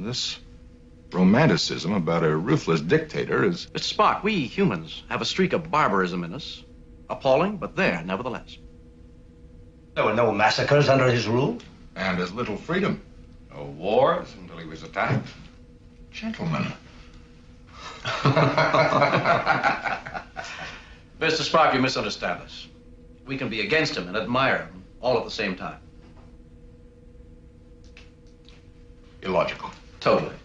This romanticism about a ruthless dictator is... Mr. Spock, we humans have a streak of barbarism in us. Appalling, but there, nevertheless. There were no massacres under his rule. And as little freedom. No wars until he was attacked. Gentlemen. Mr. Spock, you misunderstand us. We can be against him and admire him all at the same time. Illogical. Totally.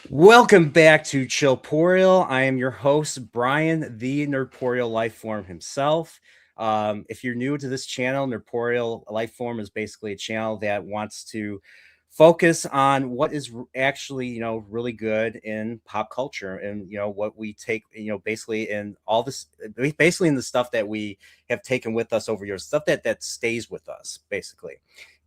Welcome back to Chillporial. I am your host, Brian, the Nerdporial Lifeform himself. If you're new to this channel, Nerdporial Lifeform is basically a channel that wants to focus on what is actually, really good in pop culture and, what we take, basically in all this, basically in the stuff that we have taken with us over years, stuff that stays with us, basically.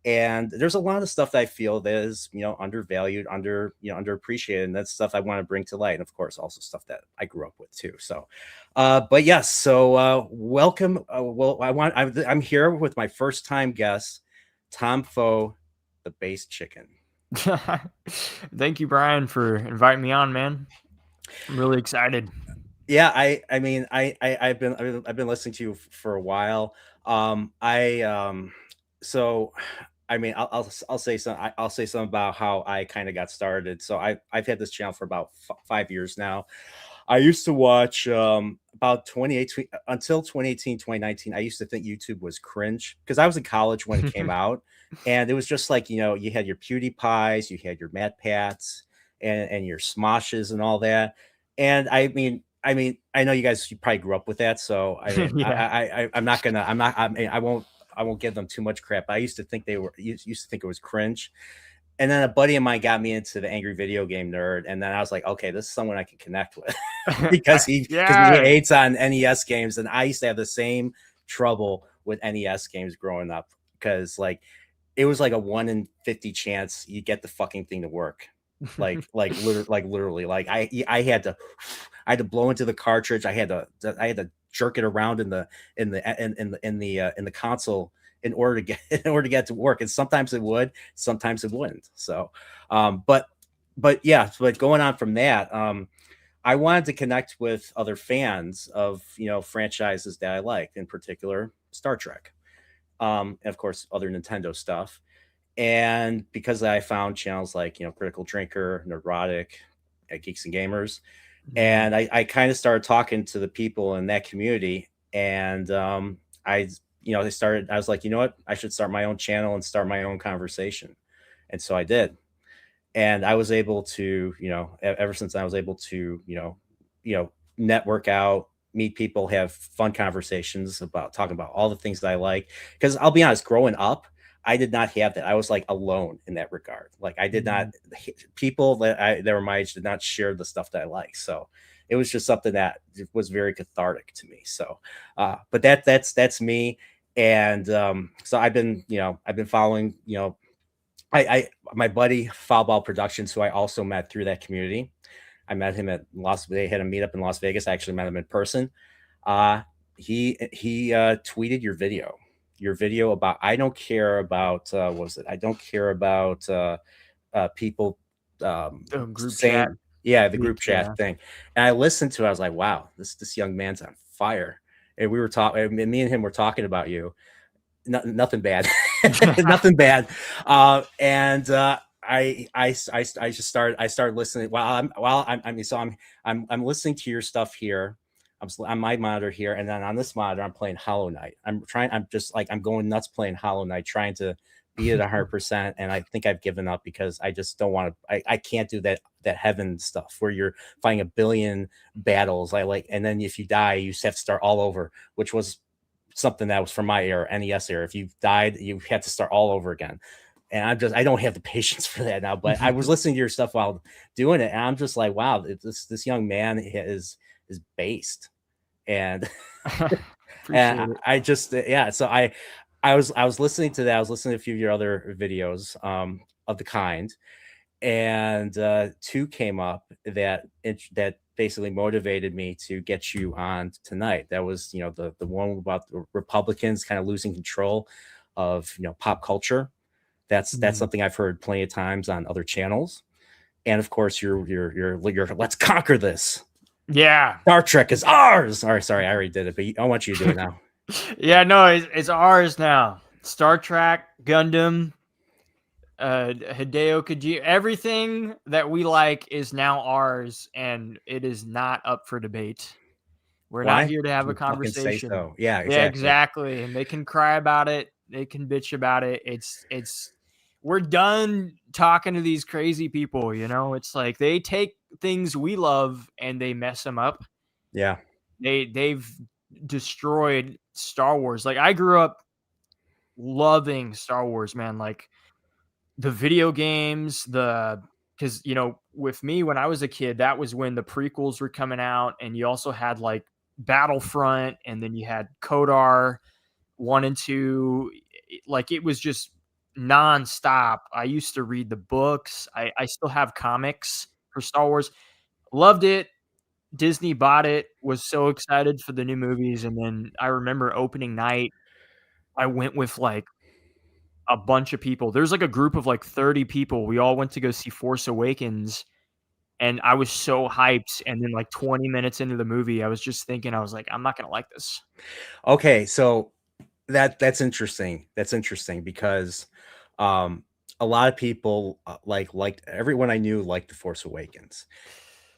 And there's a lot of stuff that I feel that is, undervalued, underappreciated, and that's stuff I want to bring to light. And of course, also stuff that I grew up with too. So, but yes, so welcome. I'm here with my first time guest, Tom Foe, the Based Chicken. Thank you, Brian, for inviting me on, man. I'm really excited. Yeah, I've been listening to you for a while. So I mean, I'll say something. I'll say something about how I kind of got started. So I've had this channel for about 5 years now. I used to watch about 2018 until 2018, 2019. I used to think YouTube was cringe because I was in college when it came out, and it was just like, you had your PewDiePies, you had your MatPats, and your Smoshes and all that. And I mean, I know you probably grew up with that, so Yeah. I won't give them too much crap. I used to think it was cringe. And then a buddy of mine got me into the Angry Video Game Nerd. And then I was like, okay, this is someone I can connect with because he hates on NES games. And I used to have the same trouble with NES games growing up because it was like a 1 in 50 chance you get the fucking thing to work. Literally, I had to blow into the cartridge. I had to jerk it around in the console in order to get it to work. And sometimes it would, sometimes it wouldn't. So, but going on from that, I wanted to connect with other fans of franchises that I liked, in particular Star Trek, and of course other Nintendo stuff. And because I found channels like Critical Drinker, Nerdrotic, Geeks and Gamers. And I kind of started talking to the people in that community, and I was like, you know what, I should start my own channel and start my own conversation. And so I did. And I was able to, ever since I was able to, network out, meet people, have fun conversations about talking about all the things that I like. Because I'll be honest, growing up, I did not have that. I was alone in that regard. I did not, people that were my age did not share the stuff that I like. So it was just something that was very cathartic to me. So, but that's me. And so I've been following, my buddy Foulball Productions, who I also met through that community. I met him they had a meetup in Las Vegas. I actually met him in person. He tweeted your video about, I don't care about what was it? I don't care about people group saying, chat. yeah, the group chat thing. And I listened to it. I was like, wow, this young man's on fire. And we were talking, me and him were talking about you. Nothing bad, nothing bad. I started listening I'm listening to your stuff here. I'm on my monitor here, and then on this monitor, I'm playing Hollow Knight. I'm going nuts playing Hollow Knight, trying to be at 100%. And I think I've given up because I just don't want to. I can't do that heaven stuff where you're fighting a billion battles. And then if you die, you just have to start all over, which was something that was from my era, NES era. If you died, you had to start all over again. And I don't have the patience for that now. But I was listening to your stuff while doing it, and I'm just like, wow, this young man is based. And and I just so I was listening to that. I was listening to a few of your other videos of the kind, and two came up that basically motivated me to get you on tonight. That was the one about the Republicans kind of losing control of pop culture, That's something I've heard plenty of times on other channels. And of course, you're let's conquer this. Yeah. Star Trek is ours. All right, sorry, I already did it, but I want you to do it now. Yeah, no, it's ours now. Star Trek, Gundam, Hideo Kojima, everything that we like is now ours, and it is not up for debate. We're Why? not here to have a You fucking say conversation. so. Yeah, Yeah, exactly. And they can cry about it. They can bitch about it. It's we're done talking to these crazy people, you know? It's like they take things we love and they mess them up. Yeah. They've destroyed Star Wars. Like, I grew up loving Star Wars, man. Like, the video games, because, you know, with me when I was a kid, that was when the prequels were coming out, and you also had like Battlefront, and then you had KOTOR 1 and 2. Like, it was just nonstop. I used to read the books. I still have comics for Star Wars. Loved it. Disney bought it, was so excited for the new movies. And then I remember opening night, I went with like a bunch of people. There's like a group of like 30 people. We all went to go see Force Awakens, and I was so hyped. And then like 20 minutes into the movie, I was just thinking, I was like, I'm not going to like this. Okay, so that's interesting. That's interesting because a lot of people liked everyone I knew liked The Force Awakens.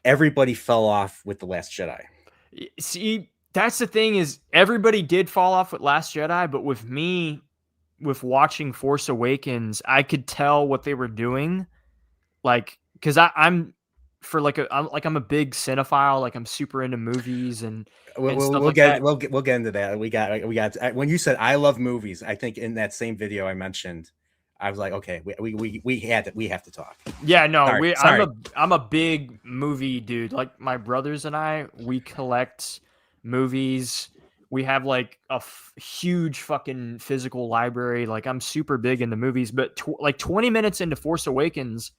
Everybody fell off with The Last Jedi. See, that's the thing, is everybody did fall off with Last Jedi, but with me, with watching Force Awakens, I could tell what they were doing. Like, because I'm a big cinephile. Like, I'm super into movies and we'll get into that. We got when you said I love movies, I think in that same video I mentioned, I was like, okay, we have to talk. Yeah, no, sorry. I'm a big movie dude. Like, my brothers and I, we collect movies. We have like a huge fucking physical library. Like, I'm super big into movies, but like 20 minutes into Force Awakens,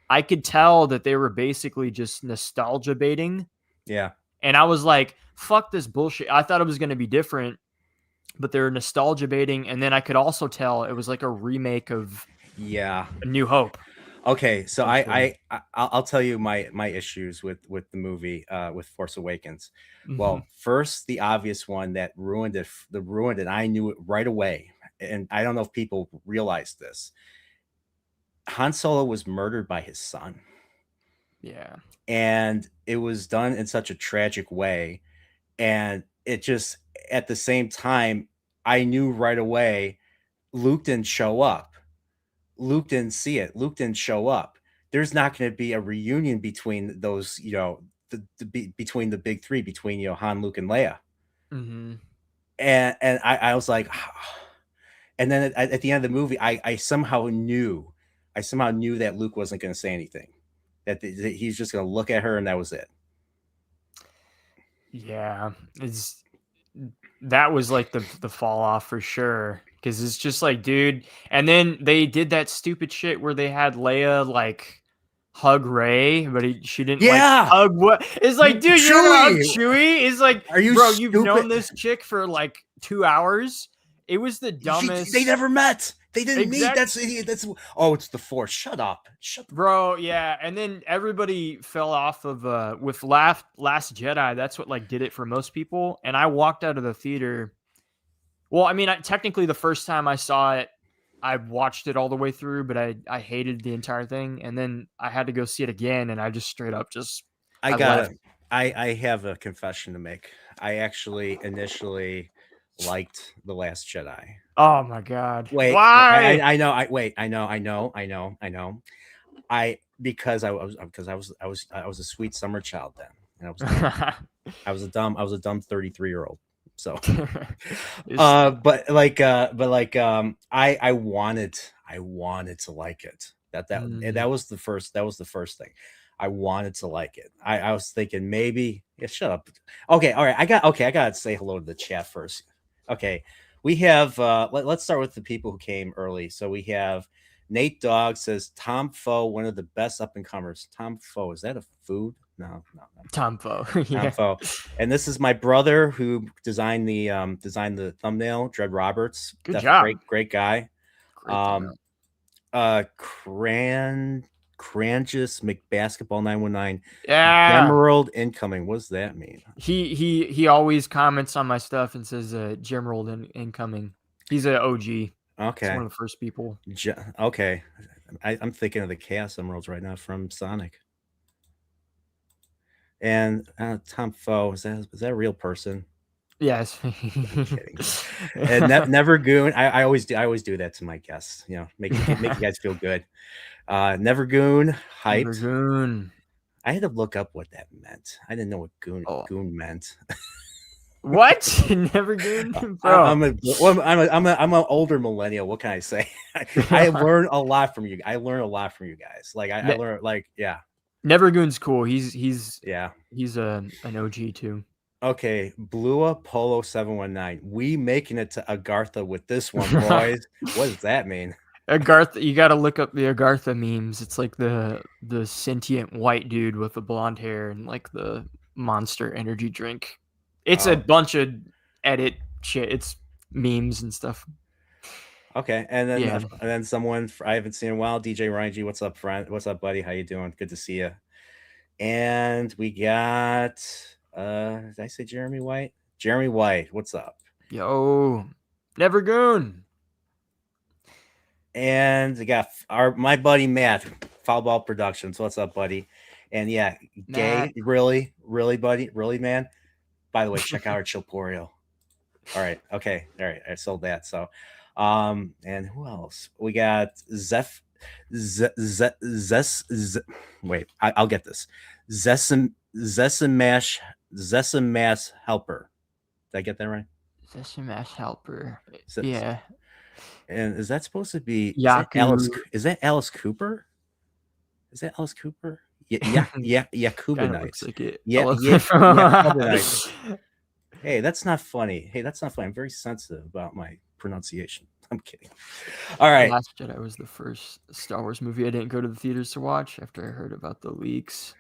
I could tell that they were basically just nostalgia baiting. Yeah. And I was like, fuck this bullshit. I thought it was going to be different, but they're nostalgia baiting. And then I could also tell it was like a remake of A New Hope. Okay, so I'll tell you my issues with the movie with Force Awakens. Mm-hmm. Well, first, the obvious one that ruined it. I knew it right away, and I don't know if people realize this. Han Solo was murdered by his son. Yeah, and it was done in such a tragic way, and it just at the same time, I knew right away. Luke didn't show up. Luke didn't see it. Luke didn't show up. There's not going to be a reunion between those, you know, between the big three, between, you know, Han, Luke, and Leia. Mm-hmm. And I was like, and then at the end of the movie, I somehow knew that Luke wasn't going to say anything, that he's just going to look at her, and that was it. Yeah, that was like the fall off for sure. Because it's just like, dude. And then they did that stupid shit where they had Leia like hug Rey, but she didn't like hug what? It's like, dude, you're gonna hug Chewie? It's like, are you bro, stupid? You've known this chick for like 2 hours. It was the dumbest. They never met. They didn't meet. That's it's the Force. Shut up. Bro, yeah. And then everybody fell off of with Last Jedi. That's what like did it for most people. And I walked out of the theater. Well, I mean, technically the first time I saw it, I watched it all the way through, but I hated the entire thing. And then I had to go see it again, and I just straight up I have a confession to make. I actually initially liked The Last Jedi. Oh my God. Wait, why? I know. Because I was a sweet summer child then. And I was a dumb 33-year-old. So I wanted to like it. That was the first thing. I wanted to like it. I was thinking maybe shut up. Okay, all right. I gotta say hello to the chat first. Okay. We have let's start with the people who came early. So we have Nate Dogg says Tom Pho, one of the best up and comers. Tom Pho, is that a food? No. Tom Pho. Tom Pho. And this is my brother who designed the thumbnail, Dred Roberts. Good job. Great guy. Crangus McBasketball 919. Yeah. Emerald incoming. What does that mean? He always comments on my stuff and says Gemerald incoming. He's an OG. He's Okay. one of the first people. Okay. I'm thinking of the Chaos Emeralds right now from Sonic. And Tom Foe, is that a real person? Yes. Kidding. And Never Goon. I always do that to my guests. You know, make you guys feel good. Never Goon, hyped. Never Goon. I had to look up what that meant. I didn't know what goon meant. What? Never Goon? Bro. I'm an older millennial. What can I say? I learn a lot from you. I learn a lot from you guys. Like I learn, like, yeah. Never Goon's cool. He's an OG too. Okay, Blua Polo 719. We making it to Agartha with this one, boys. What does that mean? Agartha, you got to look up the Agartha memes. It's like the sentient white dude with the blonde hair and like the Monster energy drink. It's a bunch of edit shit. It's memes and stuff. Okay, and then someone I haven't seen in a while, DJ Ryan G. What's up, friend? What's up, buddy? How you doing? Good to see you. And we got did I say Jeremy White? Jeremy White, what's up? Yo, Never Goon. And we got my buddy Matt, Foul Ball Productions. What's up, buddy? And yeah, Gay, really, buddy, really, man. By the way, check out our Chilporio. All right, okay, all right, I sold that. So, and who else? We got wait, I'll get this. Zessamash Helper. Did I get that right? Zessamash Helper. So, yeah. And is that supposed to be Yaku? Is that Alice Cooper? Is that Alice Cooper? Yeah, Cooper Looks like it. Hey, that's not funny. I'm very sensitive about my pronunciation. I'm kidding. All right. Last Jedi was the first Star Wars movie I didn't go to the theaters to watch after I heard about the leaks.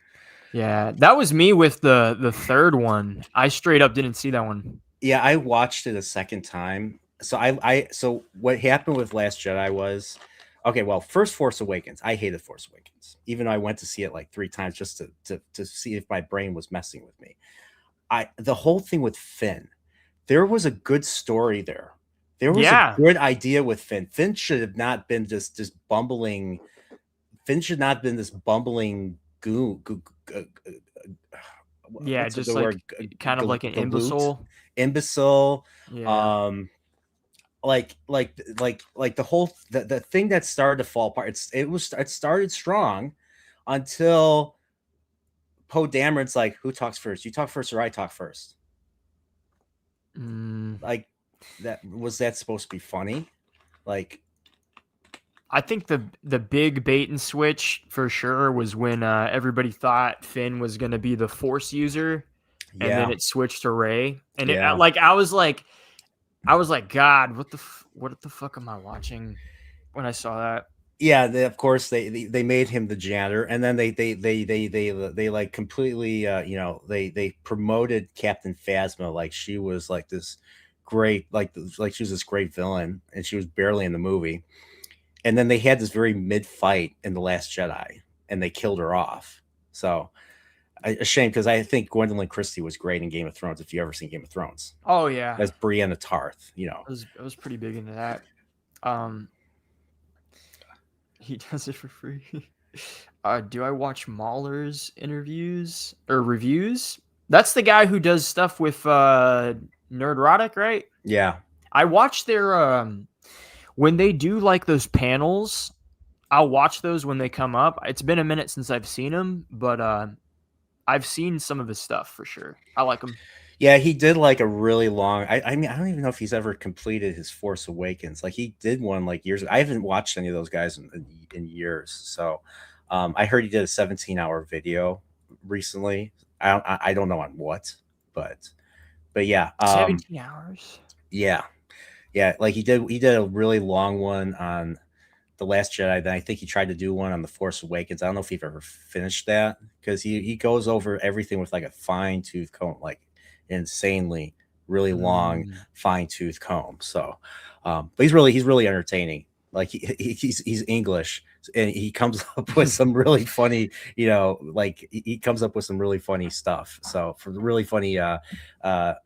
Yeah, that was me with the third one. I straight up didn't see that one. Yeah, I watched it a second time. So so what happened with Last Jedi was, okay, well, first Force Awakens. I hated Force Awakens, even though I went to see it like 3 times just to see if my brain was messing with me. The whole thing with Finn, there was a good story there. There was a good idea with Finn. Finn should have not been just bumbling. Finn should not have been this bumbling goon. Yeah, just like kind of like an imbecile. Yeah. Like the whole the thing that started to fall apart. It started strong until Poe Dameron's like, who talks first? You talk first or I talk first? Like that supposed to be funny? Like, I think the big bait and switch for sure was when everybody thought Finn was going to be the Force user, and then it switched to Rey, and I was like, God, what the fuck am I watching when I saw that? Yeah, of course they made him the janitor, and then they like completely they promoted Captain Phasma like she was like this great like she was this great villain, and she was barely in the movie. And then they had this very mid fight in The Last Jedi, and they killed her off. So a shame, because I think Gwendolyn Christie was great in Game of Thrones. If you ever seen Game of Thrones, oh yeah, that's Brienne Tarth. I was pretty big into that. He does it for free. Do I watch Mahler's interviews or reviews? That's the guy who does stuff with Nerdrotic, right? Yeah, I watch their when they do like those panels. I'll watch those when they come up. It's been a minute since I've seen them, but I've seen some of his stuff for sure. I like him. Yeah, he did like a really long. I mean, I don't even know if he's ever completed his Force Awakens. Like he did one like years ago. I haven't watched any of those guys in years. So I heard he did a 17-hour video recently. I don't know on what, but yeah, 17 hours. Yeah, like he did a really long one on The Last Jedi. Then I think he tried to do one on The Force Awakens. I don't know if he've ever finished that, because he goes over everything with like a fine-tooth comb, like insanely really long fine-tooth comb. So but he's really entertaining. Like he's English, and he comes up with some really funny, like he comes up with some really funny stuff. So for the really funny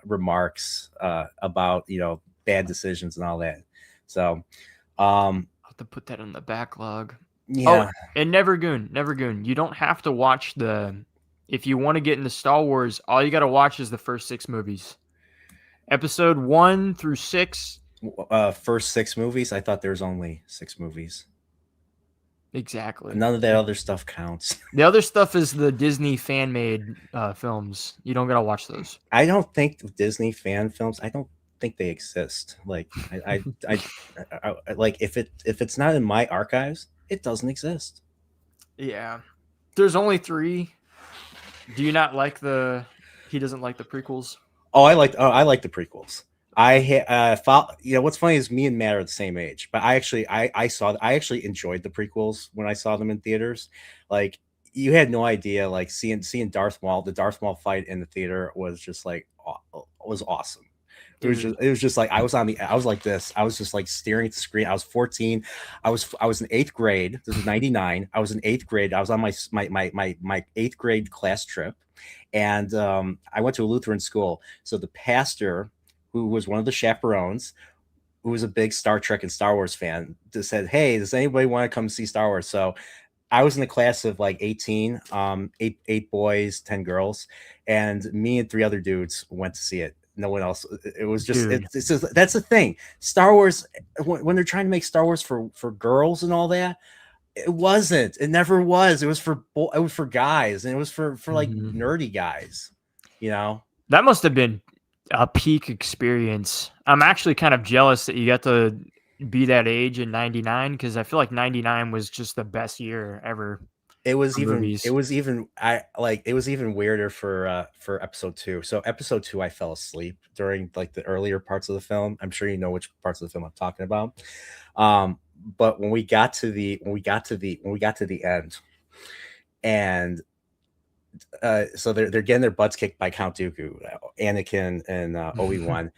remarks about bad decisions and all that. So I'll have to put that on the backlog. yeah. Oh, and Never Goon. You don't have to watch if you want to get into Star Wars, all you got to watch is the first 6 movies. Episode 1 through 6. First 6 movies. I thought there was only 6 movies. Exactly. None of that other stuff counts. The other stuff is the Disney fan-made films. You don't got to watch those. I don't think Disney fan films, I don't think they exist. Like I like if it's not in my archives, it doesn't exist. Yeah. There's only 3. Do you not like he doesn't like the prequels? Oh, I like the prequels. What's funny is me and Matt are the same age, but I actually enjoyed the prequels when I saw them in theaters. Like you had no idea, like seeing Darth Maul, the Darth Maul fight in the theater was just like was awesome. It was just like I was like this. I was just like staring at the screen. I was 14. I was in 8th grade. This is 99. I was in 8th grade. I was on my 8th grade class trip, and I went to a Lutheran school. So the pastor, who was one of the chaperones, who was a big Star Trek and Star Wars fan, just said, "Hey, does anybody want to come see Star Wars?" So I was in a class of like 18, 8 boys, 10 girls, and me and 3 other dudes went to see it. No one else. It was just, it's just, that's the thing. Star Wars, when they're trying to make Star Wars for girls and all that, it wasn't. It never was. It was for guys, and it was for like nerdy guys. That must have been a peak experience. I'm actually kind of jealous that you got to be that age in 99, because I feel like 99 was just the best year ever. It was even weirder for episode 2. So episode 2, I fell asleep during like the earlier parts of the film. I'm sure you know which parts of the film I'm talking about. But when we got to the end, and so they're getting their butts kicked by Count Dooku, Anakin, and Obi-Wan.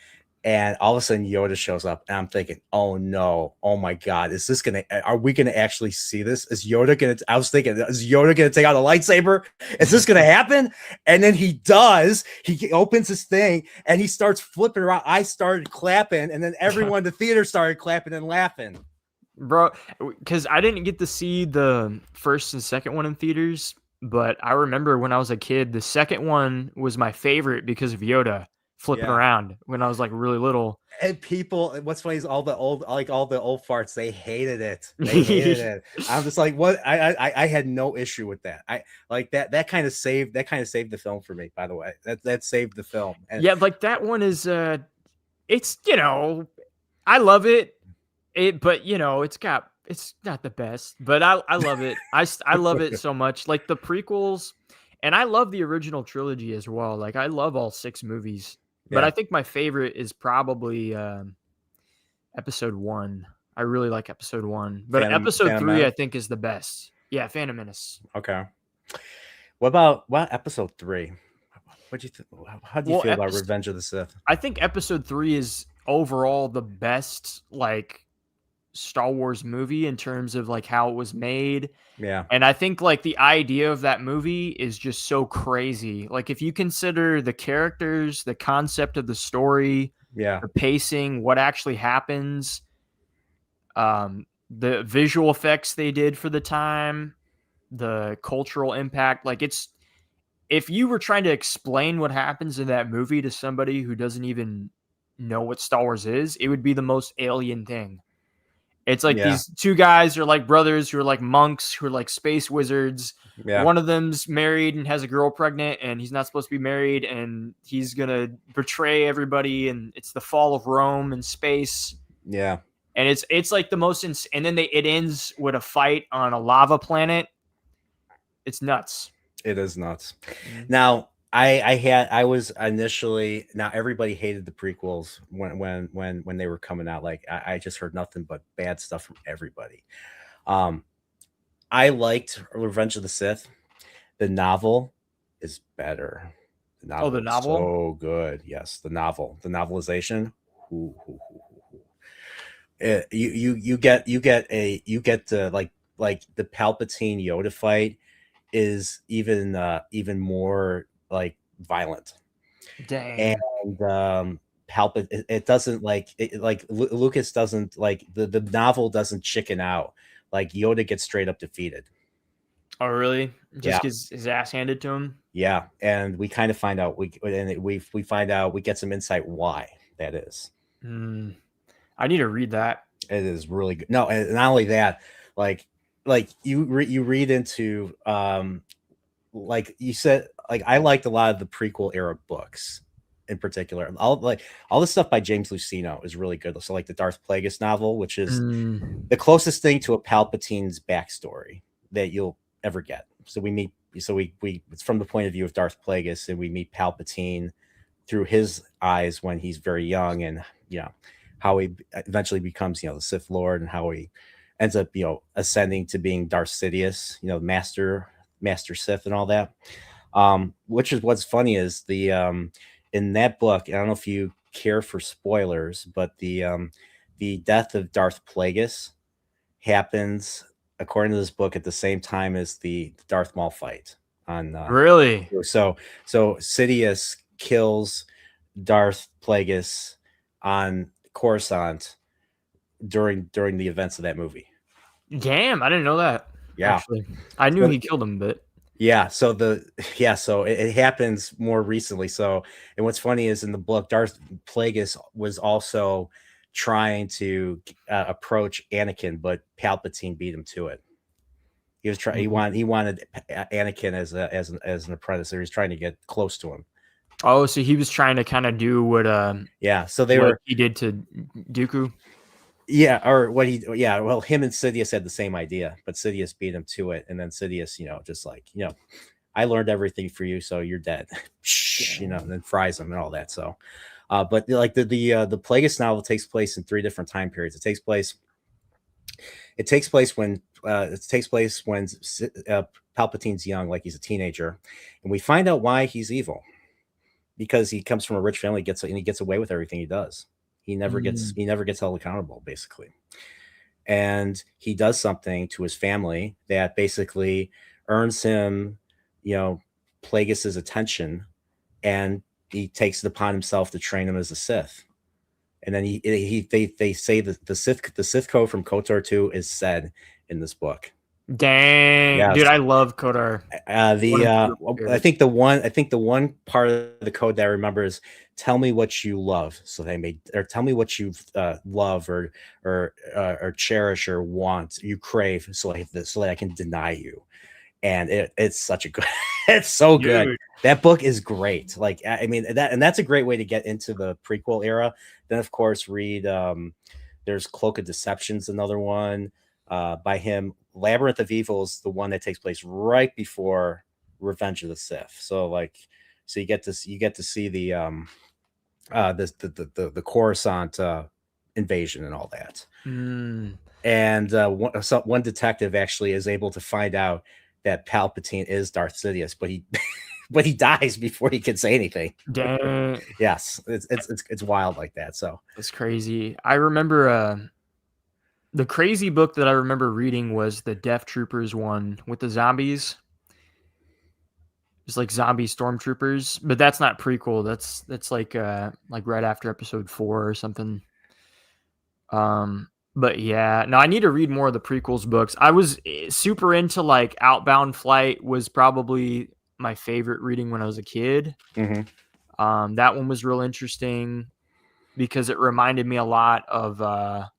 And all of a sudden Yoda shows up, and I'm thinking, oh no, oh my God, are we gonna actually see this? I was thinking, is Yoda gonna take out a lightsaber? Is this gonna happen? And then he does. He opens his thing and he starts flipping around. I started clapping, and then everyone in the theater started clapping and laughing. Bro, because I didn't get to see the first and second one in theaters, but I remember when I was a kid, the second one was my favorite because of Yoda flipping around when I was like really little. And people, what's funny is all the old farts, they hated it. They hated it. I'm just like, what? I had no issue with that. I like that kind of saved the film for me, by the way. That saved the film. And yeah, like that one is it's I love it. But it's not the best, but I love it. I love it so much. Like the prequels, and I love the original trilogy as well. Like I love all 6 movies. But I think my favorite is probably episode 1. I really like episode 1. But episode 3, I think, is the best. Yeah, Phantom Menace. Okay. What about episode 3? What'd you think? How do you feel about Revenge of the Sith? I think episode 3 is overall the best, like, Star Wars movie in terms of like how it was made. Yeah. And I think like the idea of that movie is just so crazy. Like if you consider the characters, the concept of the story, the pacing, what actually happens, the visual effects they did for the time, the cultural impact, like if you were trying to explain what happens in that movie to somebody who doesn't even know what Star Wars is, it would be the most alien thing. It's like these 2 guys are like brothers who are like monks who are like space wizards. Yeah. One of them's married and has a girl pregnant, and he's not supposed to be married, and he's going to betray everybody, and it's the fall of Rome in space. Yeah. And it's like the most and then it ends with a fight on a lava planet. It's nuts. It is nuts. Now, I was initially, now everybody hated the prequels when they were coming out. Like I just heard nothing but bad stuff from everybody. I liked Revenge of the Sith. The novel is better. The novel? So good. Yes, the novelization. you get like the Palpatine Yoda fight is even more like violent. Dang. And it doesn't like Lucas doesn't like the novel doesn't chicken out. Like Yoda gets straight up defeated. Oh, really? Yeah. Just gets his ass handed to him? Yeah, and we kind of find out we find out, we get some insight why that is. I need to read that. It is really good. No, and not only that, like you read into like you said, like I liked a lot of the prequel era books in particular. All the stuff by James Luceno is really good. So like the Darth Plagueis novel, which is the closest thing to a Palpatine's backstory that you'll ever get. So we it's from the point of view of Darth Plagueis, and we meet Palpatine through his eyes when he's very young, and how he eventually becomes the Sith Lord, and how he ends up ascending to being Darth Sidious, master Sith and all that. Which is what's funny is the in that book, I don't know if you care for spoilers, but the death of Darth Plagueis happens, according to this book, at the same time as the Darth Maul fight on really. So Sidious kills Darth Plagueis on Coruscant during the events of that movie. Damn, I didn't know that. Yeah, actually. I knew he killed him, but so it happens more recently. So, and what's funny is in the book, Darth Plagueis was also trying to approach Anakin, but Palpatine beat him to it. He was trying. He wanted Anakin as an apprentice. He was trying to get close to him. Oh, so he was trying to kind of do what So he did to Dooku. Yeah, or what he well, him and Sidious had the same idea, but Sidious beat him to it, and then Sidious, just like, I learned everything for you, so you're dead. And then fries him and all that. So but like the Plagueis novel takes place in 3 different time periods. It takes place when Palpatine's young, like he's a teenager, and we find out why he's evil. Because he comes from a rich family, and he gets away with everything he does. He never gets held accountable, basically. And he does something to his family that basically earns him, Plagueis's attention, and he takes it upon himself to train him as a Sith. And then they say that the Sith code from KOTOR 2 is said in this book. Dang, yes. Dude, I love KOTOR. I think the one part of the code that I remember is tell me what you love, so or tell me what you love or cherish or want, you crave, so that I can deny you. And it's such a good, it's so good. Dude. That book is great. Like, I mean, that's a great way to get into the prequel era. Then of course read there's Cloak of Deception's another one by him. Labyrinth of Evil is the one that takes place right before Revenge of the Sith. So you get to see the Coruscant invasion and all that. And one detective actually is able to find out that Palpatine is Darth Sidious, but he dies before he can say anything. Dang. Yes, it's wild like that. So it's crazy. I remember the crazy book that I remember reading was the Death Troopers one with the zombies. It's like zombie stormtroopers, but that's not prequel. That's like right after episode 4 or something. But yeah, no, I need to read more of the prequels books. I was super into like Outbound Flight was probably my favorite reading when I was a kid. Mm-hmm. That one was real interesting because it reminded me a lot of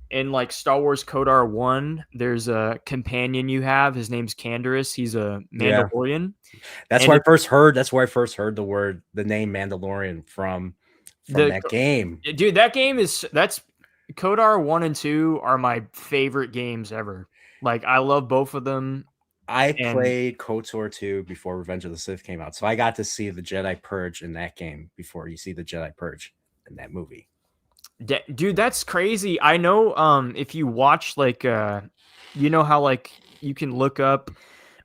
in like Star Wars KOTOR 1, there's a companion you have. His name's Canderous. He's a Mandalorian. Yeah. That's where I first heard the name Mandalorian from that game. Dude, that's KOTOR 1 and 2 are my favorite games ever. Like, I love both of them. I played KOTOR 2 before Revenge of the Sith came out, so I got to see the Jedi Purge in that game before you see the Jedi Purge in that movie. Dude, that's crazy. I know if you watch like how like you can look up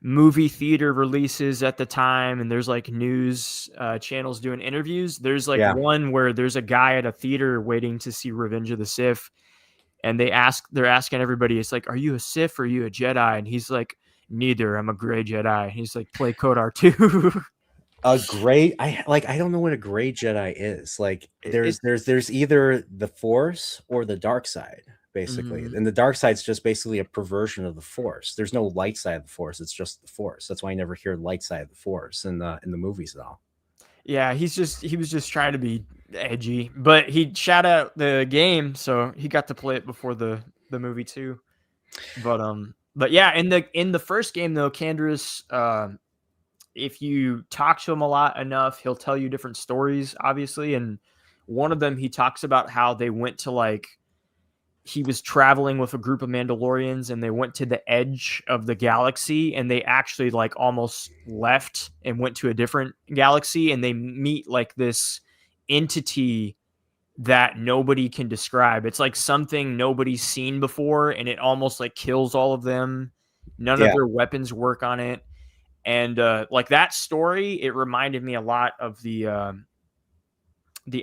movie theater releases at the time, and there's like news channels doing interviews. There's like one where there's a guy at a theater waiting to see Revenge of the Sith, and they're asking everybody, it's like, are you a Sith or are you a Jedi? And he's like, neither. I'm a gray Jedi. He's like, play Kodar 2. A gray, I don't know what a gray Jedi is. Like there's either the Force or the dark side, basically. Mhm. And the dark side's just basically a perversion of the Force. There's no light side of the Force, it's just the Force. That's why I never hear light side of the Force in the movies at all. Yeah, he was just trying to be edgy, but he shot out the game, so he got to play it before the movie too. But yeah, in the first game though, Canderous, if you talk to him a lot enough, he'll tell you different stories, obviously. And one of them, he talks about how they went to he was traveling with a group of Mandalorians and they went to the edge of the galaxy and they actually almost left and went to a different galaxy, and they meet this entity that nobody can describe. It's like something nobody's seen before, and it almost kills all of them. None of their weapons work on it. And that story, it reminded me a lot of the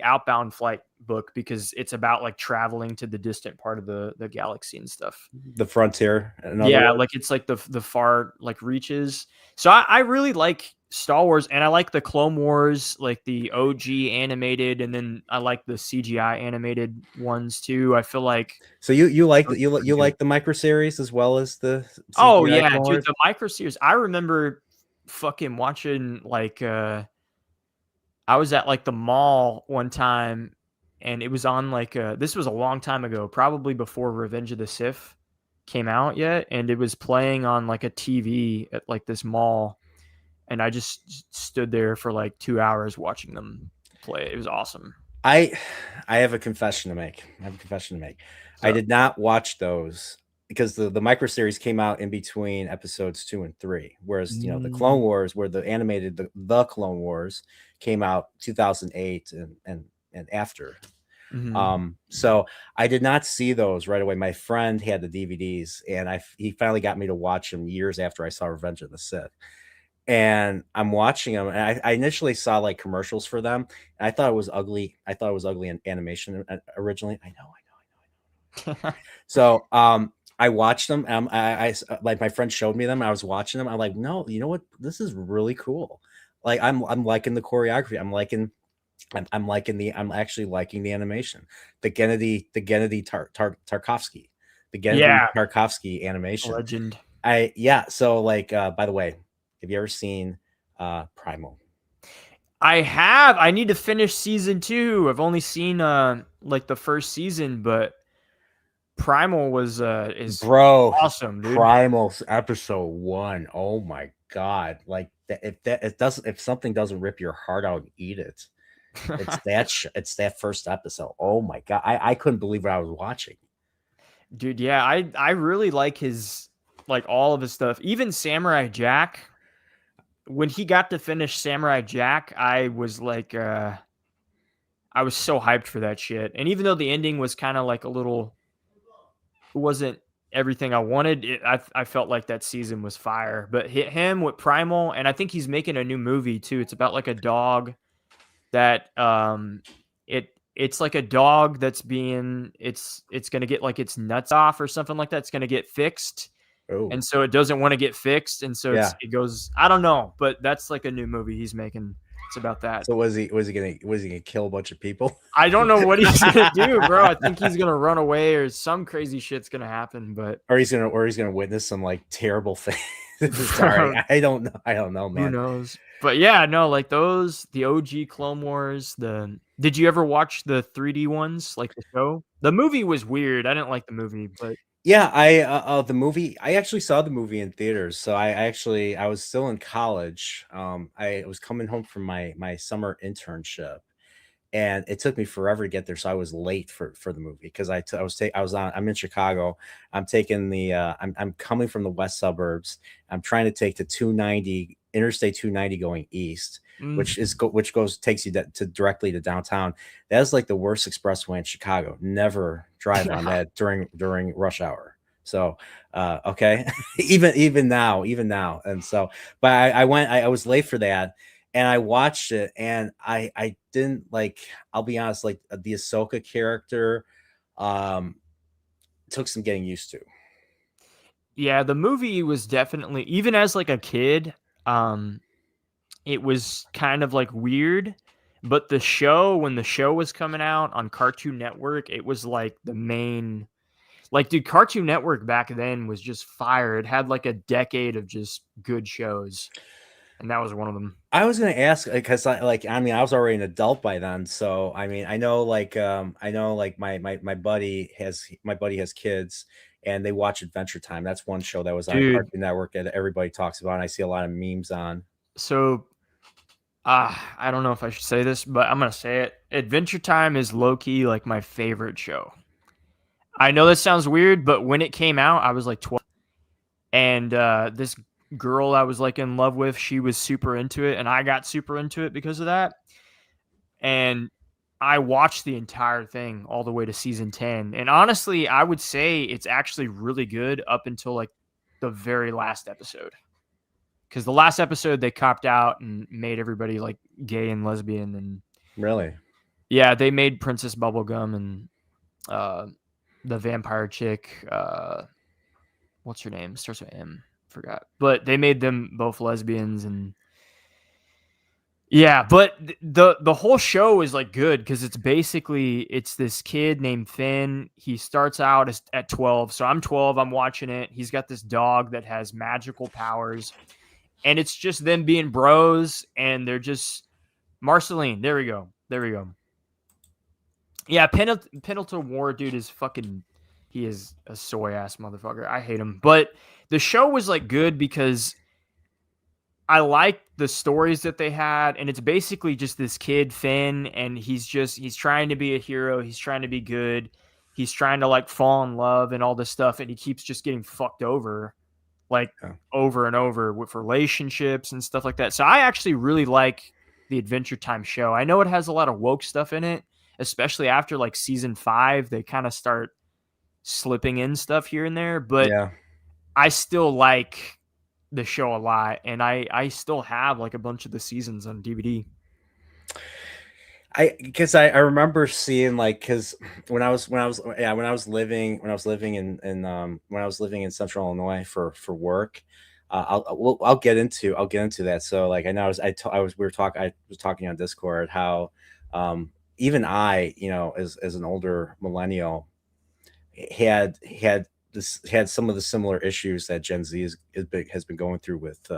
Outbound Flight book, because it's about traveling to the distant part of the galaxy and stuff. The frontier. Yeah, it's the far reaches. So I really like Star Wars, and I like the Clone Wars, the OG animated, and then I like the CGI animated ones too. I feel like so you like the micro series as well as the CGI oh yeah, Clone dude, Wars? the micro series. I remember fucking watching I was at the mall one time, and it was on this was a long time ago, probably before Revenge of the Sith came out yet, and it was playing on a TV at this mall, and I just stood there for 2 hours watching them play. It was awesome. I have a confession to make. I did not watch those because the micro series came out in between episodes 2 and 3, whereas the Clone Wars, where the animated the Clone Wars came out 2008 and after. Mhm. So I did not see those right away. My friend had the DVDs, and he finally got me to watch them years after I saw Revenge of the Sith. And I'm watching them, and I initially saw commercials for them, and I thought it was ugly. I thought it was ugly in animation originally. I know. So I watched them. I my friend showed me them. I was watching them. I'm like, no, you know what? This is really cool. I'm liking the choreography. I'm actually liking the animation. The Gennady Tarkovsky, Tarkovsky animation. Legend. So by the way, have you ever seen Primal? I have. I need to finish season 2. I've only seen the first season, but Primal is awesome, dude. Primal's episode 1. Oh my god! If something doesn't rip your heart out, eat it. It's that first episode. Oh my god! I couldn't believe what I was watching. Dude, yeah, I really like his all of his stuff. Even Samurai Jack. When he got to finish Samurai Jack, I was I was so hyped for that shit. And even though the ending was kind of a little, it wasn't everything I wanted, I felt like that season was fire. But hit him with Primal, and I think he's making a new movie too. It's about a dog that it's a dog that's it's gonna get its nuts off or something like that. It's gonna get fixed. Oh. And so it doesn't want to get fixed, and so it goes. I don't know, but that's a new movie he's making. It's about that. So was he gonna kill a bunch of people? I don't know what he's gonna do, bro. I think he's gonna run away, or some crazy shit's gonna happen. But or he's gonna witness some terrible thing. Sorry, I don't know, man. Who knows? But yeah, no, the OG Clone Wars. Did you ever watch the 3D ones, the show? The movie was weird. I didn't like the movie, but. Yeah, the movie. I actually saw the movie in theaters. So I was still in college. I was coming home from my summer internship, and it took me forever to get there. So I was late for the movie because I'm in Chicago. I'm taking I'm coming from the west suburbs. I'm trying to take the 290 Interstate 290 going east, which takes you directly to downtown. That is the worst expressway in Chicago. Never drive on that during rush hour. So okay, even now. And so, but I was late for that, and I watched it, and I didn't I'll be honest, the Ahsoka character, took some getting used to. Yeah, the movie was definitely, even as like a kid, it was kind of like weird. But the show, when the show was coming out on Cartoon Network, it was like the main. Like, dude, Cartoon Network back then was just fire. It had like a decade of just good shows, and that was one of them. I was gonna ask because I mean I was already an adult by then, so I mean I know like my buddy has kids and they watch Adventure Time. That's one show that was on Dude. Cartoon Network that everybody talks about, and I see a lot of memes on. So, I don't know if I should say this, but I'm gonna say it. Adventure Time is low key like my favorite show. I know that sounds weird, but when it came out, I was like 12, and this girl I was like in love with, she was super into it, and I got super into it because of that. And I watched the entire thing all the way to season 10. And honestly, I would say it's actually really good up until like the very last episode. Because the last episode they copped out and made everybody like gay and lesbian, and Really? yeah, they made Princess Bubblegum and the vampire chick, what's her name? Starts with M. Forgot. But they made them both lesbians, and yeah, but the whole show is like good because it's this kid named Finn. He starts out at 12. So I'm 12, I'm watching it. He's got this dog that has magical powers. And it's just them being bros, and they're just Marceline. There we go. Yeah, Pendleton Ward, dude, is fucking. He is a soy ass motherfucker. I hate him. But the show was like good because I like the stories that they had, and it's basically just this kid Finn, and he's trying to be a hero. He's trying to be good. He's trying to like fall in love and all this stuff, and he keeps just getting fucked over. Like over and over with relationships and stuff like that. So I actually really like the Adventure Time show. I know it has a lot of woke stuff in it, especially after like season 5, they kind of start slipping in stuff here and there, but Yeah. I still like the show a lot. And I still have like a bunch of the seasons on DVD. I remember seeing like because when I was living in Central Illinois for work, I'll get into that. So like I know I was talking on Discord how even I, you know, as an older millennial had some of the similar issues that Gen Z has been going through with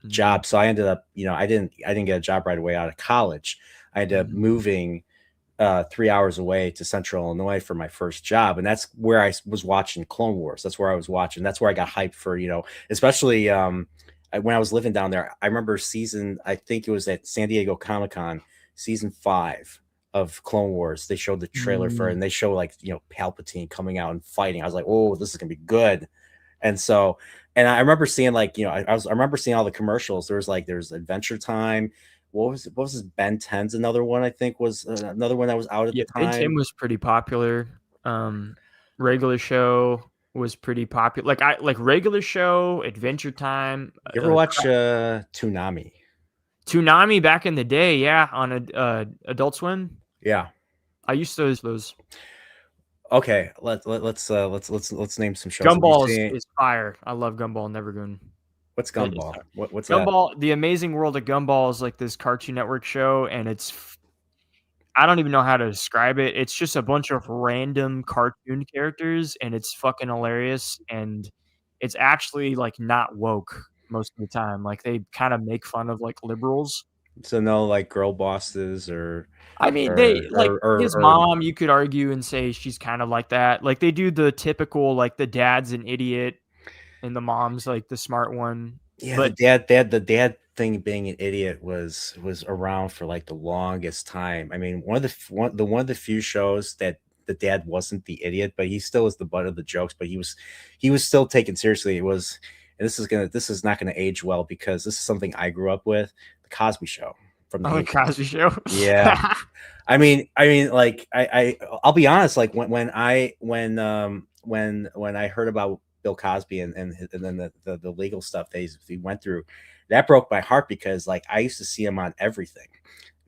jobs. So I ended up, you know, I didn't get a job right away out of college. I ended up moving 3 hours away to Central Illinois for my first job. And that's where I was watching Clone Wars. That's where I was watching. That's where I got hyped for, you know, especially when I was living down there. I remember I think it was at San Diego Comic-Con, season 5 of Clone Wars. They showed the trailer for it, and they show like, you know, Palpatine coming out and fighting. I was like, oh, this is going to be good. And so, and I remember seeing like, you know, I remember seeing all the commercials. There's Adventure Time. What was this? Ben 10's another one, I think, was another one that was out at the time. Ben 10 was pretty popular. Regular Show was pretty popular. Like Regular Show, Adventure Time. You ever watch Toonami? Toonami back in the day, yeah, on Adult Swim. Yeah, I used to use those. Okay, let's name some shows. Gumball is fire. I love Gumball. Never Goon. What's Gumball? What's Gumball? That? The Amazing World of Gumball is like this Cartoon Network show, and I don't even know how to describe it. It's just a bunch of random cartoon characters, and it's fucking hilarious. And it's actually like not woke most of the time. Like they kind of make fun of like liberals. So no, like girl bosses or. I mean, his mom. You could argue and say she's kind of like that. Like they do the typical like the dad's an idiot. And the mom's like the smart one. Yeah, but the dad thing being an idiot was around for like the longest time. I mean, one of the few shows that the dad wasn't the idiot, but he still was the butt of the jokes. But he was still taken seriously. It was, and this is not gonna age well because this is something I grew up with, the Cosby Show from the Cosby Show. Yeah, I mean, like I'll be honest. Like when I heard about Bill Cosby and then the legal stuff he went through, that broke my heart because like I used to see him on everything.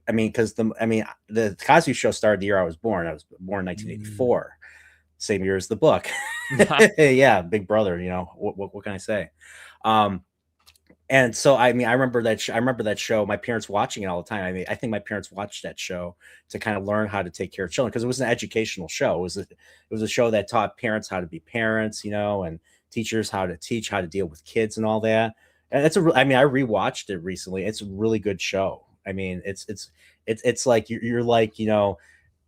I mean, because the Cosby Show started the year I was born. I was born in 1984, same year as the book. Yeah, Big Brother. You know what can I say? Um, and so I mean, I remember that show. My parents watching it all the time. I mean, I think my parents watched that show to kind of learn how to take care of children because it was an educational show. It was a show that taught parents how to be parents, you know, and teachers how to teach how to deal with kids and all that. And I mean, I rewatched it recently. It's a really good show. I mean, it's like you're like, you know,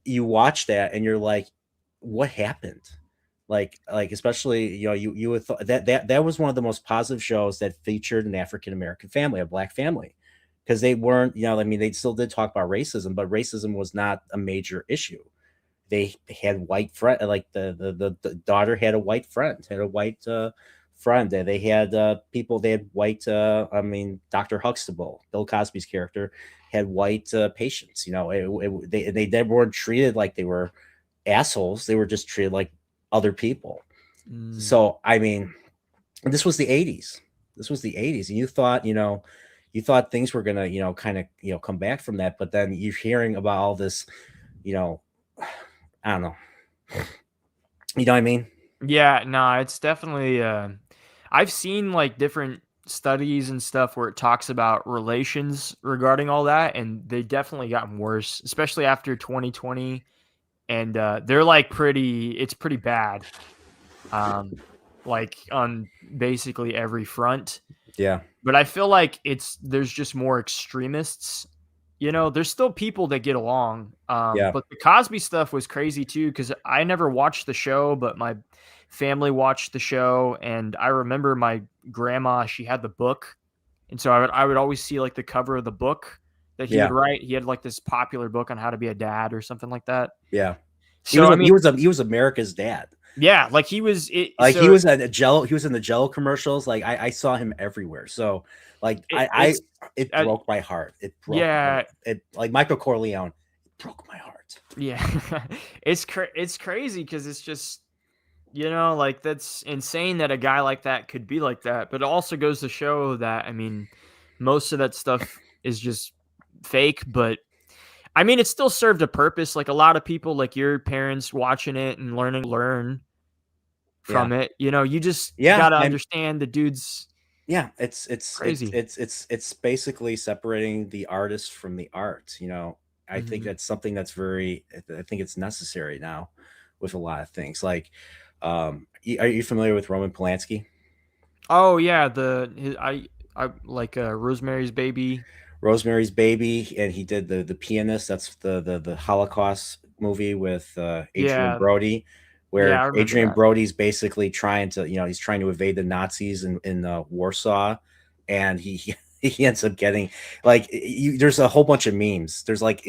you watch that and you're like, what happened? Like especially, you know, you would that was one of the most positive shows that featured an African American family, a black family, because they weren't, you know, I mean, they still did talk about racism, but racism was not a major issue. They had white friend, like the daughter had a white friend, had a white friend. They had people, they had white. I mean, Dr. Huxtable, Bill Cosby's character, had white patients. You know, they weren't treated like they were assholes. They were just treated like other people. So I mean, this was the 80s. This was the 80s, and you thought things were gonna, you know, kind of, you know, come back from that, but then you're hearing about all this, you know, I don't know. You know what I mean? Yeah, no, it's definitely I've seen like different studies and stuff where it talks about relations regarding all that, and they definitely gotten worse, especially after 2020. And they're like it's pretty bad. Like on basically every front. Yeah. But I feel like there's just more extremists. You know, there's still people that get along. Yeah. But the Cosby stuff was crazy too, because I never watched the show, but my family watched the show, and I remember my grandma, she had the book, and so I would always see like the cover of the book that he Yeah. would write. He had like this popular book on how to be a dad or something like that. Yeah. So I mean, he was America's dad. yeah, like he was Like so he was in the Jello commercials. Like I saw him everywhere. So like it broke my heart. It broke it like Michael Corleone. It broke my heart. Yeah. It's crazy because it's just, you know, like that's insane that a guy like that could be like that. But it also goes to show that, I mean, most of that stuff is just fake, but I mean, it still served a purpose. Like a lot of people, like your parents watching it and learn from it. You know, you just got to understand the dude's. Yeah, it's crazy. It's basically separating the artist from the art. You know, I think that's something that's I think it's necessary now with a lot of things. Like, are you familiar with Roman Polanski? Oh yeah, I like Rosemary's Baby. Rosemary's Baby, and he did the Pianist. That's the Holocaust movie with Adrian Brody, where Adrian Brody's basically trying to, you know, he's trying to evade the Nazis in Warsaw, and he ends up getting like there's a whole bunch of memes. There's like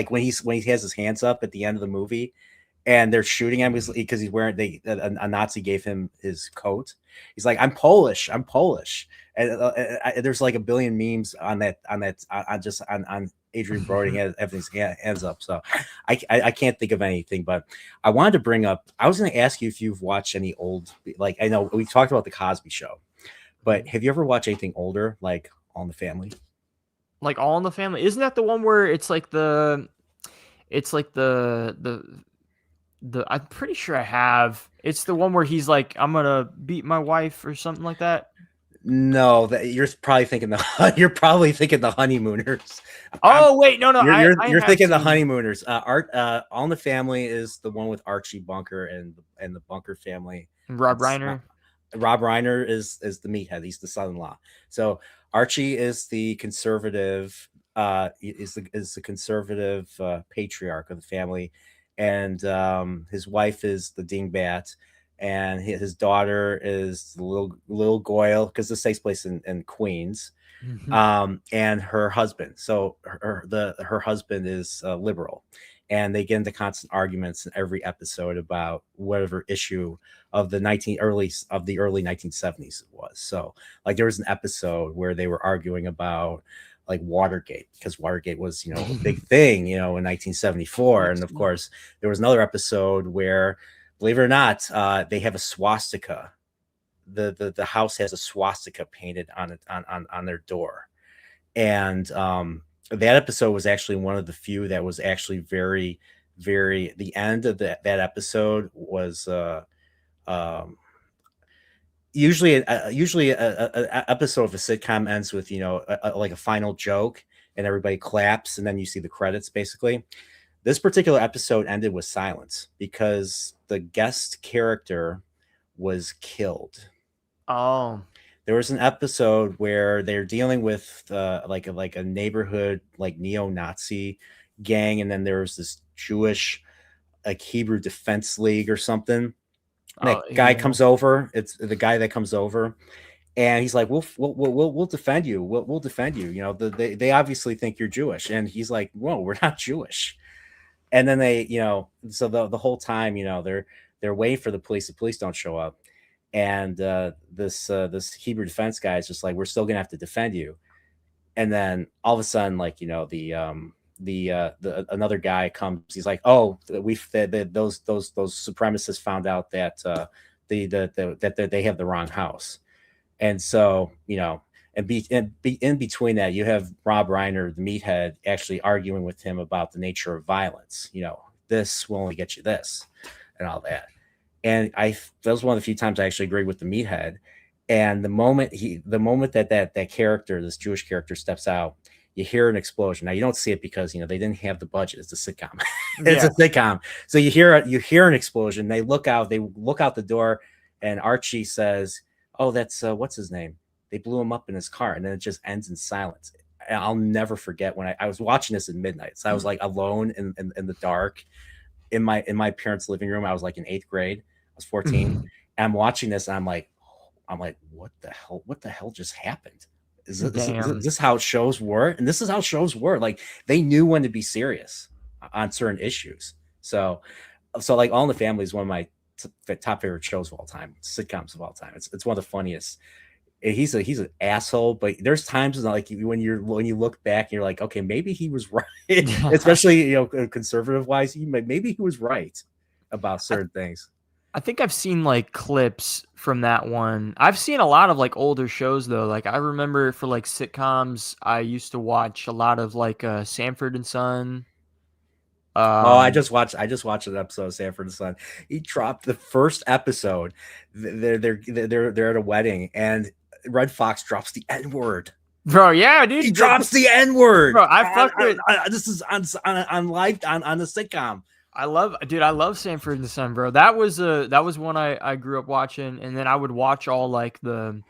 when he has his hands up at the end of the movie, and they're shooting him because he's wearing a Nazi gave him his coat. He's like, I'm Polish, and there's like a billion memes on Adrian Brody having his hands up. So I can't think of anything, but I wanted to bring up. I was going to ask you if you've watched any old, like I know we talked about the Cosby Show, but have you ever watched anything older, like All in the Family? Like All in the Family, isn't that the one where it's like the I'm pretty sure I have. It's the one where he's like, I'm gonna beat my wife or something like that. No, you're probably thinking the Honeymooners. Oh wait, no, you're thinking the Honeymooners. All in the Family is the one with Archie Bunker and the Bunker family. Rob Reiner. Rob Reiner is the meathead. He's the son-in-law. So Archie is the conservative. Is the conservative patriarch of the family, and his wife is the dingbat. And his daughter is the little Goyle, because this takes place in Queens, and her husband. So her husband is liberal, and they get into constant arguments in every episode about whatever issue of the early 1970s it was. So like there was an episode where they were arguing about like Watergate, because Watergate was, you know, a big thing, you know, in 1974, and of course there was another episode where, believe it or not, they have a swastika. The house has a swastika painted on it on their door, and that episode was actually one of the few that was actually very the end of that episode was um usually a episode of a sitcom ends with, you know, like a final joke and everybody claps and then you see the credits basically. This particular episode ended with silence because the guest character was killed. Oh, There was an episode where they're dealing with like a neighborhood like neo-Nazi gang, and then there was this Jewish like Hebrew Defense League or something. That guy yeah. comes over. It's the guy that comes over, and he's like, "We'll defend you. We'll defend you." You know, they obviously think you're Jewish, and he's like, "Whoa, we're not Jewish." And then they, you know, so the whole time, you know, they're waiting for the police. The police don't show up, and this Hebrew defense guy is just like, "We're still gonna have to defend you." And then all of a sudden, like, you know, the another guy comes. He's like, "Oh, those supremacists found out that that they have the wrong house." And so, you know, in between that, you have Rob Reiner, the meathead, actually arguing with him about the nature of violence. You know, this will only get you this, and all that. And that was one of the few times I actually agreed with the meathead. And the moment that character, this Jewish character, steps out, you hear an explosion. Now you don't see it because, you know, they didn't have the budget. It's a sitcom. It's a sitcom. So you hear an explosion. They look out the door, and Archie says, "Oh, that's what's his name? They blew him up in his car," and then it just ends in silence. And I'll never forget when I was watching this at midnight. So I was like alone in the dark in my parents' living room. I was like in 8th grade. I was 14. And I'm watching this, and I'm like, what the hell just happened? Is this how shows were? And this is how shows were. Like, they knew when to be serious on certain issues. So like All in the Family is one of my top favorite shows of all time, sitcoms of all time. It's one of the funniest. He's an asshole, but there's times like when you look back and you're like, okay, maybe he was right. Especially, you know, conservative wise, maybe he was right about certain things. I think I've seen like clips from that one. I've seen a lot of like older shows though. Like I remember for like sitcoms, I used to watch a lot of like Sanford and Son. I just watched an episode of Sanford and Son. He dropped the first episode. They're at a wedding, and Red Fox drops the N-word. Bro, yeah, dude. He drops the N-word. Bro, I fucked with this is on live on the sitcom. I love Sanford and Son, bro. That was one I grew up watching, and then I would watch all like the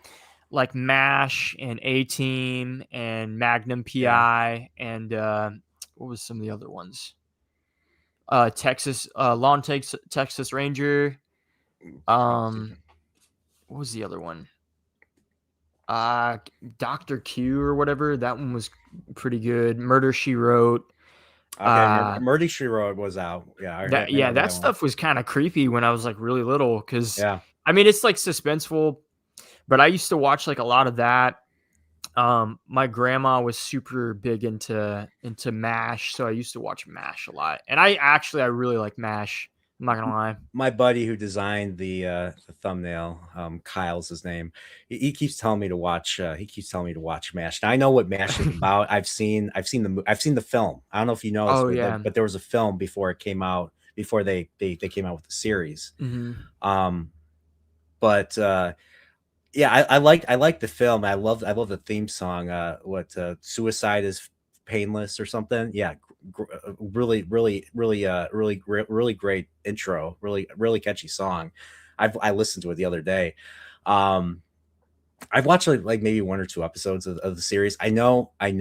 like MASH and A-Team and Magnum PI and what was some of the other ones? Texas Texas Ranger. What was the other one? Dr. Q or whatever. That one was pretty good. Murder, She Wrote. Okay, Murder, She Wrote was out. Yeah, that stuff was kind of creepy when I was like really little because I mean it's like suspenseful, but I used to watch like a lot of that. My grandma was super big into MASH, so I used to watch MASH a lot, and I really like MASH. I'm not gonna lie. My buddy who designed the thumbnail, Kyle's his name. He keeps telling me to watch. He keeps telling me to watch MASH. Now I know what MASH is about. I've seen the film. I don't know if you know. Oh yeah. But there was a film before it came out. Before they came out with the series. Mm-hmm. But yeah, I like the film. I love the theme song. Suicide is Painless or something. Yeah. Really great intro, really catchy song. I listened to it the other day. I've watched like maybe 1 or 2 episodes of the series. I know it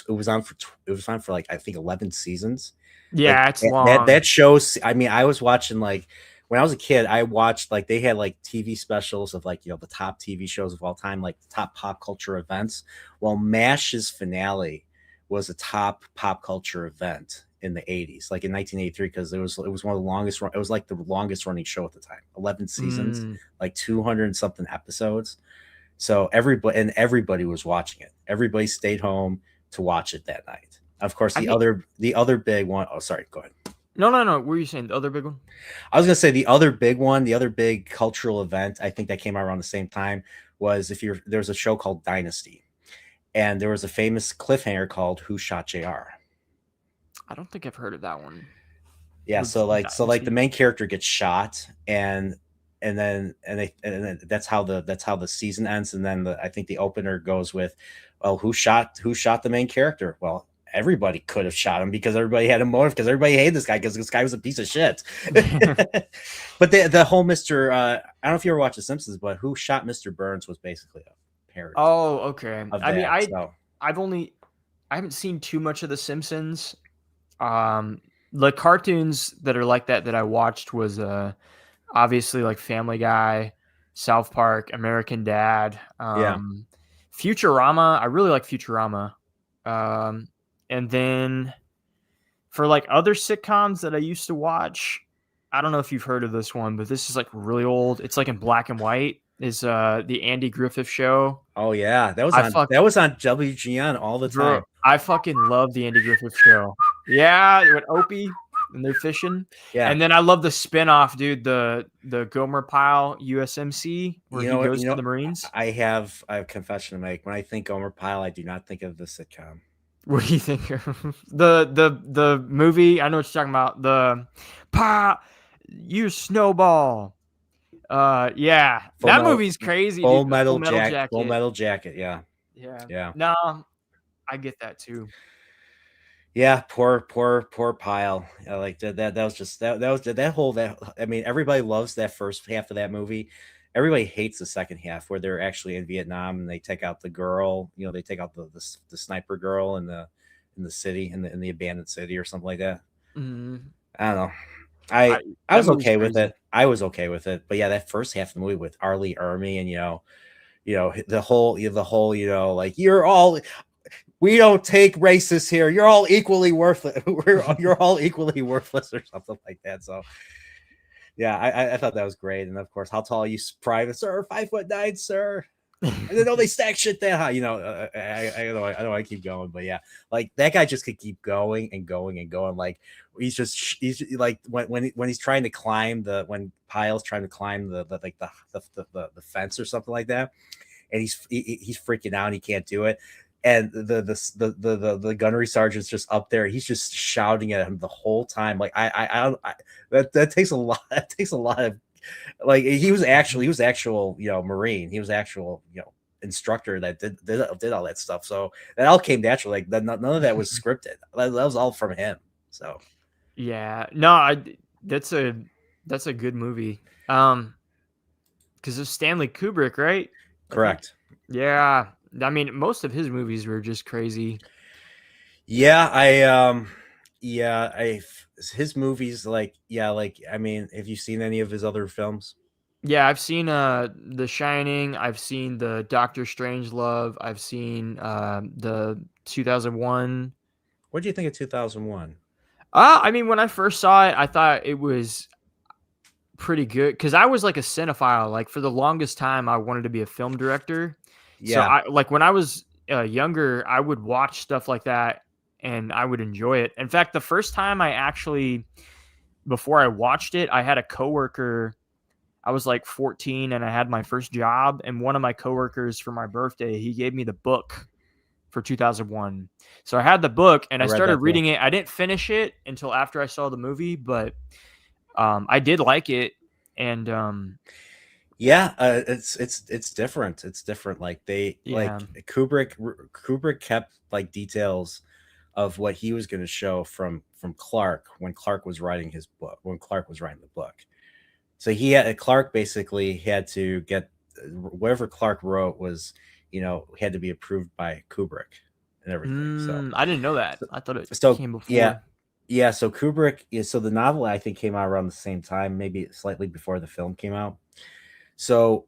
was on for like I think 11 seasons. Yeah, like, it's long. That shows. I mean, I was watching like when I was a kid. I watched like they had like TV specials of like, you know, the top TV shows of all time, like top pop culture events. Well, MASH's finale was a top pop culture event in the 80s, like in 1983, because it was one of the longest it was like the longest running show at the time, 11 seasons, like 200 and something episodes. So everybody was watching it. Everybody stayed home to watch it that night. Of course, the other big one. Oh, sorry, go ahead. No. What were you saying? The other big one? I was gonna say the other big one, the other big cultural event, I think that came out around the same time was there's a show called Dynasty. And there was a famous cliffhanger called Who Shot JR? I don't think I've heard of that one. Yeah, With so like Dynasty. the main character gets shot, and then that's how the season ends, and then I think the opener goes with, well, who shot the main character? Well, everybody could have shot him because everybody had a motive, because everybody hated this guy because this guy was a piece of shit. But the whole Mr. I don't know if you ever watched The Simpsons, but Who Shot Mr. Burns was basically a parody Oh, okay. of I mean, that. So I haven't seen too much of The Simpsons. The cartoons that are like that I watched was obviously like Family Guy, South Park, American Dad, yeah, Futurama. I really like Futurama. And then for like other sitcoms that I used to watch, I don't know if you've heard of this one, but this is like really old. It's like in black and white. Is the Andy Griffith Show? oh yeah, I fuck that was on WGN all the Bro, time. I fucking love the Andy Griffith Show. Yeah, with Opie and they're fishing. Yeah, And then I love the spinoff, dude, the Gomer Pyle USMC where you he know what? goes to the Marines. I have a confession to make. When I think Gomer Pyle, I do not think of the sitcom. What do you think? The movie, I know what you're talking about. The you snowball. Yeah. That movie's crazy, Full dude. Metal Jacket. Full Metal Jacket. Yeah, Yeah. yeah, No, I get that too. yeah. Poor Pyle. Like that was just that was that whole that. I mean, everybody loves that first half of that movie. Everybody hates the second half where they're actually in Vietnam and they take out the girl. You know, they take out the sniper girl in the city, in the abandoned city or something like that. Mhm. I don't know. I That was movie's okay with crazy. it. I was okay with it. But yeah, that first half of the movie with Arlie Ermy and the whole like we don't take racists here. You're all equally worthless. You're all equally worthless or something like that. So yeah, I thought that was great. And of course, how tall are you, private sir? 5'9", sir. And then they stack shit that high. I know I keep going, but yeah, like that guy just could keep going and going and going. Like he's like when he's trying to climb when Pyle's trying to climb the fence or something like that, and he's freaking out and he can't do it. And the gunnery sergeant's just up there. He's just shouting at him the whole time. Like that takes a lot. That takes a lot of like he was actual Marine. He was actual instructor that did all that stuff. So that all came naturally. Like none of that was scripted. That was all from him. So Yeah. No, that's a good movie. Because of Stanley Kubrick, right? correct. Yeah. I mean, most of his movies were just crazy. Yeah, his movies like I mean, have you seen any of his other films? Yeah, I've seen The Shining. I've seen the Doctor Strangelove. I've seen the 2001. What do you think of 2001? I mean, when I first saw it, I thought it was pretty good because I was like a cinephile. Like for the longest time, I wanted to be a film director. So Yeah, when I was younger, I would watch stuff like that and I would enjoy it. In fact, the first time before I watched it, I had a coworker. I was like 14 and I had my first job, and one of my coworkers for my birthday, he gave me the book for 2001. So I had the book and I read started that too. reading it. I didn't finish it until after I saw the movie, but I did like it. And yeah, it's different. It's different. Like Yeah. Kubrick kept like details of what he was going to show from Clark when Clark was writing his book. When Clark was writing the book, so Clark basically had to get whatever Clark wrote was had to be approved by Kubrick and everything. So I didn't know that. I thought it So, came before. yeah. So Kubrick, so the novel I think came out around the same time, maybe slightly before the film came out. So,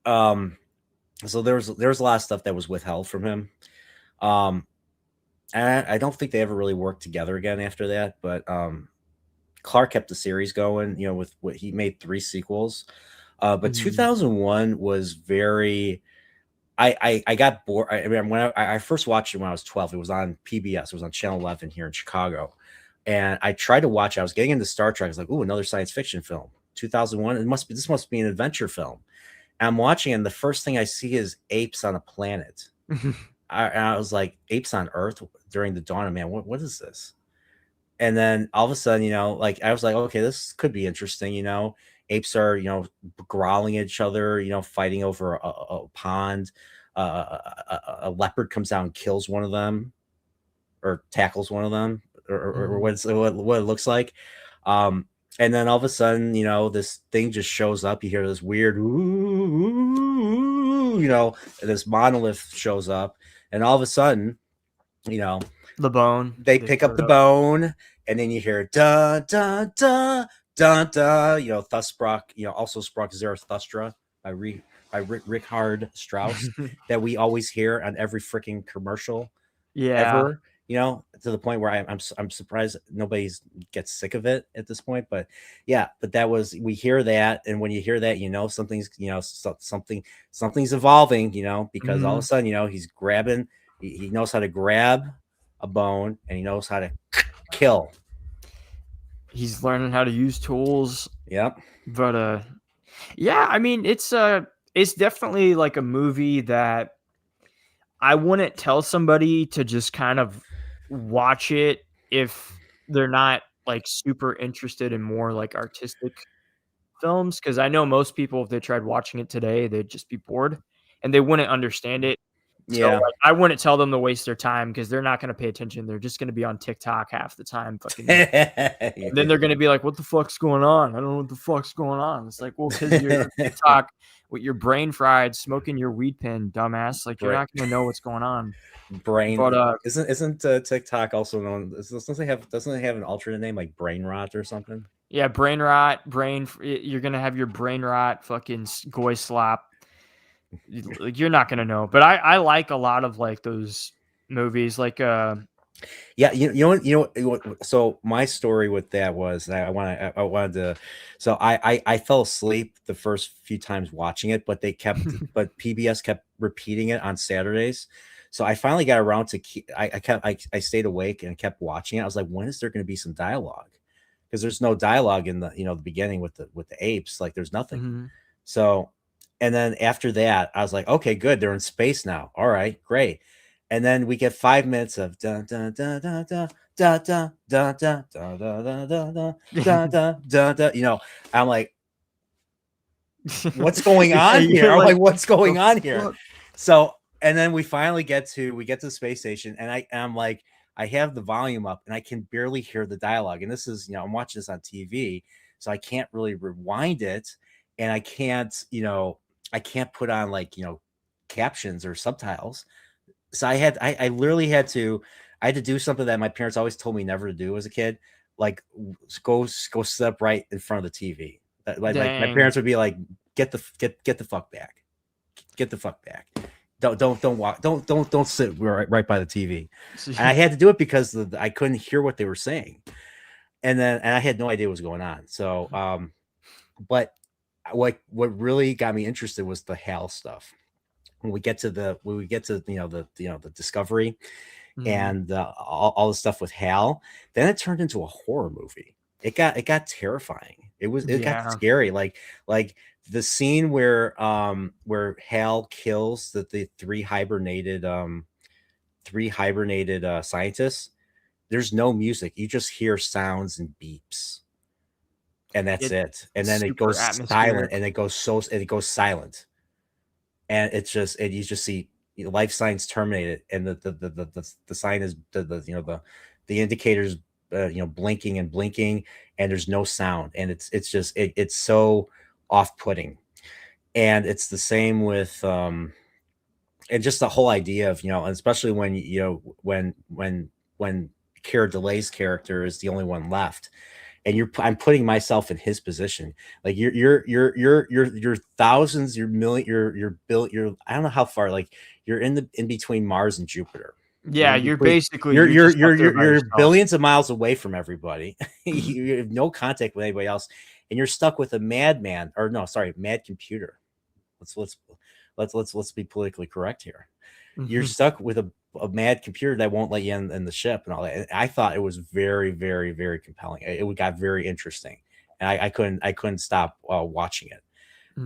so there was a lot of stuff that was withheld from him. And I don't think they ever really worked together again after that. But Clark kept the series going. With what he made 3 sequels. But Mhm. 2001 was very. I got bored. I mean, when I first watched it when I was 12, it was on PBS. It was on Channel 11 here in Chicago. And I tried to watch it. I was getting into Star Trek. I was like, "Ooh, another science fiction film." 2001. This must be an adventure film. And I'm watching, and the first thing I see is apes on a planet. I was like, apes on Earth during the dawn of man. What is this? and then all of a sudden, like I was like, okay, this could be interesting. Apes are, growling at each other, fighting over a pond. A leopard comes out and kills one of them, or tackles one of them, or what it looks like. Um, and then all of a sudden, this thing just shows up. You hear this weird, ooh, and this monolith shows up, and all of a sudden, The bone. they pick up the bone, and then you hear da da da da da. Thus Sprock, also Sprock Zarathustra by Richard Strauss that we always hear on every freaking commercial Yeah. ever. To the point where I'm surprised nobody gets sick of it at this point. But yeah, we hear that, and when you hear that, something's something's evolving. Because all of a sudden, he's grabbing. He knows how to grab a bone, and he knows how to kill. He's learning how to use tools. Yep. But yeah, I mean, it's definitely like a movie that I wouldn't tell somebody to just kind of watch it if they're not like super interested in more like artistic films, because I know most people, if they tried watching it today, they'd just be bored and they wouldn't understand it. So, Yeah. like, I wouldn't tell them to waste their time because they're not going to pay attention. They're just going to be on TikTok half the time. Fucking. And then they're going to be like, what the fuck's going on? I don't know what the fuck's going on. It's like, well, because you're on TikTok with your brain fried, smoking your weed pen, dumbass. Like, you're not going to know what's going on. Brain. But isn't TikTok also known? Doesn't it have an alternate name like brain rot or something? yeah, brain rot, you're going to have your brain rot, fucking goy slop. Like, you're not going to know. But I like a lot of like those movies, like Yeah, you know. So my story with that was I wanted to. So I fell asleep the first few times watching it, but but PBS kept repeating it on Saturdays. So I finally got around to I stayed awake and kept watching it. I was like, when is there going to be some dialogue? Because there's no dialogue in the beginning with the apes. Like there's nothing. mhm. So, and then after that, I was like, okay, good. They're in space now. All right, great. And then we get 5 minutes of da da da da da da da da da da da da da da da da. I'm like, what's going on You're here? I'm like, like, what's going the on here? fuck? So, and then we finally get to the space station, and I'm like, I have the volume up, and I can barely hear the dialogue. And this is, I'm watching this on TV, so I can't really rewind it, and I can't put on like captions or subtitles. So I literally had to do something that my parents always told me never to do as a kid, like go sit up right in front of the TV. Like my parents would be like, get the fuck back, get the fuck back. Don't walk, don't sit right by the TV. And I had to do it because I couldn't hear what they were saying, and I had no idea what was going on. So but what really got me interested was the HAL stuff. When we get to the the discovery and all the stuff with HAL, then it turned into a horror movie. It got terrifying. It got scary. Like the scene where HAL kills the three hibernated scientists. There's no music. You just hear sounds and beeps, and that's it. And then it goes silent, and it goes silent. And it's just, and you just see life signs terminated, and the sign is the indicators blinking and blinking, and there's no sound, and it's so off-putting. And it's the same with and just the whole idea of especially when when Keira Delay's character is the only one left, and I'm putting myself in his position. Like you're thousands, you're million, you're I don't know how far. Like you're in between Mars and Jupiter. Yeah, you're basically you're billions of miles away from everybody. You have no contact with anybody else, and you're stuck with a mad computer. Let's be politically correct here. You're stuck with a mad computer that won't let you in the ship and all that. And I thought it was very, very, very compelling. It got very interesting, and I couldn't stop watching it.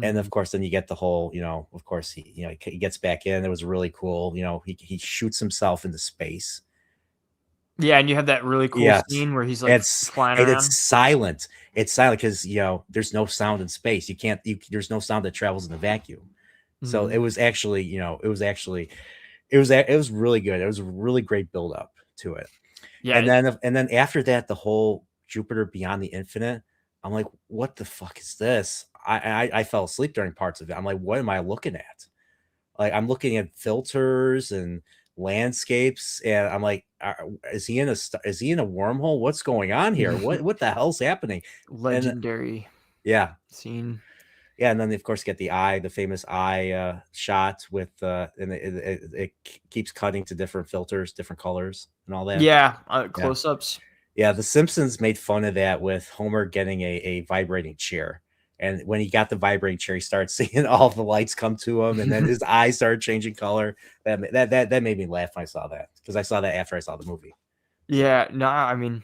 And of course, then you get the whole, of course he gets back in. It was really cool. He shoots himself into space. Yeah, and you have that really cool Yes. scene where he's like It's flying and around. it's silent. It's silent because there's no sound in space. You can't. There's no sound that travels in a vacuum. So Mhm. it was actually, it was really good. It was a really great build up to it. Yeah, And then after that, the whole Jupiter Beyond the Infinite. I'm like, what the fuck is this? I fell asleep during parts of it. I'm like, what am I looking at? Like I'm looking at filters and landscapes, and I'm like, is he in a wormhole? What's going on here? What the hell's happening? And legendary yeah, scene. yeah, and then of course get the famous eye shot with and it keeps cutting to different filters, different colors, and all that. Yeah, Yeah, close-ups. yeah. The Simpsons made fun of that with Homer getting a vibrating chair. And when he got the vibrating chair, he started seeing all the lights come to him, and then his eyes started changing color. That made me laugh when I saw that, because I saw that after I saw the movie. Yeah, no, I mean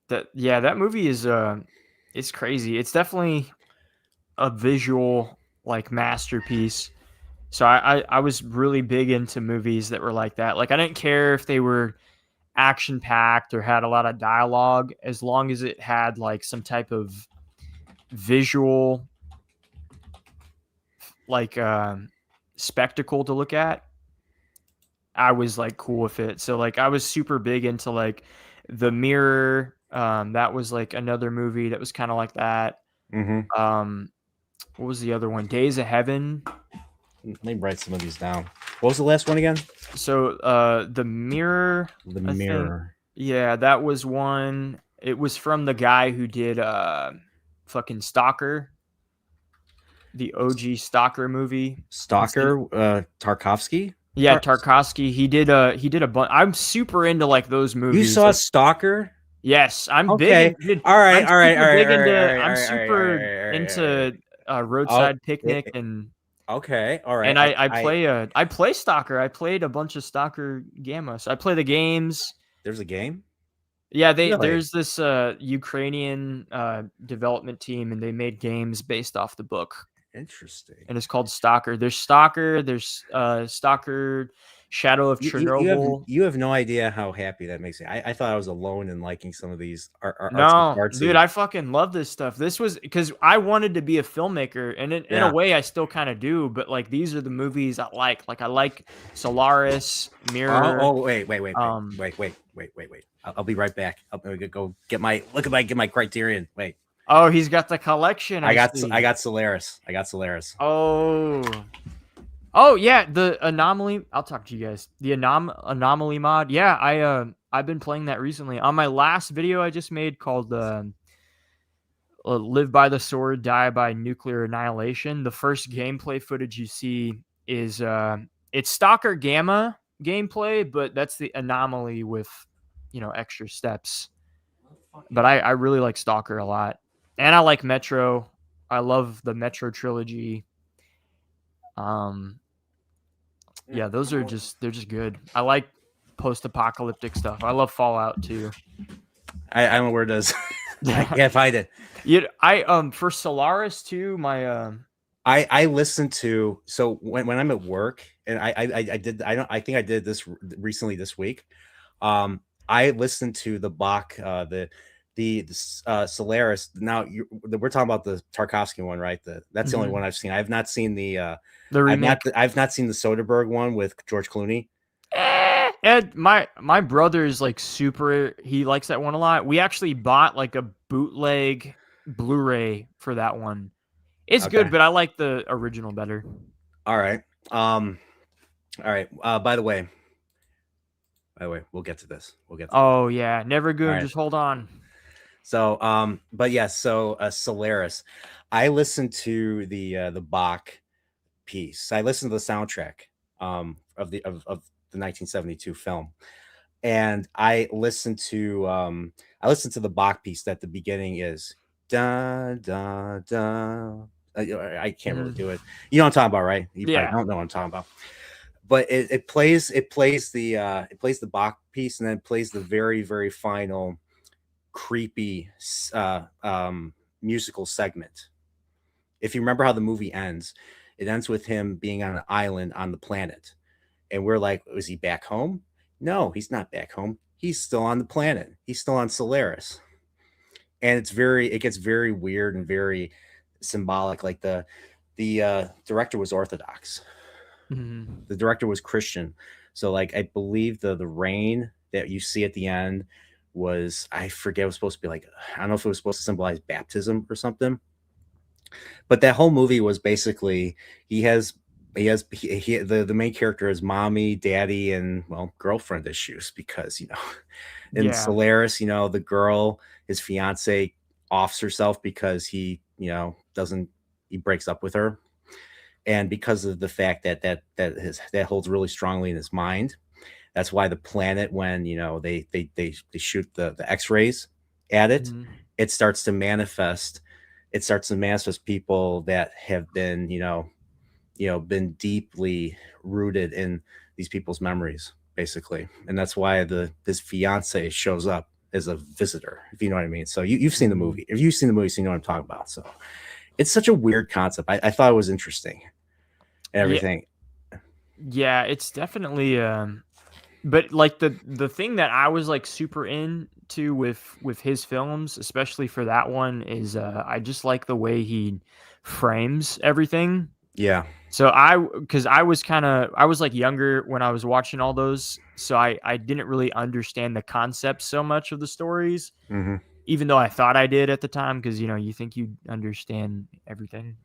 that movie is it's crazy. It's definitely a visual like masterpiece. So I was really big into movies that were like that. Like I didn't care if they were action packed or had a lot of dialogue, as long as it had like some type of visual like spectacle to look at. I was like cool with it. So like I was super big into like The Mirror. That was like another movie that was kind of like that. Mm-hmm. What was the other one? Days of Heaven. Let me write some of these down. What was the last one again? So The Mirror. The I think. Mirror. Yeah, that was one. It was from the guy who did fucking Stalker. The OG Stalker movie. Stalker. Tarkovsky. Yeah, Tarkovsky. He did a bunch. I'm super into like those movies. You saw like, Stalker? yes, I'm Okay. big. Dude, All right. I'm All right. super All right. big All right. into- All right. I'm all right, super all right, all right, into all right. Roadside Picnic and Okay. All right. and I play Stalker. I played a bunch of Stalker Gamma. So I play the games. There's a game. Yeah, Really? there's this Ukrainian development team, and they made games based off the book, Interesting. and it's called Stalker. There's Stalker. There's Stalker, Shadow of Chernobyl. You have no idea how happy that makes me. I thought I was alone in liking some of these No, artsy. dude, I fucking love this stuff. This was because I wanted to be a filmmaker, and in Yeah. a way, I still kind of do. But like, these are the movies I like. Like, I like Solaris, Mirror. Wait. I'll be right back. I'll go get my Criterion. Wait. Oh, he's got the collection. I got see. Solaris. Oh yeah, the Anomaly. I'll talk to you guys. The Anomaly mod. Yeah, I've been playing that recently. On my last video I just made called Live by the Sword, Die by Nuclear Annihilation. The first gameplay footage you see is it's Stalker Gamma gameplay, but that's the Anomaly with extra steps. But I really like Stalker a lot. And I like Metro. I love the Metro trilogy. Yeah, they're just good. I like post-apocalyptic stuff. I love Fallout too. I don't know where it is. I can't find it. Yeah, for Solaris too. My I listen to, so when I'm at work, and I think I did this recently this week. I listened to the Bach, the Solaris. Now we're talking about the Tarkovsky one, right? That's the only one I've seen. I have not seen the remake. I've not seen the Soderbergh one with George Clooney. And my brother is like super. He likes that one a lot. We actually bought like a bootleg Blu-ray for that one. It's good, but I like the original better. All right. All right. By the way, we'll get to this. Oh yeah, never good. Right. Just hold on. So, but yeah, Solaris. I listened to the Bach piece. I listened to the soundtrack of the 1972 film, and I listened to the Bach piece that the beginning is da da da. I can't really do it. You know what I'm talking about, right? You probably don't know what I'm talking about. But it plays the Bach piece, and then it plays the very, very final creepy musical segment. If you remember how the movie ends, it ends with him being on an island on the planet, and we're like, is he back home? No, he's not back home. he's still on the planet. He's still on Solaris. And it gets very weird and very symbolic. Like the director was Orthodox. Mhm. The director was Christian. So like I believe the rain that you see at the end was, I forget, it was supposed to be like, I don't know if it was supposed to symbolize baptism or something. But that whole movie was basically the main character has mommy, daddy, and well, girlfriend issues because in Yeah. Solaris, the girl, his fiance, offs herself because doesn't he breaks up with her, and because of the fact that holds really strongly in his mind. That's why the planet, when they shoot the X-rays at it, Mhm. it starts to manifest. It starts to manifest people that have been been deeply rooted in these people's memories, basically, and that's why this fiance shows up as a visitor, if you know what I mean. So you've seen the Mhm. movie. If you've seen the movie, so you know what I'm talking about. So it's such a weird concept. I thought it was interesting and Yeah, everything. yeah, it's definitely but like the thing that I was like super into with his films, especially for that one, is I just like the way he frames everything. Yeah. So because I was like younger when I was watching all those, so I didn't really understand the concept so much of the stories, Hmm. even though I thought I did at the time, because you think you understand everything.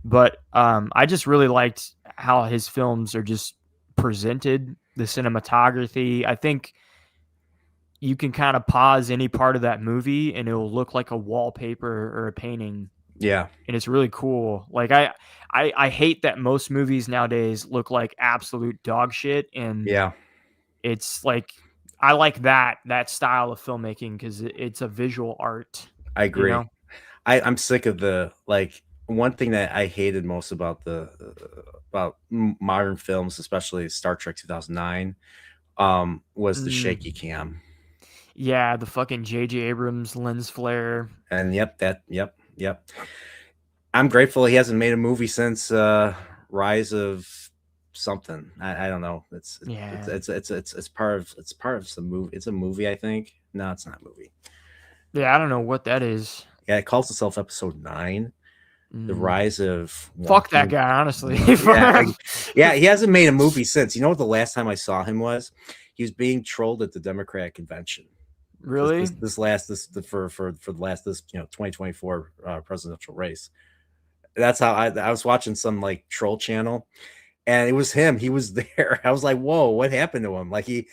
But I just really liked how his films are just presented, the cinematography. I think you can kind of pause any part of that movie and it'll look like a wallpaper or a painting, Yeah. and it's really cool. Like I hate that most movies nowadays look like absolute dog shit, and Yeah. it's like I like that style of filmmaking because it's a visual art, I you agree. know. I'm sick of the like one thing that I hated most about modern films, especially Star Trek 2009, was the shaky Mm, cam. yeah, the fucking J.J. Abrams lens flare. And yep. I'm grateful he hasn't made a movie since Rise of something. I don't know. Yeah. It's part of some movie. It's a movie, I think. No, it's not a movie. Yeah, I don't know what that is. Yeah, it calls itself Episode 9, The Mm. Rise of Fuck that Walking. guy, honestly. Yeah, he hasn't made a movie since. You know what the last time I saw him was? He was being trolled at the Democratic convention. Really? For the last 2024 presidential race. That's how I was watching some like troll channel, and it was him. He was there. I was like, whoa, what happened to him? He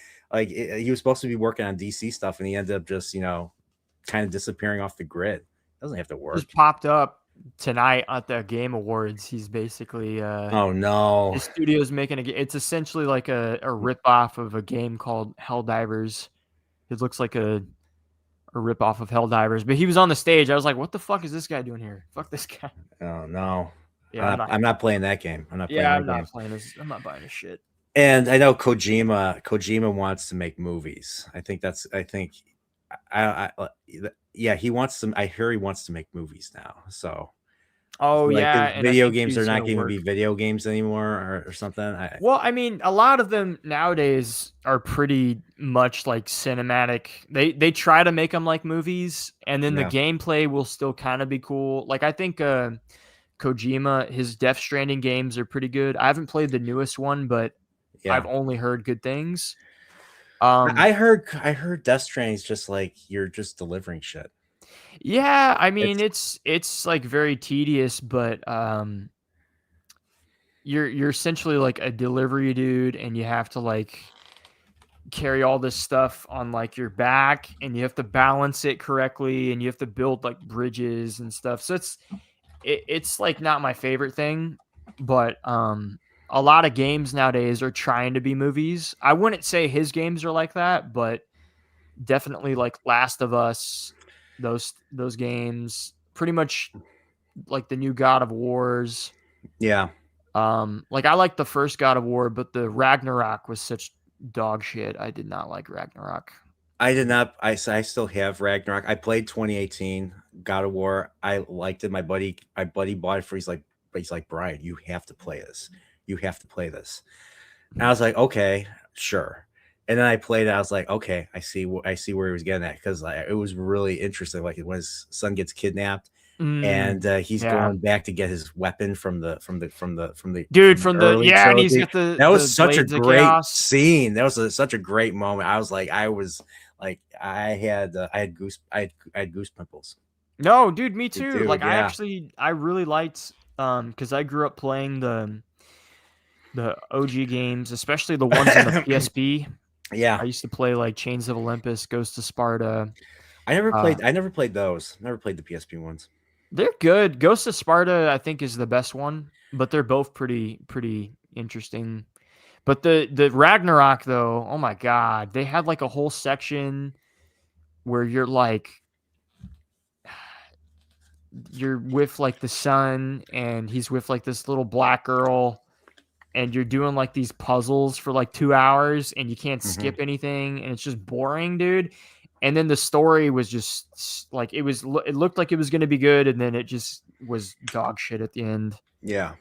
was supposed to be working on DC stuff, and he ended up just kind of disappearing off the grid. Doesn't have to work. Just popped up tonight at the Game Awards. He's basically Oh no. his studio's making it's essentially like a rip off of a game called Helldivers. It looks like a rip off of Helldivers, but he was on the stage. I was like, what the fuck is this guy doing here? Fuck this guy. Oh no. Yeah, I'm not playing that game. I'm not playing yeah, that I'm not game. playing this. I'm not buying this shit. And I know Kojima wants to make movies. Yeah, he wants to. I hear he wants to make movies now. So Oh like yeah, his and I video think games he's are not gonna going to work. be video games anymore or something. Well, I mean, a lot of them nowadays are pretty much like cinematic. They try to make them like movies, and then the Yeah. gameplay will still kind of be cool. Like I think Kojima, his Death Stranding games are pretty good. I haven't played the newest one, but Yeah. I've only heard good things. I heard Death Stranding is just like you're just delivering shit. Yeah, I mean it's like very tedious, but you're essentially like a delivery dude, and you have to like carry all this stuff on like your back, and you have to balance it correctly, and you have to build like bridges and stuff. So it's like not my favorite thing, but a lot of games nowadays are trying to be movies. I wouldn't say his games are like that, but definitely like Last of Us, those games, pretty much like the new God of Wars. Yeah. Like I like the first God of War, but the Ragnarok was such dog shit. I did not like Ragnarok. I did not. I still have Ragnarok. I played 2018 God of War. I liked it. My buddy bought it for. He's like, Brian, you have to play this. You have to play this. And I was like, okay, sure. And then I played it. I was like, okay, I see where he was getting at, because it was really interesting. Like when his son gets kidnapped, and he's yeah. going back to get his weapon from the early trilogy. and he's got the That was such a Blades of great Chaos. scene. That was such a great moment. I had goose pimples. No, dude, me too. Dude, like yeah. I really liked because I grew up playing the OG games, especially the ones on the PSP. Yeah, I used to play like Chains of Olympus, Ghost of Sparta. I never played those. Never played the PSP ones. They're good. Ghost of Sparta, I think, is the best one, but they're both pretty interesting. But the Ragnarok, though, oh my god, they had like a whole section where you're with like the son, and he's with like this little black girl, and you're doing like these puzzles for like 2 hours, and you can't skip anything, and it's just boring, dude. And then the story was just like it looked like it was going to be good, and then it just was dog shit at the end. Yeah,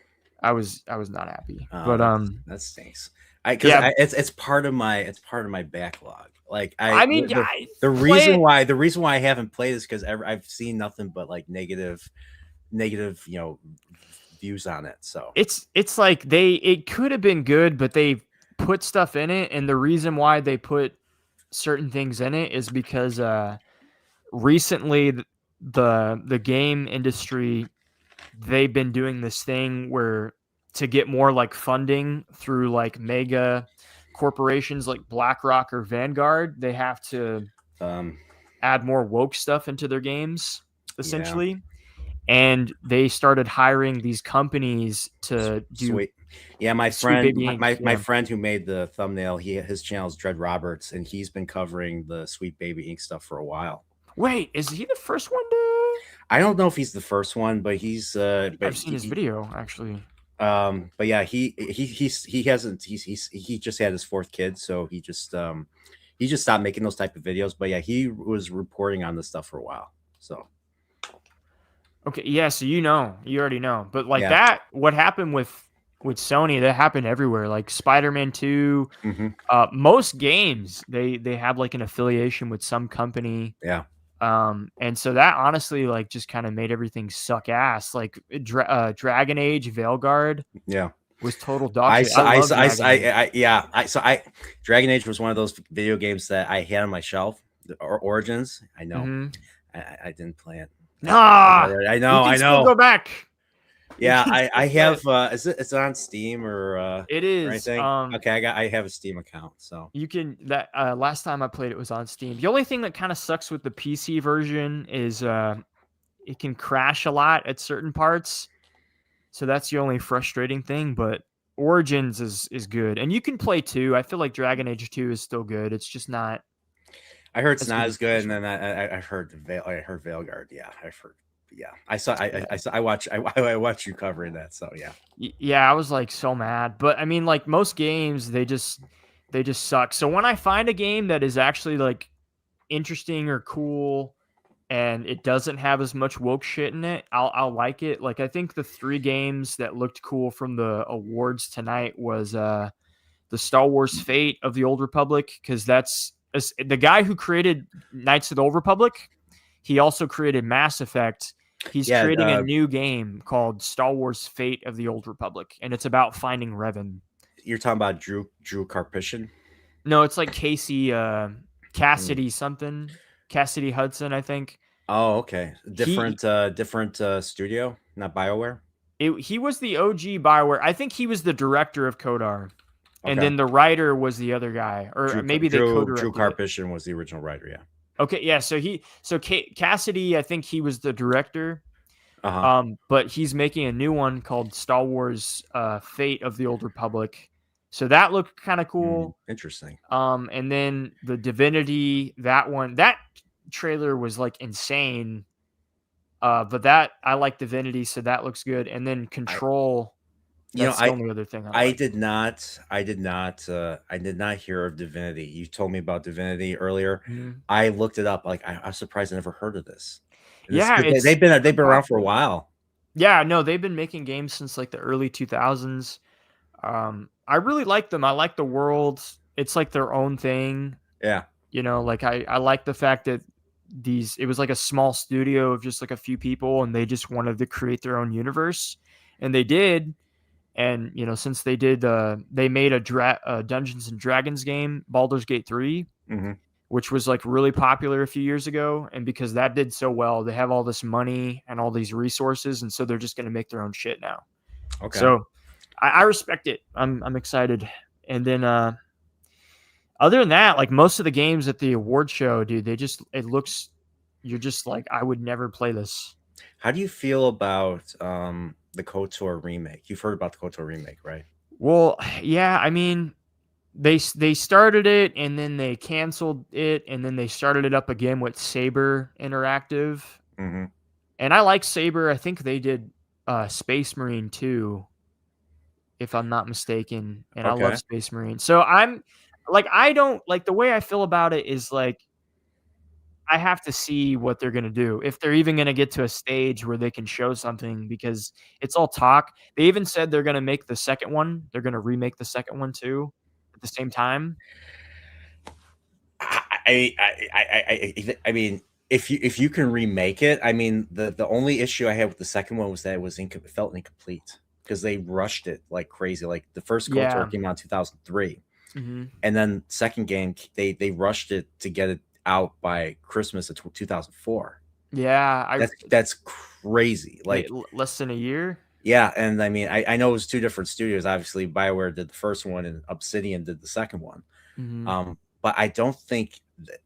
I was not happy. But that stinks. It's part of my backlog. Like the reason why I haven't played is because I've seen nothing but like negative views on it. So it's like it could have been good, but they put stuff in it, and the reason why they put certain things in it is because recently the game industry, they've been doing this thing where to get more like funding through like mega corporations like BlackRock or Vanguard, they have to add more woke stuff into their games, essentially. Yeah. And they started hiring these companies to do. Sweet. Yeah, my friend who made the thumbnail, his channel is Dread Roberts, and he's been covering the Sweet Baby Inc. stuff for a while. Wait, is he the first one to? I don't know if he's the first one, but he's. I've seen his video actually. But yeah, he just had his fourth kid, so he just stopped making those type of videos. But yeah, he was reporting on this stuff for a while. So. Okay, yeah, so you already know. But like that, what happened with Sony, that happened everywhere. Like Spider-Man 2, most games, they have like an affiliation with some company. Yeah. And so that honestly like just kind of made everything suck ass. Like Dragon Age Veilguard. Yeah. Was total dog shit. Dragon Age was one of those video games that I had on my shelf. Origins, I know. I didn't play it. I know. Still go back. Yeah, I have. Is it on Steam or? It is. Or anything? Okay, I have a Steam account, so you can. That last time I played it was on Steam. The only thing that kind of sucks with the PC version is it can crash a lot at certain parts. So that's the only frustrating thing. But Origins is good, and you can play 2. I feel like Dragon Age 2 is still good. It's just not. I heard it's not as good, and then I heard Veilguard. Yeah, I've heard. Yeah, I watched you covering that. So yeah. Yeah, I was like so mad, but I mean, like most games, they just suck. So when I find a game that is actually like interesting or cool, and it doesn't have as much woke shit in it, I'll like it. Like I think the 3 games that looked cool from the awards tonight was the Star Wars Fate of the Old Republic, because that's the guy who created Knights of the Old Republic. He also created Mass Effect. He's creating a new game called Star Wars Fate of the Old Republic, and it's about finding Revan. You're talking about Drew Karpyshyn? No, it's like Cassidy something. Cassidy Hudson, I think. Oh, okay. Different studio, not BioWare? He was the OG BioWare. I think he was the director of KOTOR. Okay. And then the writer was the other guy, or maybe they co-directed. Drew Karpyshyn was the original writer, yeah. Okay, yeah. So Cassidy, I think he was the director. But he's making a new one called Star Wars Fate of the Old Republic. So that looked kind of cool. Interesting. And then the Divinity, that trailer was like insane. But I like Divinity, so that looks good. And then Control. That's the only other thing I did not hear of Divinity. You told me about Divinity earlier. I looked it up. Like I was surprised I never heard of this. They've been around for a while. Yeah, no, they've been making games since like the early 2000s. I really like them. I like the world. it's like their own thing. Yeah. You know, like I like the fact that it was like a small studio of just like a few people, and they just wanted to create their own universe, and they did. And you know, since they did, they made a Dungeons and Dragons game, Baldur's Gate 3, Mm-hmm. which was like really popular a few years ago. And because that did so well, they have all this money and all these resources, and so they're just going to make their own shit now. Okay. So I respect it. I'm excited. And then other than that, like most of the games at the award show, dude, you're just like, I would never play this. How do you feel about the KOTOR remake? You've heard about the KOTOR remake, right? Well, yeah, I mean, they started it and then they canceled it and then they started it up again with Saber Interactive. Mm-hmm. And I like Saber. I think they did Space Marine 2, if I'm not mistaken. And I Okay. love Space Marine. So I'm like, I don't like the way I feel about it is like, I have to see what they're going to do. If they're even going to get to a stage where they can show something, because it's all talk. They even said they're going to make the second one. They're going to remake the second one too at the same time. I mean, if you can remake it, I mean, the only issue I had with the second one was that it was it felt incomplete because they rushed it like crazy. Like the first KOTOR Yeah. came out in 2003, Mm-hmm. and then second game they rushed it to get it out by Christmas of 2004. Yeah, That's crazy. Like less than a year. yeah, and I mean, I know it was two different studios. Obviously, BioWare did the first one, and Obsidian did the second one. Mm-hmm. But I don't think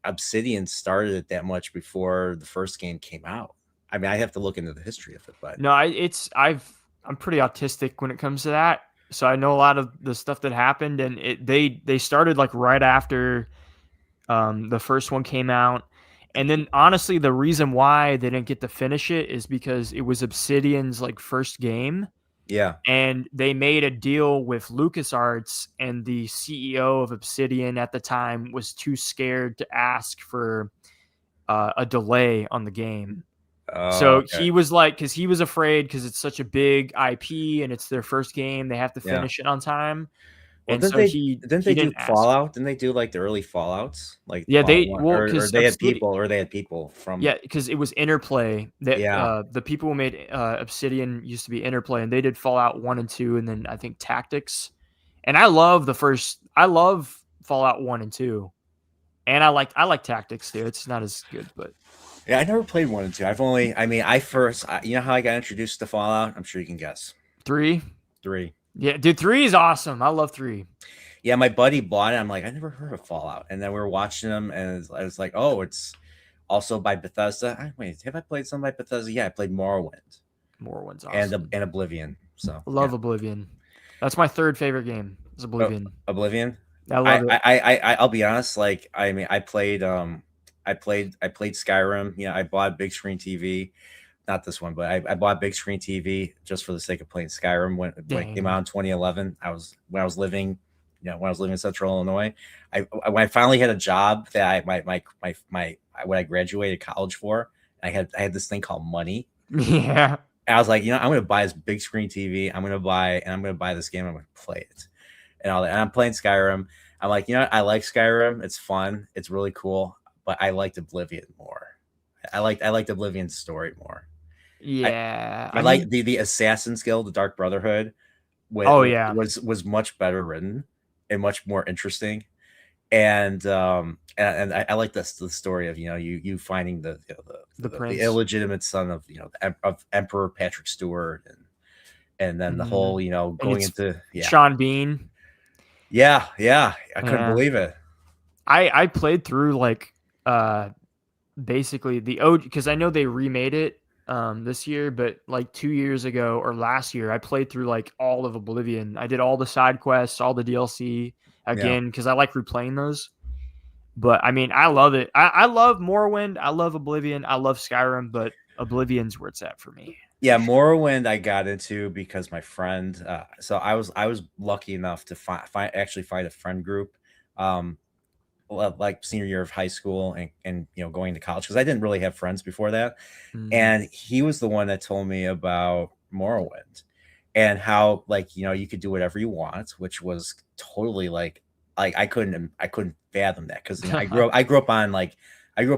Obsidian started it that much before the first game came out. I mean, I have to look into the history of it, but No, I'm pretty autistic when it comes to that. So I know a lot of the stuff that happened, and they started like right after the first one came out. And then honestly, the reason why they didn't get to finish it is because it was Obsidian's like first game, yeah, and they made a deal with LucasArts, and the CEO of Obsidian at the time was too scared to ask for a delay on the game. So okay. he was like, because he was afraid, because it's such a big IP and it's their first game, they have to Yeah. finish it on time. Well, And didn't so they he didn't they do didn't ask. Fallout? Didn't they do like the early Fallouts? Like Yeah, they- Fallout 1? well, or 'cause they had Obsidian- people, or they had people from Yeah, because it was Interplay. That Yeah. the people who made Obsidian used to be Interplay, and they did Fallout 1 and 2, and then I think Tactics. And I love Fallout 1 and 2. And I like Tactics too. It's not as good, but Yeah, I never played 1 and 2. You know how I got introduced to Fallout? I'm sure you can guess. 3. 3. Yeah, dude, 3 is awesome. I love 3. Yeah, my buddy bought it. I'm like, I never heard of Fallout. And then we were watching them, and I was like, oh, it's also by Bethesda. Wait, have I played some by Bethesda? Yeah, I played Morrowind Morrowind's awesome. and Oblivion. So Love yeah. Oblivion. That's my third favorite game. Is Oblivion. Oblivion. I love it. I'll be honest. Like, I mean, I played Skyrim. You know, I bought a big screen TV. Not this one, but I bought a big screen TV just for the sake of playing Skyrim when it came out in 2011. When I was living in Central Illinois. When I finally had a job that when I graduated college for, I had this thing called money. Yeah. And I was like, I'm going to buy this big screen TV. I'm going to buy this game. I'm going to play it, and all that. And I'm playing Skyrim. I'm like, I like Skyrim. It's fun. It's really cool. But I liked Oblivion more. I liked Oblivion's story more. Yeah. I like the Assassin's Guild, the Dark Brotherhood. Was much better written and much more interesting. And I like the story of you finding the illegitimate son of of Emperor Patrick Stewart, and then the whole going into Sean Bean. Yeah, I couldn't believe it. I played through like basically the OG, because I know they remade it this year, but like 2 years ago or last year, I played through like all of Oblivion. I did all the side quests, all the DLC again, because I like replaying those. But I mean, I love it. I love Morrowind. I love Oblivion. I love Skyrim, but Oblivion's where it's at for me. Yeah, Morrowind I got into because my friend. So I was lucky enough to find a friend group, like senior year of high school and going to college, because I didn't really have friends before that, and he was the one that told me about Morrowind and how you could do whatever you want, which was totally like like I couldn't fathom that because I grew up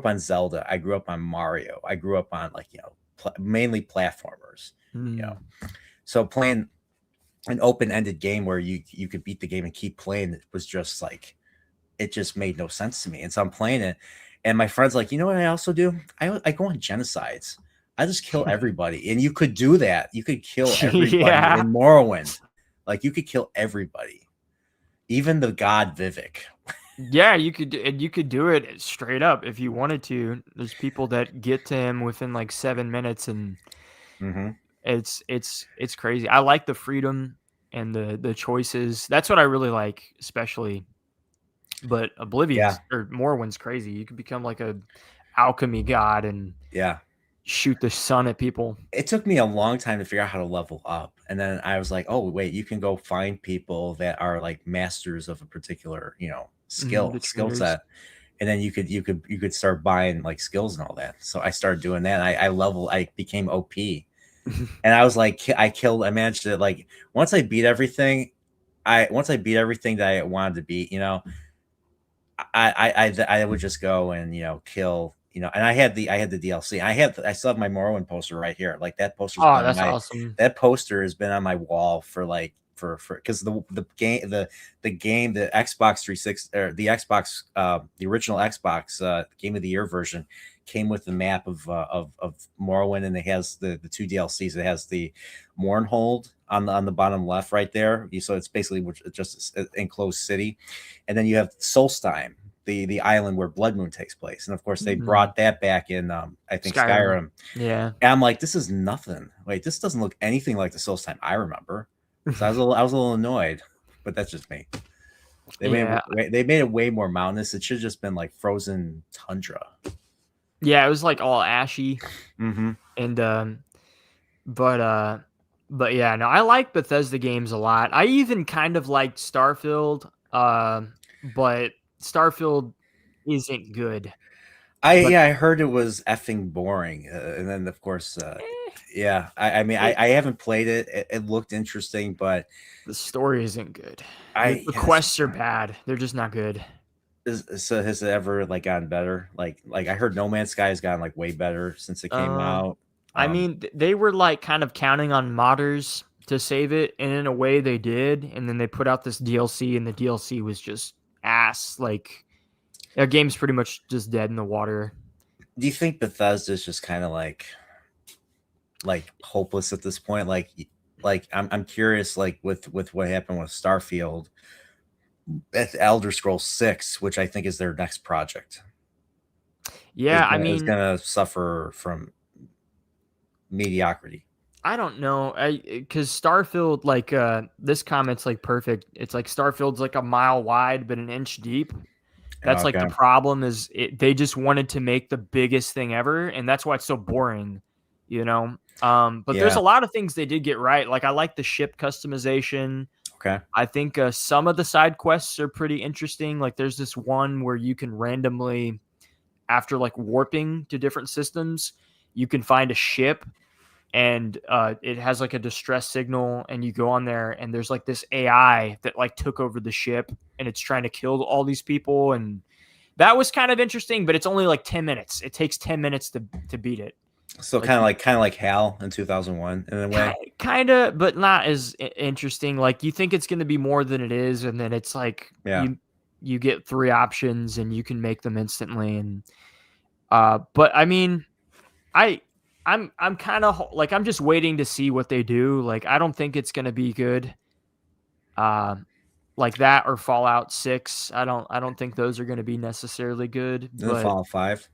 on Zelda. I grew up on Mario. I grew up on like mainly platformers. You know, so playing an open-ended game where you could beat the game and keep playing it was just like it just made no sense to me. And so I'm playing it, and my friend's like, you know what I also do? I go on genocides. I just kill everybody, and you could do that. You could kill everybody in Morrowind. Like you could kill everybody, even the god Vivek. Yeah, you could do it straight up if you wanted to. There's people that get to him within like 7 minutes, and it's crazy. I like the freedom and the choices. That's what I really like, especially. But Oblivion or Morrowind's crazy. You could become like a alchemy god and shoot the sun at people. It took me a long time to figure out how to level up, and then I was like, oh wait, you can go find people that are like masters of a particular skill set, and then you could start buying like skills and all that. So I started doing that. I became OP, and I was like, I managed to like once I beat everything that I wanted to beat, I would just go and kill, and I had the DLC. I still have my Morrowind poster right here. Like that poster. Oh, that's awesome. That poster has been on my wall for like because the game, the Xbox 360 or the Xbox, the original Xbox Game of the Year version came with the map of Morrowind, and it has the 2 DLCs. It has the Mournhold on the bottom left right there. So it's basically just an enclosed city, and then you have Solstheim, the island where Blood Moon takes place, and of course they brought that back in I think Skyrim. Yeah, and I'm like, this is nothing. Wait, this doesn't look anything like the Solstheim I remember. So I was a little annoyed, but that's just me. They made it way more mountainous. It should have just been like frozen tundra. Yeah, it was like all ashy. And but yeah, no, I like Bethesda games a lot. I even kind of liked Starfield, but Starfield isn't good. I heard it was effing boring, and then of course, I mean, I haven't played it. It looked interesting, but the story isn't good. The quests are bad. They're just not good. So has it ever like gotten better? Like I heard No Man's Sky has gotten like way better since it came out. I mean, they were like kind of counting on modders to save it, and in a way they did. And then they put out this DLC, and the DLC was just ass. Like, their game's pretty much just dead in the water. Do you think Bethesda's just kind of like hopeless at this point? Like I'm curious, like with what happened with Starfield, at Elder Scrolls 6, which I think is their next project. Yeah, it's gonna suffer from mediocrity. I don't know, because Starfield, like this comment's like perfect. It's like Starfield's like a mile wide but an inch deep. That's like the problem is they just wanted to make the biggest thing ever, and that's why it's so boring, but there's a lot of things they did get right. Like I like the ship customization. Okay. I think some of the side quests are pretty interesting. Like there's this one where you can randomly, after like warping to different systems, you can find a ship, and it has like a distress signal, and you go on there, and there's like this AI that like took over the ship, and it's trying to kill all these people, and that was kind of interesting, but it's only like 10 minutes. It takes 10 minutes to beat it. So kind of like HAL in 2001 in a way. Kind of, but not as interesting. Like you think it's going to be more than it is, and then it's like you get 3 options, and you can make them instantly. And but I mean, I'm kind of like I'm just waiting to see what they do. Like I don't think it's going to be good. Like that or Fallout 6. I don't think those are going to be necessarily good. But Fallout 5.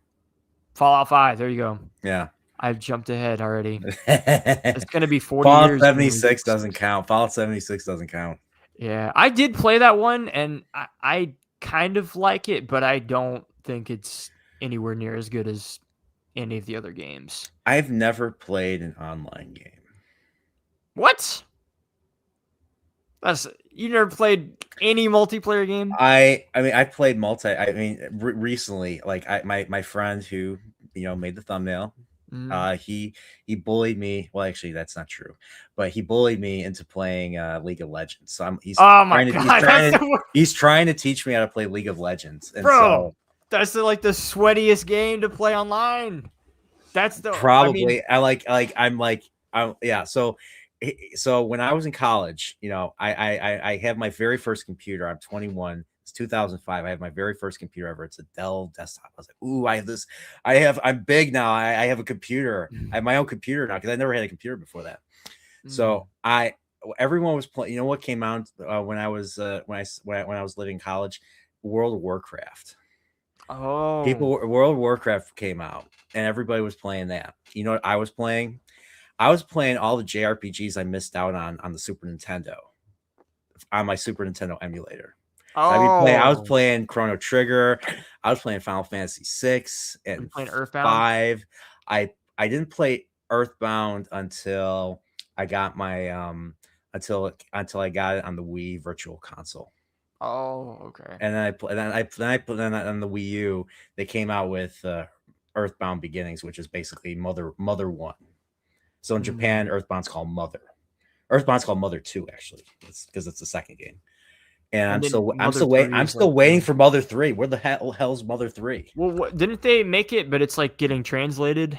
Fallout 5. There you go. Yeah. I've jumped ahead already. It's going to be 40 Fallout years. 76 doesn't count. Fallout 76 doesn't count. Yeah, I did play that one, and I kind of like it, but I don't think it's anywhere near as good as any of the other games. I've never played an online game. What? You never played any multiplayer game? I mean, I played recently, like my friend who made the thumbnail. Mhm. He bullied me. Well, actually, that's not true, but he bullied me into playing League of Legends. So Oh my god, that's the worst. he's trying to teach me how to play League of Legends, and Bro, so that's like the sweatiest game to play online. That's the I mean, probably I'm yeah. So when I was in college, you know, I have my very first computer. I'm 21. It's 2005. I have my very first computer ever. It's a Dell desktop. I was like, ooh, I have this. I'm big now. I have a computer. I have my own computer now because I never had a computer before that. So everyone was playing. You know what came out when I was when I was living in college? World of Warcraft. oh, World of Warcraft came out, and everybody was playing that. You know what I was playing? I was playing all the JRPGs I missed out on the Super Nintendo on my Super Nintendo emulator. So I was oh, playing Chrono Trigger. I was playing Final Fantasy 6 you and playing Earthbound? 5. I didn't play Earthbound until I got my until I got it on the Wii Virtual Console. Oh, okay. And then I put then on the Wii U, they came out with Earthbound Beginnings, which is basically Mother 1. So in Japan, Earthbound's called Mother. Earthbound's called Mother 2, actually. It's because it's the second game. And And then Mother I'm 3 is like still waiting the for Mother 3. Where the hell's Mother 3? well, didn't they make it, but it's like getting translated?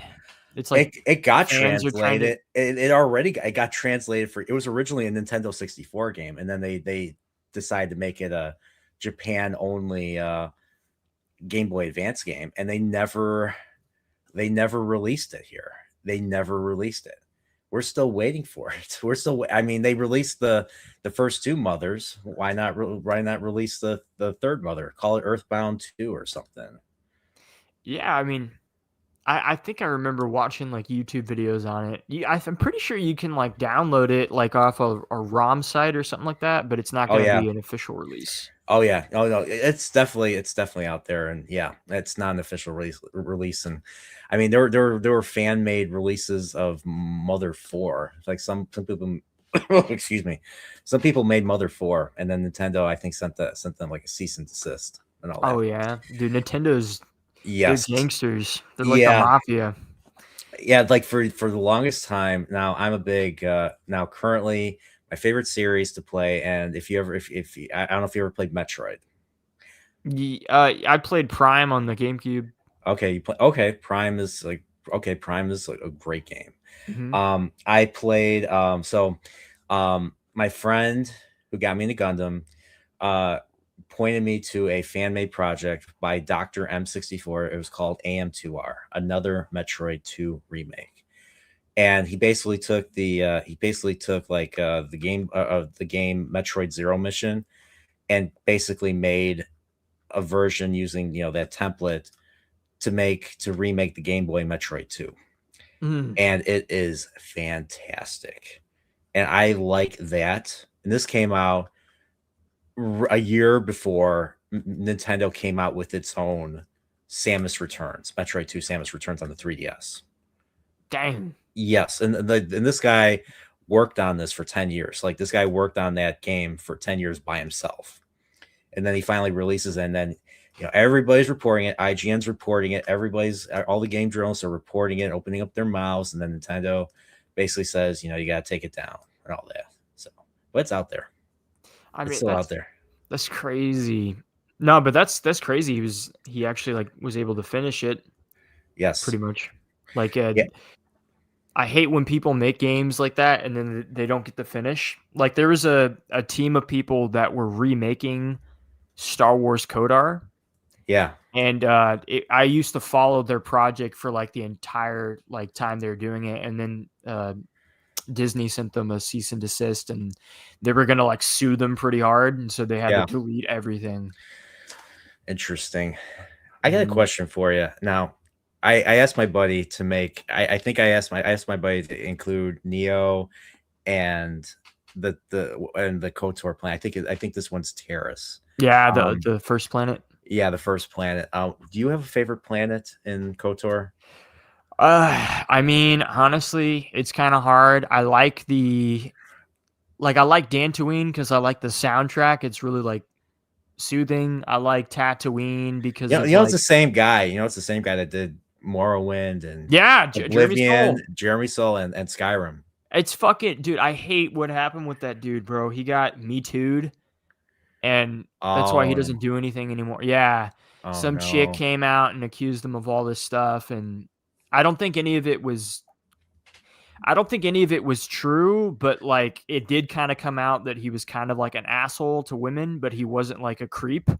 It's like It got fans are trying to translated. It got translated for it was originally a Nintendo 64 game, and then they decided to make it a Japan only Game Boy Advance game, and they never released it here. They never released it. We're still waiting for it. I mean, they released the first two Mothers. Why not release the third Mother? Call it Earthbound 2 or something. Yeah, I mean, I think I remember watching like YouTube videos on it. I'm pretty sure you can like download it like off a ROM site or something like that, but it's not Oh going to yeah. be an official release. Oh yeah. Oh no, it's definitely out there, and yeah, it's not an official release. And I mean, there were fan made releases of Mother 4. Like some people, excuse me, some people made Mother 4, and then Nintendo I think sent them like a cease and desist and all that. Oh yeah, dude, Nintendo's Yes. they're gangsters. They're like the Yeah. mafia. Yeah, like for the longest time now, I'm a big now currently my favorite series to play. And if I don't know if you ever played Metroid. I played Prime on the GameCube. Okay, Prime is like a great game. Mhm. I played my friend who got me into Gundam pointed me to a fan-made project by Dr. M64. It was called AM2R, another Metroid 2 remake. And he basically took the game Metroid Zero Mission and basically made a version using that template to remake the Game Boy Metroid 2. Mhm. And it is fantastic. And I like that. And this came out a year before Nintendo came out with its own Samus Returns, Metroid 2 Samus Returns on the 3DS. Dang. Yes, and this guy worked on this for 10 years. Like this guy worked on that game for 10 years by himself. And then he finally releases it, and then everybody's reporting it. IGN's reporting it. All the game journalists are reporting it, opening up their mouths, and then Nintendo basically says, you got to take it down and all that. So, but it's out there. I mean, It's still out there. That's crazy. No, but that's crazy. He actually was able to finish it. Yes, pretty much. Like, yeah. I hate when people make games like that and then they don't get the finish. Like there was a team of people that were remaking Star Wars KOTOR. Yeah. And I used to follow their project for like the entire time they were doing it, and then Disney sent them a cease and desist, and they were gonna sue them pretty hard, and so they had to delete everything. Interesting. I got a question for you. Now, I asked my buddy to make. I think I asked my buddy to include Neo and the KOTOR planet. I think this one's Terrace. Yeah, the first planet. Yeah, the first planet. Do you have a favorite planet in KOTOR? I mean, honestly, it's kind of hard. I like I like Dantooine because I like the soundtrack. It's really soothing. I like Tatooine because it's the same guy. It's the same guy that did Morrowind and Yeah, Jeremy Oblivion, Soule. Jeremy Soule, and Skyrim. It's fucking dude. I hate what happened with that dude, bro. He got Me Too'd, and that's why he Oh, doesn't do anything anymore. Yeah, oh some chick no. came out and accused him of all this stuff, and I don't think any of it was. I don't think any of it was true, but like it did kind of come out that he was kind of like an asshole to women, but he wasn't like a creep.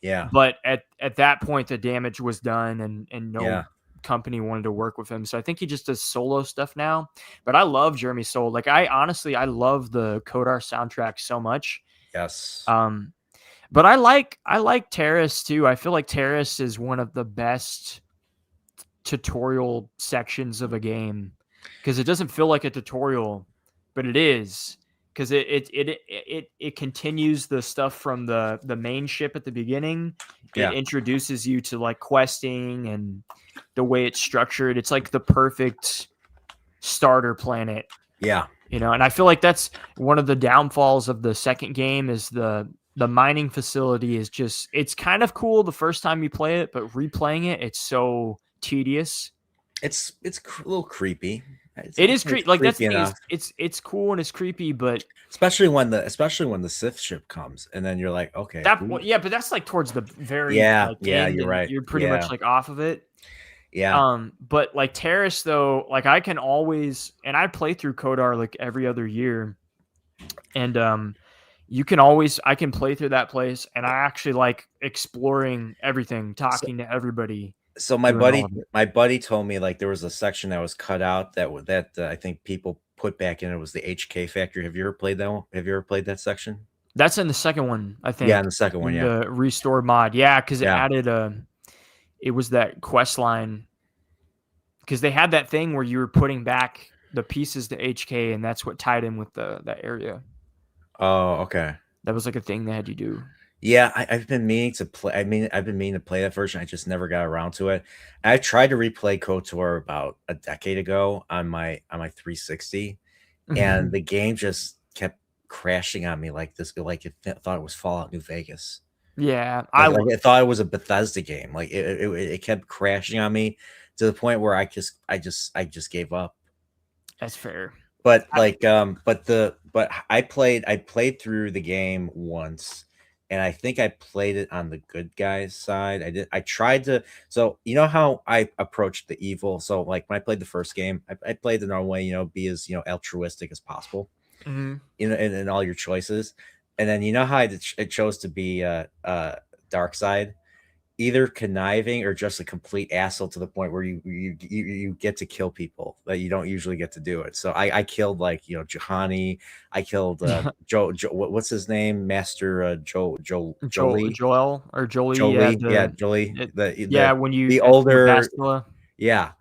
Yeah. But at that point, the damage was done, and no Yeah. company wanted to work with him. So I think he just does solo stuff now. But I love Jeremy Soule. Like I love the Kodar soundtrack so much. Yes. But I like Terrace too. I feel like Terrace is one of the best tutorial sections of a game because it doesn't feel like a tutorial, but it is. Because it continues the stuff from the main ship at the beginning. Yeah. It introduces you to like questing and the way it's structured. It's like the perfect starter planet. Yeah. You know, and I feel like that's one of the downfalls of the second game is the mining facility is just it's kind of cool the first time you play it, but replaying it, it's so tedious. It's a little creepy. It is creepy. Like that's the creepy thing. enough. It's cool and it's creepy, but especially when the Sith ship comes, and then you're like, okay, yeah, but that's like towards the very yeah, like, yeah, end, you're right. You're pretty Yeah. much like off of it. Yeah. But like Terrace though, like I can always and I play through Kodar like every other year, and I can play through that place, and I actually like exploring everything, talking to everybody. So my buddy told me like there was a section that was cut out that I think people put back in. It was the HK Factory. Have you ever played that one? Have you ever played that section? That's in the second one, I think. Yeah, in the second one, yeah. The restore mod, yeah, because it Yeah. added it was that quest line because they had that thing where you were putting back the pieces to HK, and that's what tied in with that area. Oh, okay. That was like a thing they had you do. Yeah, I've been meaning to play. I've been meaning to play that version. I just never got around to it. I tried to replay KOTOR about a decade ago on my 360, and the game just kept crashing on me like this. Like it thought it was Fallout New Vegas. Yeah, I thought it was a Bethesda game. Like it kept crashing on me to the point where I just gave up. That's fair. But like but I played through the game once, and I think I played it on the good guys side. I tried to, so you know how I approached the evil. So like when I played the first game, I played the normal way, be as altruistic as possible, in all your choices. And then you know how it chose to be dark side, either conniving or just a complete asshole to the point where you get to kill people that you don't usually get to do it. So I killed Juhani. I killed Joe. What's his name? Master Jolie. Joel or Jolie. Jolie. When you the older. Bastila. Yeah,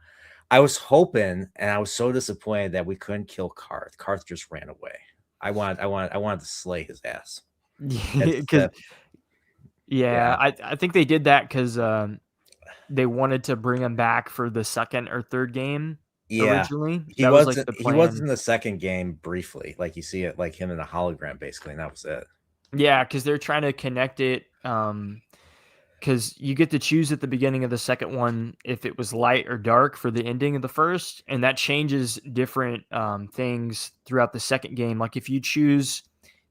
I was hoping, and I was so disappointed that we couldn't kill Karth. Karth just ran away. I wanted to slay his ass. Yeah, I think they did that because they wanted to bring him back for the second or third game. Yeah, originally he was in the second game briefly. Like you see it, like him in the hologram, basically, and that was it. Yeah, because they're trying to connect it. Because you get to choose at the beginning of the second one if it was light or dark for the ending of the first, and that changes different things throughout the second game. Like if you choose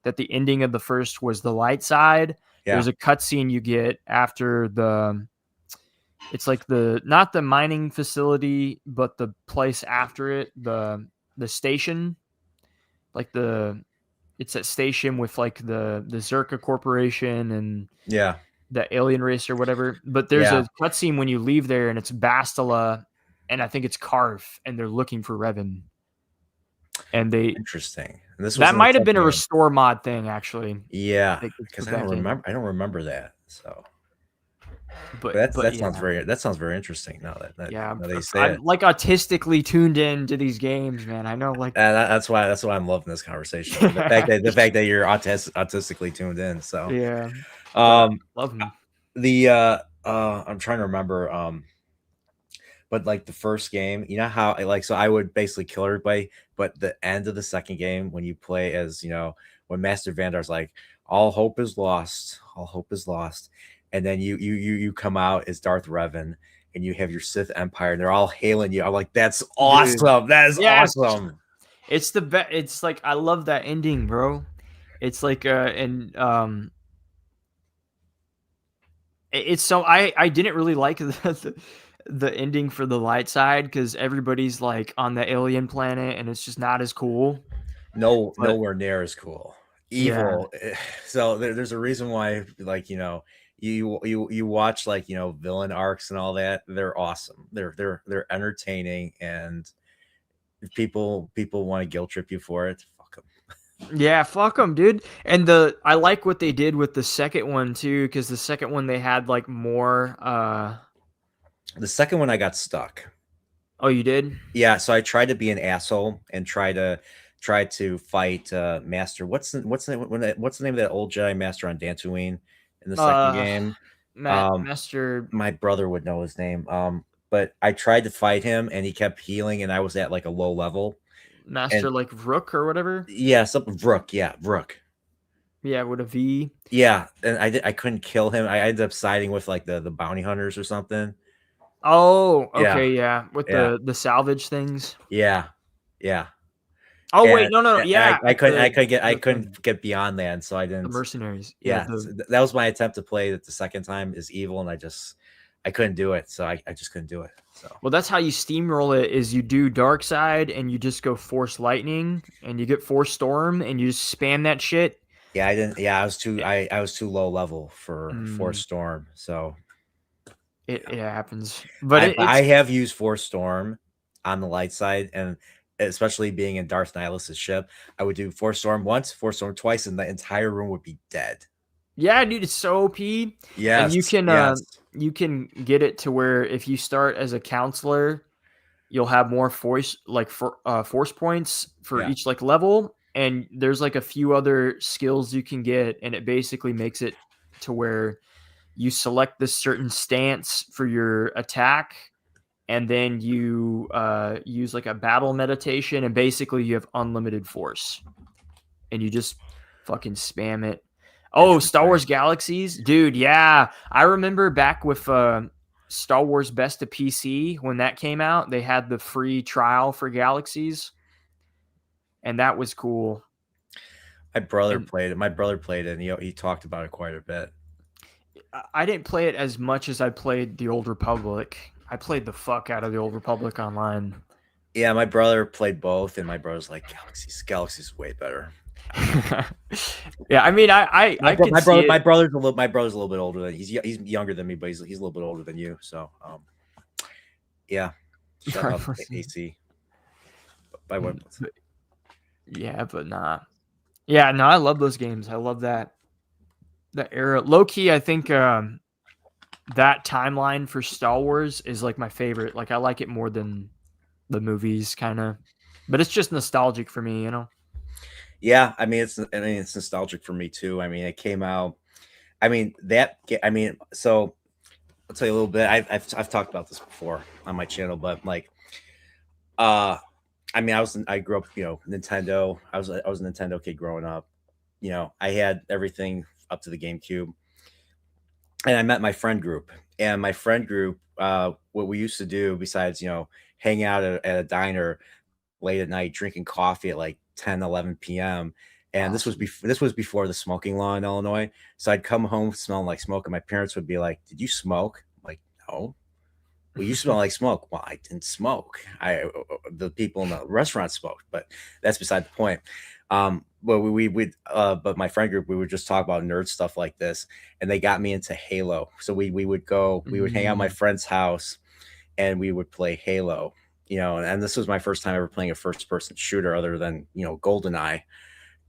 that the ending of the first was the light side. Yeah. There's a cutscene you get after it's like not the mining facility, but the place after it, the station, like it's that station with like the Zerka Corporation and the alien race or whatever. But there's a cutscene when you leave there, and it's Bastila, and I think it's Karth, and they're looking for Revan. And interesting. And that might have been a restore mod thing, actually. Yeah, because I don't remember that. So, but that sounds very interesting. Now that they say I'm like autistically tuned in to these games, man. I know, like that's why I'm loving this conversation. The fact that you're autistically tuned in. So yeah, love them. I'm trying to remember. But like the first game, you know how so I would basically kill everybody, but the end of the second game when you play as when Master Vandar's like all hope is lost, and then you come out as Darth Revan, and you have your Sith Empire, and they're all hailing you. I'm like, that's awesome. That is Yes. awesome. It's the best. It's like I love that ending, bro. It's like it's so I didn't really like the ending for the light side because everybody's like on the alien planet and it's just not as cool. No, But- nowhere near as cool. Evil. So there's a reason why, like, you know, you watch, like, you know, villain arcs and all that. They're awesome. They're entertaining, and if people want to guilt trip you for it, fuck them. Yeah, fuck them, dude. And I like what they did with the second one too, because the second one they had like more. The second one I got stuck. Oh, you did? Yeah, so I tried to be an asshole and try to fight Master. What's the name of that old Jedi Master on Dantooine in the second game? Master. My brother would know his name. But I tried to fight him and he kept healing, and I was at like a low level. Master, like Rook or whatever. Yeah, something Rook. Yeah, Rook. Yeah, with a V. Yeah, and I couldn't kill him. I ended up siding with like the bounty hunters or something. Oh, Yeah. okay, yeah, with Yeah. the salvage things. Yeah. Oh wait, And- no, and yeah. I couldn't the couldn't get beyond that, and so I the didn't. mercenaries. Yeah, the- so that was my attempt to play it the second time is evil, and I couldn't do it, so I just couldn't do it. So Well, that's how you steamroll it. Is you do dark side and you just go force lightning and you get force storm and you just spam that shit. yeah, I didn't. Yeah, I was too low level for Force Storm. So It happens, but I have used Force Storm on the light side, and especially being in Darth Nihilus' ship, I would do Force Storm once, Force Storm twice, and the entire room would be dead. yeah, dude, it's so OP. Yeah, And you can get it to where if you start as a counselor, you'll have more force points for Yeah. each like level, and there's like a few other skills you can get, and it basically makes it to where you select this certain stance for your attack, and then you use like a battle meditation, and basically you have unlimited force, and you just fucking spam it. Oh, Star Wars Galaxies, dude, yeah, I remember back with Star Wars Best of PC when that came out, they had the free trial for Galaxies, and that was cool. my brother played it. My brother played it, and he talked about it quite a bit. I didn't play it as much as I played the Old Republic. I played the fuck out of the Old Republic online. Yeah, my brother played both, and my brother's like, Galaxy's way better. Yeah, I mean, I could my see brother, it. my brother's a little bit older than he's younger than me, but he's a little bit older than you. So, yeah, shout out to AC. By what? Yeah, but nah. Yeah, no, I love those games. I love that era. Low key, I think that timeline for Star Wars is like my favorite. Like I like it more than the movies, kind of. But it's just nostalgic for me, you know. Yeah, I mean it's nostalgic for me too. I mean, it came out. So I'll tell you a little bit. I've talked about this before on my channel, but like, I grew up, Nintendo. I was a Nintendo kid growing up. I had everything up to the GameCube, and I met my friend group. And my friend group, what we used to do besides, hang out at a diner late at night, drinking coffee at like 10, 11 p.m. And this was before the smoking law in Illinois. So I'd come home smelling like smoke, and my parents would be like, "Did you smoke?" I'm like, no. Well, you smell like smoke. Well, I didn't smoke. The people in the restaurant smoked, but that's beside the point. But my friend group, we would just talk about nerd stuff like this, and they got me into Halo. So we would hang out at my friend's house, and we would play Halo. And this was my first time ever playing a first-person shooter other than GoldenEye,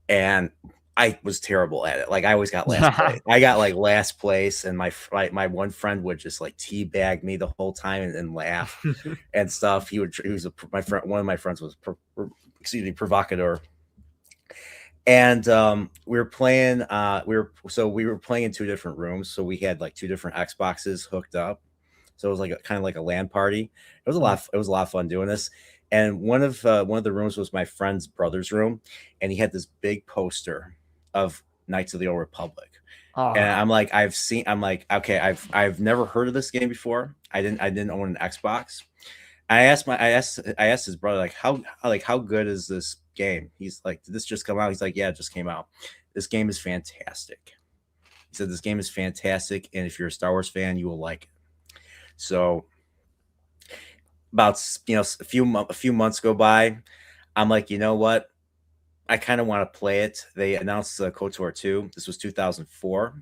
and I was terrible at it. Like I always got last place. I got like last place, and my one friend would just like teabag me the whole time and laugh and stuff. One of my friends was provocateur, and we were playing. We were playing in two different rooms, so we had like two different Xboxes hooked up. So it was like kind of like a LAN party. It was a lot of fun doing this. And one of the rooms was my friend's brother's room, and he had this big poster of Knights of the Old Republic. Oh, And I'm like, I'm like, okay, I've never heard of this game before. I didn't own an Xbox. I asked his brother, like how good is this game? He's like, did this just come out? He's like, yeah, it just came out. This game is fantastic. He said this game is fantastic, and if you're a Star Wars fan, you will like it. So about a few months go by, I'm like, you know what? I kind of want to play it. They announced KOTOR 2. This was 2004.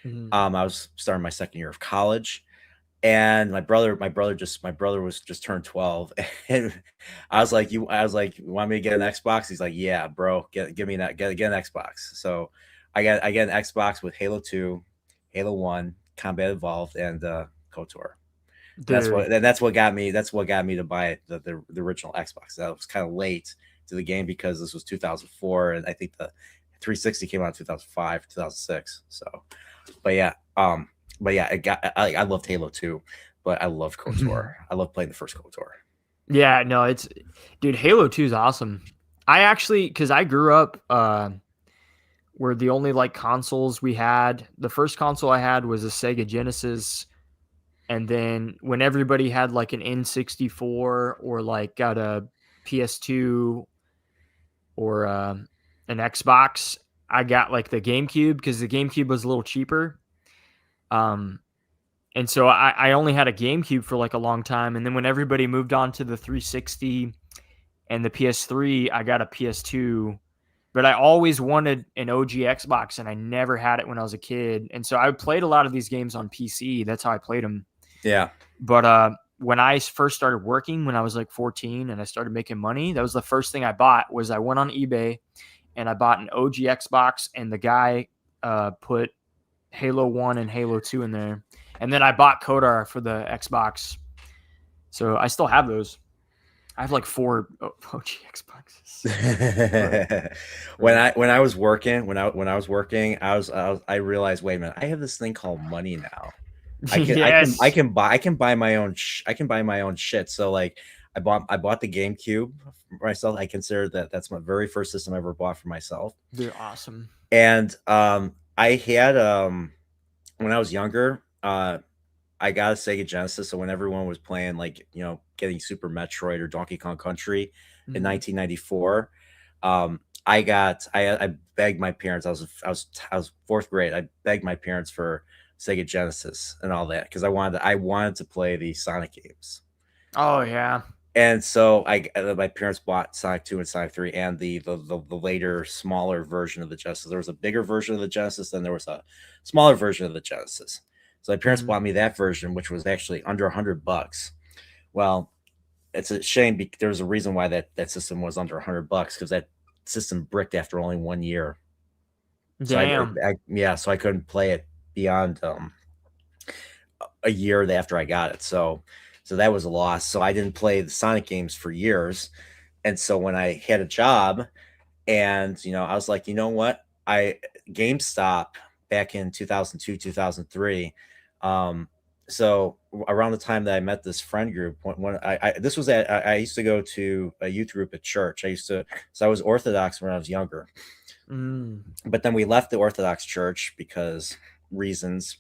mhm. I was starting my second year of college, and my brother was just turned 12, and I was like, you want me to get an Xbox? He's like, yeah, bro, give me that, get an Xbox. So I get an Xbox with Halo 2, Halo 1, Combat Evolved, and KOTOR. Dude, That's what got me to buy it, the original Xbox. That was kind of late to the game because this was 2004, and I think the 360 came out in 2005, 2006. So, but yeah, I loved Halo 2, but I loved KOTOR. I love playing the first KOTOR. yeah, no, dude, Halo 2 is awesome. I actually, because I grew up where the only like consoles we had, the first console I had was a Sega Genesis. And then when everybody had like an N64 or like got a PS2 or an Xbox, I got like the GameCube because the GameCube was a little cheaper. And so I only had a GameCube for like a long time. And then when everybody moved on to the 360 and the PS3, I got a PS2. But I always wanted an OG Xbox, and I never had it when I was a kid. And so I played a lot of these games on PC. That's how I played them. Yeah. But when I first started working, when I was like 14 and I started making money, that was the first thing I bought. Was I went on eBay and I bought an OG Xbox, and the guy put Halo 1 and Halo 2 in there. And then I bought KOTOR for the Xbox. So I still have those. I have like 4 OG Xboxes. when I was working, I realized, wait a minute, I have this thing called money now. Yes. I can buy my own shit. So like I bought the GameCube for myself. I consider that's my very first system I ever bought for myself. They're awesome. And I had when I was younger, I got a Sega Genesis. So when everyone was playing, like, getting Super Metroid or Donkey Kong Country in 1994, I begged my parents. I was fourth grade. I begged my parents for Sega Genesis and all that because I wanted to play the Sonic games. Oh yeah. And so my parents bought Sonic 2 and Sonic 3 and the later smaller version of the Genesis. There was a bigger version of the Genesis, then there was a smaller version of the Genesis. So my parents bought me that version, which was actually under $100. Well, it's a shame because there was a reason why that system was under $100 because that system bricked after only 1 year. Damn. So I couldn't play it beyond a year after I got it. So that was a loss. So I didn't play the Sonic games for years. And so when I had a job and, I was like, you know what? GameStop back in 2002, 2003. So around the time that I met this friend group, when I used to go to a youth group at church. So I was Orthodox when I was younger. But then we left the Orthodox church because reasons,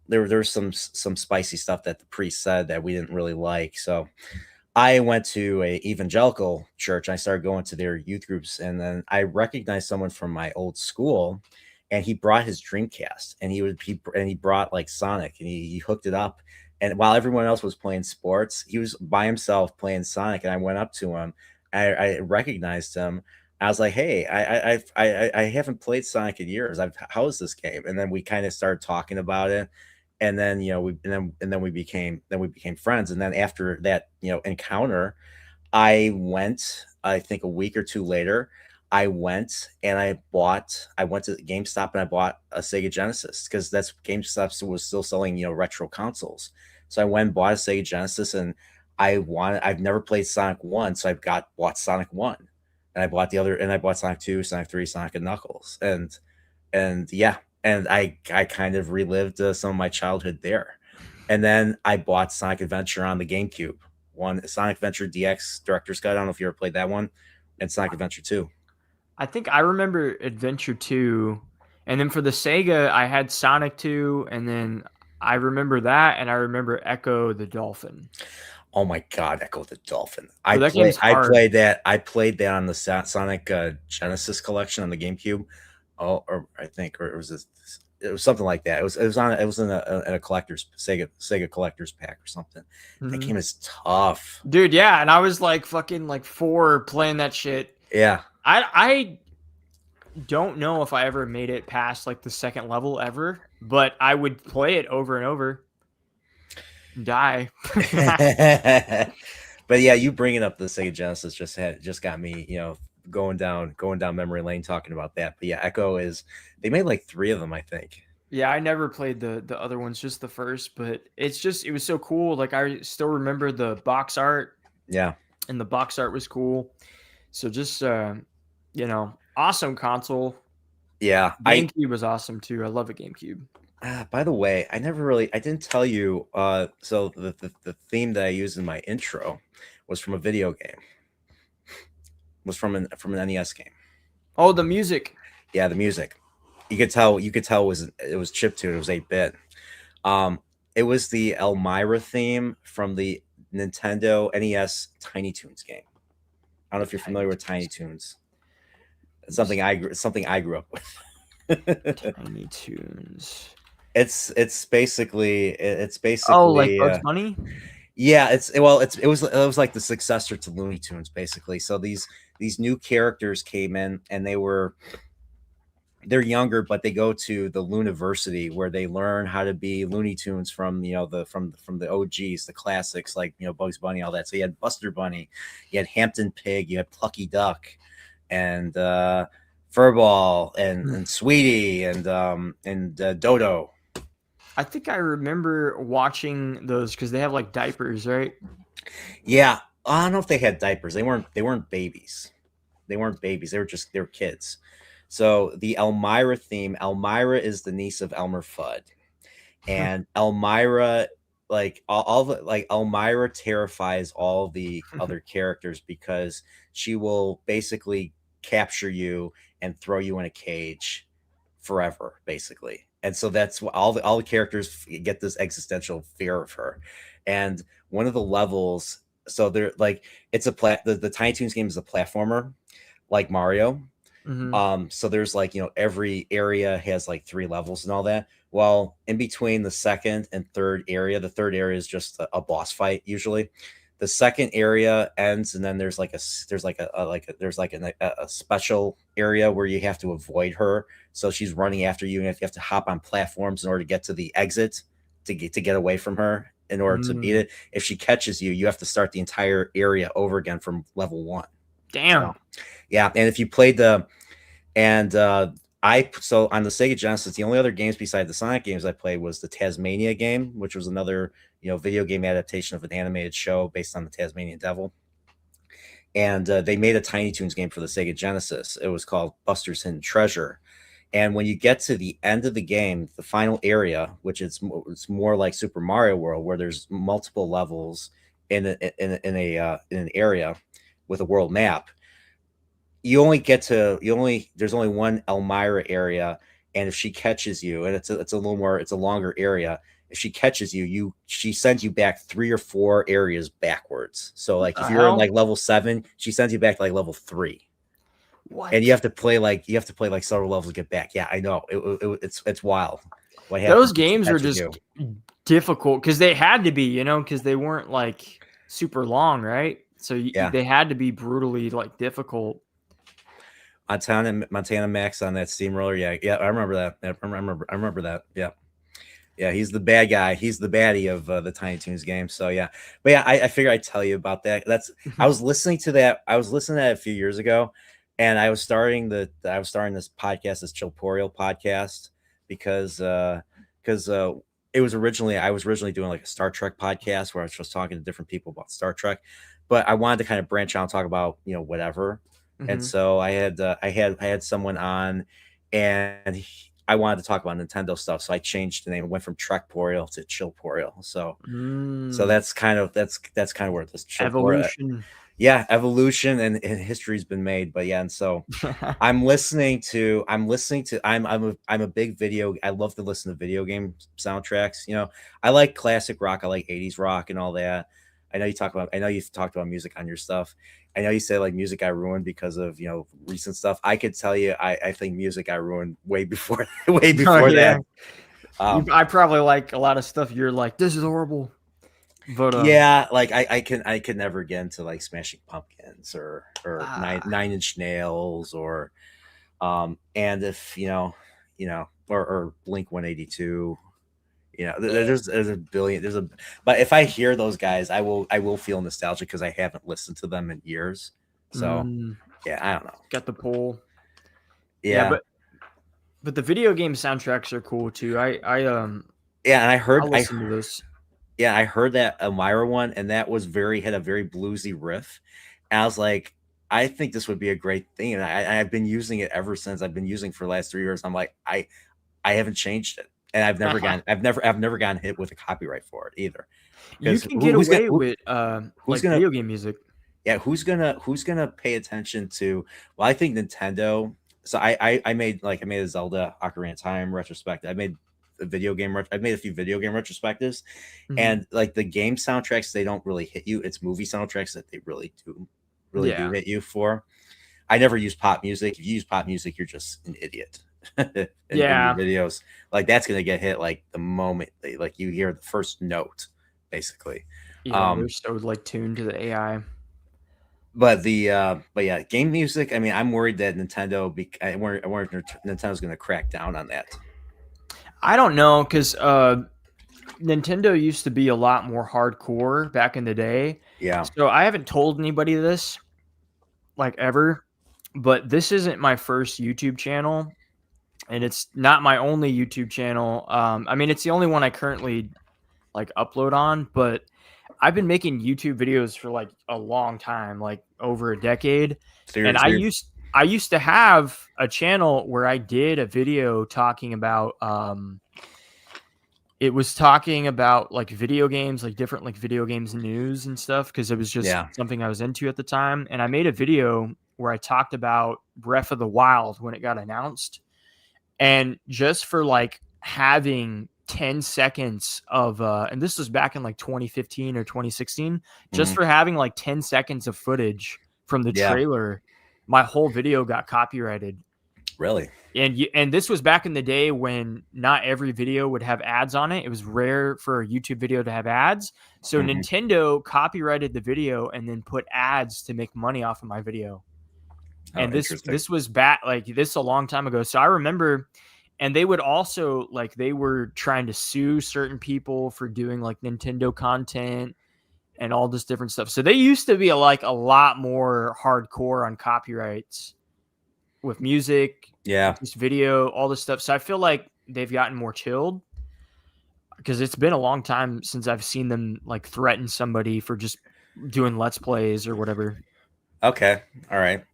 there was some spicy stuff that the priest said that we didn't really like. So I went to a evangelical church. I started going to their youth groups, and then I recognized someone from my old school, and he brought his Dreamcast, and he brought like Sonic, and he hooked it up. And while everyone else was playing sports, he was by himself playing Sonic. And I went up to him, I recognized him. I was like, "Hey, I haven't played Sonic in years. How is this game?" And then we kind of started talking about it, and then we became friends. And then after that encounter, I think a week or two later, I went to GameStop and I bought a Sega Genesis because that's GameStop was still selling retro consoles. So I went and bought a Sega Genesis, and I've never played Sonic 1, so bought Sonic 1. And I bought I bought Sonic 2, Sonic 3, Sonic and Knuckles. And yeah, and I kind of relived some of my childhood there. And then I bought Sonic Adventure on the GameCube. Sonic Adventure DX Director's Cut. I don't know if you ever played that one. And Sonic Adventure 2. I think I remember Adventure 2, and then for the Sega, I had Sonic 2, and then I remember that, and I remember Echo the Dolphin. Oh my God, Echo the Dolphin! But that game's I hard. played that. I played that on the Sonic Genesis collection on the GameCube. Oh, or I think, or it was this, it was something like that. It was in a collector's Sega collector's pack or something. That Mhm. game is tough. Dude, yeah, and I was like fucking like 4 playing that shit. Yeah. I don't know if I ever made it past like the second level ever, but I would play it over and over. Die. But yeah, you bringing up the Sega Genesis just got me, going down memory lane talking about that. But yeah, Echo they made like 3 of them, I think. Yeah, I never played the other ones, just the first, but it was so cool. Like I still remember the box art, Yeah. and the box art was cool. So just awesome console. Yeah. GameCube was awesome too. I love a GameCube. By the way, I didn't tell you. So the theme that I used in my intro was from a video game. Was from an NES game. Oh, the music. Yeah, the music. You could tell it was chiptune. It was 8-bit. It was the Elmira theme from the Nintendo NES Tiny Toons game. I don't know if you're familiar with Tiny Toons. It's something I grew up with. Tiny Toons. It's basically Oh, like Bugs Bunny? Yeah, it was like the successor to Looney Tunes, basically. So these new characters came in, and they're younger, but they go to the Looniversity where they learn how to be Looney Tunes from the OGs, the classics, like Bugs Bunny, all that. So you had Buster Bunny, you had Hampton Pig, you had Plucky Duck, and Furball, and Sweetie, and Dodo. I think I remember watching those because they have like diapers, right? Yeah, I don't know if they had diapers. They weren't babies. They weren't babies. They were kids. So the Elmira theme. Elmira is the niece of Elmer Fudd, and Elmira, like Elmira terrifies all the other characters because she will basically capture you and throw you in a cage forever, basically. And so that's what all the characters get, this existential fear of her. And one of the levels, so they're like, it's the Tiny Toons game is a platformer like Mario. So there's like, every area has like 3 levels and all that. Well, in between the second and third area, the third area is just a boss fight usually. The second area ends, and then there's a special area where you have to avoid her. So she's running after you, and you have to hop on platforms in order to get to the exit to get away from her in order to beat it. If she catches you, you have to start the entire area over again from level 1. Damn. So, yeah, and if you played so on the Sega Genesis, the only other games besides the Sonic games I played was the Tasmania game, which was another video game adaptation of an animated show based on the Tasmanian Devil. And they made a Tiny Toons game for the Sega Genesis. It was called Buster's Hidden Treasure. And when you get to the end of the game, the final area, which it's more like Super Mario World, where there's multiple levels in an area with a world map, there's only one Elmira area, and if she catches you, and it's a longer area, if she catches you, she sends you back 3 or 4 areas backwards. So like if you're in like level 7, she sends you back to like level 3. What? And you have to play like several levels to get back. Yeah, I know. It's wild. Those games are just difficult because they had to be, because they weren't like super long, right? So they had to be brutally like difficult. Montana Max on that steamroller. Yeah, I remember that. I remember that. Yeah, he's the bad guy. He's the baddie of the Tiny Toons game. So yeah, but yeah, I figured I'd tell you about that. I was listening to that a few years ago, and I was starting this podcast, this Chilporial podcast, because I was originally doing like a Star Trek podcast where I was just talking to different people about Star Trek, but I wanted to kind of branch out and talk about whatever. And so I had someone on, and I wanted to talk about Nintendo stuff, so I changed the name. It went from Trekporial to Chillporial. So that's kind of where this evolution. yeah, evolution and history's been made. But yeah, and so I'm a big video. I love to listen to video game soundtracks. I like classic rock. I like 80s rock and all that. I know you've talked about music on your stuff. I know you say like music I ruined because of recent stuff. I could tell you I think music I ruined way before way before yeah. that. I probably like a lot of stuff. You're like, this is horrible. But yeah, like I could never get into like Smashing Pumpkins or Nine Inch Nails or and if or Blink 182. There's a billion. But if I hear those guys, I will feel nostalgic because I haven't listened to them in years. So yeah, I don't know. Got the pull. Yeah, but the video game soundtracks are cool too. yeah, and I listen to this. Yeah, I heard that Elmira one, and that was had a very bluesy riff. And I was like, I think this would be a great thing, and I've been using it ever since. I've been using it for the last 3 years. I'm like, I haven't changed it, and I've never gotten hit with a copyright for it either. You can get away with video game music. Yeah, who's gonna pay attention to? Well, I think Nintendo. So I made a Zelda Ocarina of Time retrospective. I made a few video game retrospectives, and like the game soundtracks, they don't really hit you. It's movie soundtracks that they really do hit you for. I never use pop music. If you use pop music, you're just an idiot. in videos, like that's gonna get hit like the moment like you hear the first note, basically. Yeah, they're so like tuned to the AI. But yeah, game music. I mean, I'm worried that I worry Nintendo's going to crack down on that. I don't know because Nintendo used to be a lot more hardcore back in the day. Yeah. So I haven't told anybody this, like ever, but this isn't my first YouTube channel, and it's not my only YouTube channel. I mean, it's the only one I currently like upload on, but I've been making YouTube videos for like a long time, like over a decade. And I used to have a channel where I did a video talking about it was talking about like video games, like different like video games news and stuff, because it was just something I was into at the time. And I made a video where I talked about Breath of the Wild when it got announced. And just for like having 10 seconds of and this was back in like 2015 or 2016, just for having like 10 seconds of footage from the trailer, my whole video got copyrighted. Really? And this was back in the day when not every video would have ads on it. It was rare for a YouTube video to have ads. So Nintendo copyrighted the video and then put ads to make money off of my video. And this was back like this a long time ago. So I remember. And they would also like they were trying to sue certain people for doing like Nintendo content and all this different stuff. So they used to be a lot more hardcore on copyrights with music, just video, all this stuff. So I feel like they've gotten more chilled because it's been a long time since I've seen them like threaten somebody for just doing Let's Plays or whatever. Okay, all right,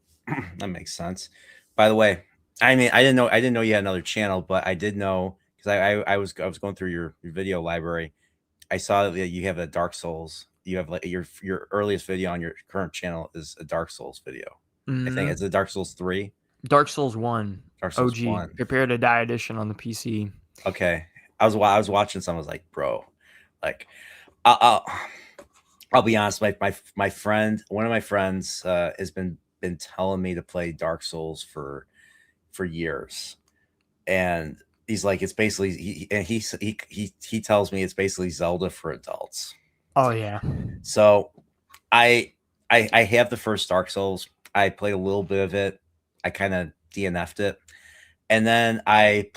that makes sense. By the way. I mean, I didn't know you had another channel, but I did know because I was going through your video library. I saw that you have a Dark Souls. You have like your earliest video on your current channel is a Dark Souls video. I think it's a Dark Souls 3. Dark Souls 1. Dark Souls OG. 1. Prepare to Die edition on the PC. Okay, I was watching some. I was like, bro, like, I'll be honest. My friend, one of my friends, has been telling me to play Dark Souls for years, and he's like, it's basically he tells me it's basically Zelda for adults. Oh yeah. So I have the first Dark Souls. I played a little bit of it. I kind of DNF'd it, and then I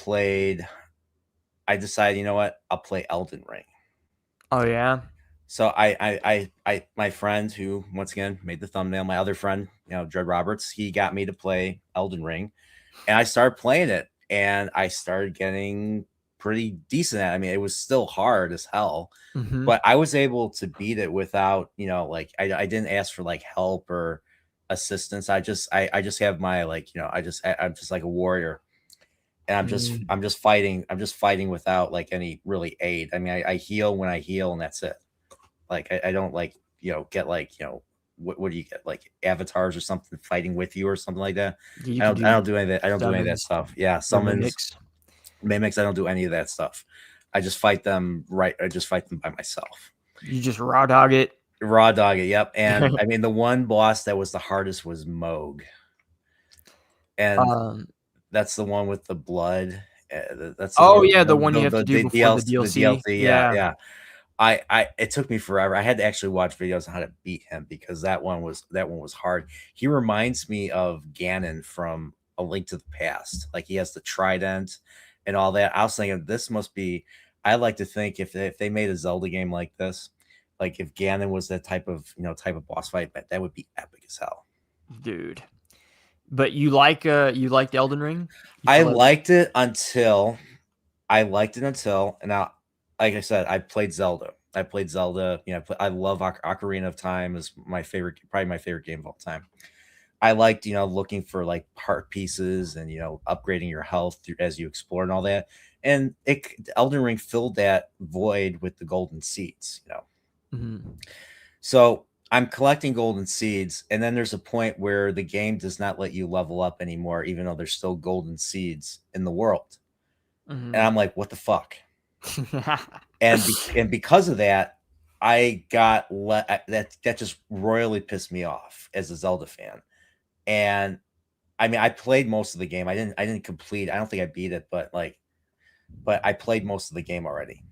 decided, you know what, I'll play Elden Ring. Oh yeah. So I my friend who once again made the thumbnail, my other friend, Dread Roberts, he got me to play Elden Ring. And I started playing it, and I started getting pretty decent at it. I mean, it was still hard as hell, but I was able to beat it without, like I didn't ask for like help or assistance. I just have my like, I'm just like a warrior, and I'm just fighting without like any really aid. I mean, I heal when I heal, and that's it. Like I don't like get like what do you get, like avatars or something fighting with you or something like that. You I can don't do any of that. I don't do any of that summons stuff. Yeah, or summons, mimics. I don't do any of that stuff. I just fight them I just fight them by myself. You just raw dog it. Raw dog it. Yep. And I mean, the one boss that was the hardest was Moog, and that's the one with the blood. That's the one, the one you have to do before the DLC. Yeah. It took me forever. I had to actually watch videos on how to beat him because that one was hard. He reminds me of Ganon from A Link to the Past. Like he has the trident and all that. I was thinking this must be. I like to think if they made a Zelda game like this, like if Ganon was that type of boss fight, that would be epic as hell, dude. But you liked Elden Ring? I liked it until, and now, like I said, I played Zelda. I love Ocarina of Time is probably my favorite game of all time. I liked, looking for like heart pieces and, upgrading your health as you explore and all that. And Elden Ring filled that void with the golden seeds, Mm-hmm. So I'm collecting golden seeds, and then there's a point where the game does not let you level up anymore, even though there's still golden seeds in the world. Mm-hmm. And I'm like, what the fuck? and because of that, I got that just royally pissed me off as a Zelda fan. And I mean, I played most of the game. I didn't complete. I don't think I beat it, but I played most of the game already.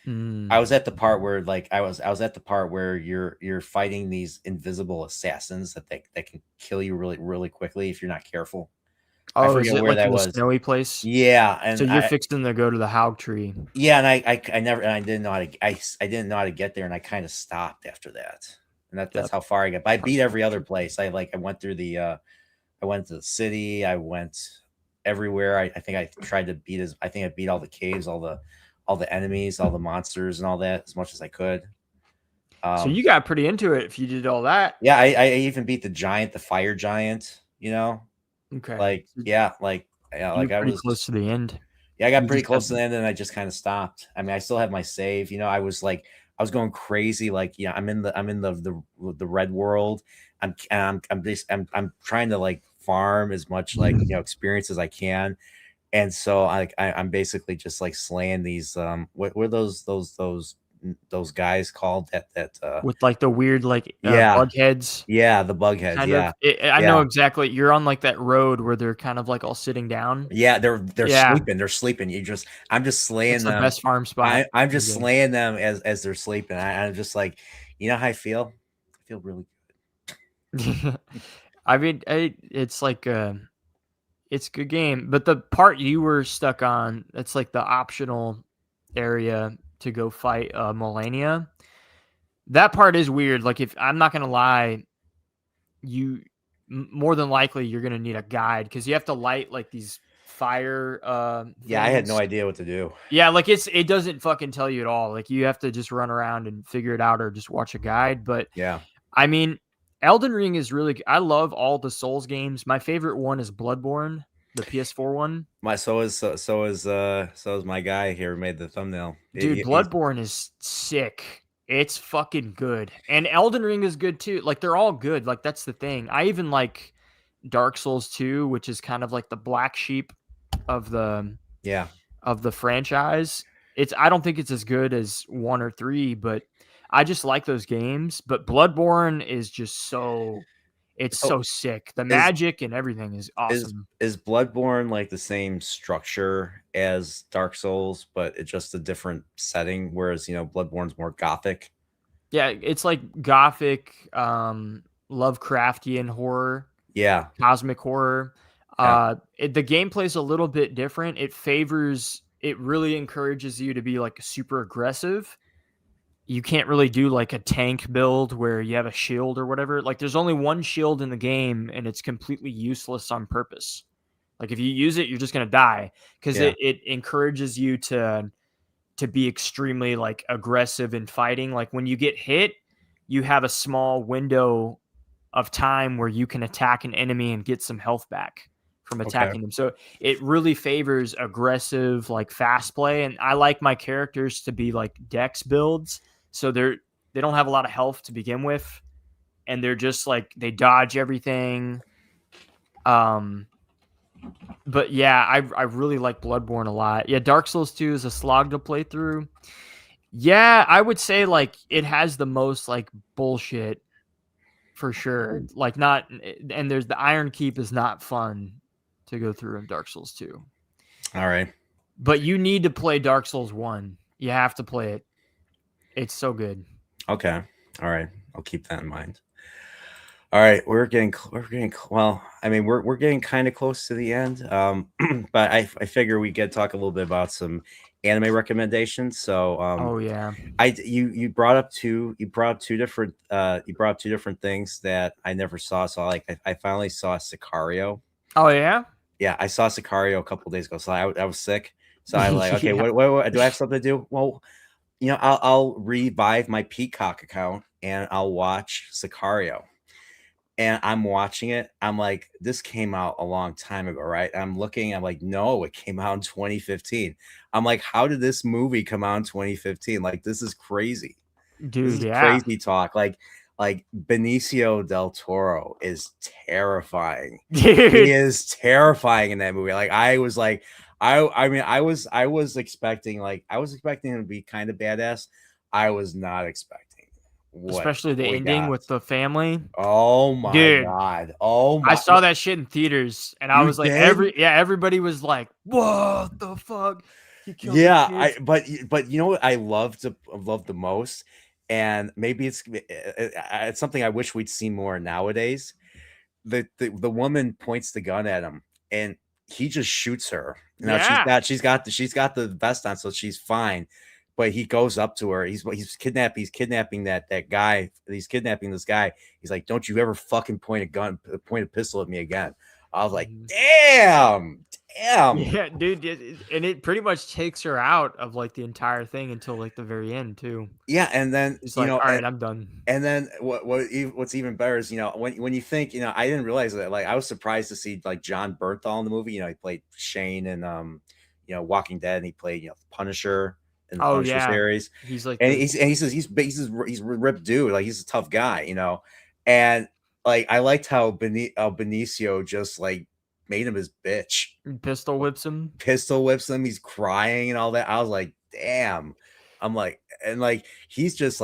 I was at the part where I was at the part where you're fighting these invisible assassins that can kill you really, really quickly if you're not careful. I forget is it where like that was. Snowy place? Yeah, and so you're fixing to go to the Haug Tree. Yeah, and I didn't know how to I didn't know how to get there, and I kind of stopped after that. And that's how far I got. But I beat every other place. I went through I went to the city. I went everywhere. I think I tried to beat I beat all the caves, all the enemies, all the monsters, and all that as much as I could. So you got pretty into it if you did all that. Yeah, I even beat the fire giant. Okay. I was close to the end. Yeah, I got pretty close to the end, and I just kind of stopped. I mean, I still have my save. I was going crazy. I'm in the red world. I'm trying to farm as much experience as I can. And so I'm basically just slaying these what were those guys called that with the weird bug heads. Yeah, the bug heads. I know exactly. You're on that road where they're kind of all sitting down. Yeah, they're sleeping. They're sleeping. I'm just slaying them. The best farm spot. I'm just slaying them as they're sleeping. I'm just how I feel. I feel really good. I mean, it's it's a good game, but the part you were stuck on, it's the optional area to go fight Melania. That part is weird. If I'm not gonna lie, you more than likely you're gonna need a guide because you have to light these fire. Yeah, I had no idea what to do. Yeah, it doesn't fucking tell you at all. You have to just run around and figure it out or just watch a guide. But yeah, I mean, Elden Ring is really. I love all the Souls games. My favorite one is Bloodborne, the PS4 one. So is my guy here who made the thumbnail. Dude, Bloodborne is sick. It's fucking good, and Elden Ring is good too. They're all good. That's the thing. I even like Dark Souls 2, which is kind of the black sheep of the franchise. I don't think it's as good as 1 or 3, but I just like those games. But Bloodborne is just so sick. The magic and everything is awesome. Is Bloodborne the same structure as Dark Souls, but it's just a different setting? Whereas Bloodborne's more gothic. Yeah, it's Gothic, Lovecraftian horror. Yeah, cosmic horror. Yeah. The gameplay is a little bit different. It really encourages you to be super aggressive. You can't really do a tank build where you have a shield or whatever. There's only one shield in the game and it's completely useless on purpose. If you use it, you're just going to die because it encourages you to be extremely aggressive in fighting. When you get hit, you have a small window of time where you can attack an enemy and get some health back from attacking them. So it really favors aggressive, fast play. And I like my characters to be dex builds. So they don't have a lot of health to begin with. and they're just like they dodge everything. But yeah, I really like Bloodborne a lot. Yeah, Dark Souls 2 is a slog to play through. Yeah, I would say like it has the most like bullshit for sure. Like not, and there's the Iron Keep is not fun to go through in Dark Souls 2. All right. But you need to play Dark Souls 1. You have to play it. It's so good. Okay. All right. I'll keep that in mind. All right, we're getting well. I mean, we're getting kind of close to the end. But I figure we get talk a little bit about some anime recommendations. So Oh yeah. you brought up two different things that I never saw. So I finally saw Sicario. Oh yeah. Yeah, I saw Sicario a couple days ago. So I was sick. So I'm like, okay, Yeah. what do I have something to do? Well, I'll revive my Peacock account and I'll watch Sicario. And I'm watching it. I'm like, this came out a long time ago, right? I'm looking, I'm like, no, it came out in 2015. I'm like, how did this movie come out in 2015? Like, this is crazy. This Dude, is yeah. crazy talk. Like Benicio del Toro is terrifying. He Dude. is terrifying in that movie. Like, I was like, I mean, I was expecting him to be kind of badass. I was not expecting. Especially the ending with the family. Oh my Dude. god! Oh my! I saw that shit in theaters, and I You was like, did? everybody was like, "What the fuck?" He killed Yeah, the kids. but you know what I love the most, and maybe it's something I wish we'd see more nowadays. The woman points the gun at him, and he just shoots her. Now Yeah. she's got the vest on, so she's fine. But he goes up to her. He's kidnapping that guy. He's kidnapping this guy. He's like, "Don't you ever fucking point a pistol at me again." I was like, Mhm. "Damn." Yeah, dude, and it pretty much takes her out of like the entire thing until like the very end too. Yeah, and then It's like, all right, I'm done. and then what's even better is when you think I didn't realize that, like, I was surprised to see like John Bernthal in the movie. He played Shane in Walking Dead, and he played Punisher in the Oh Punisher yeah, series. he's like And the, he's a ripped dude, like he's a tough guy, and like I liked how Benicio just like made him his bitch, pistol whips him. pistol whips him, he's crying and all that. I was like, damn. I'm like, and like he's just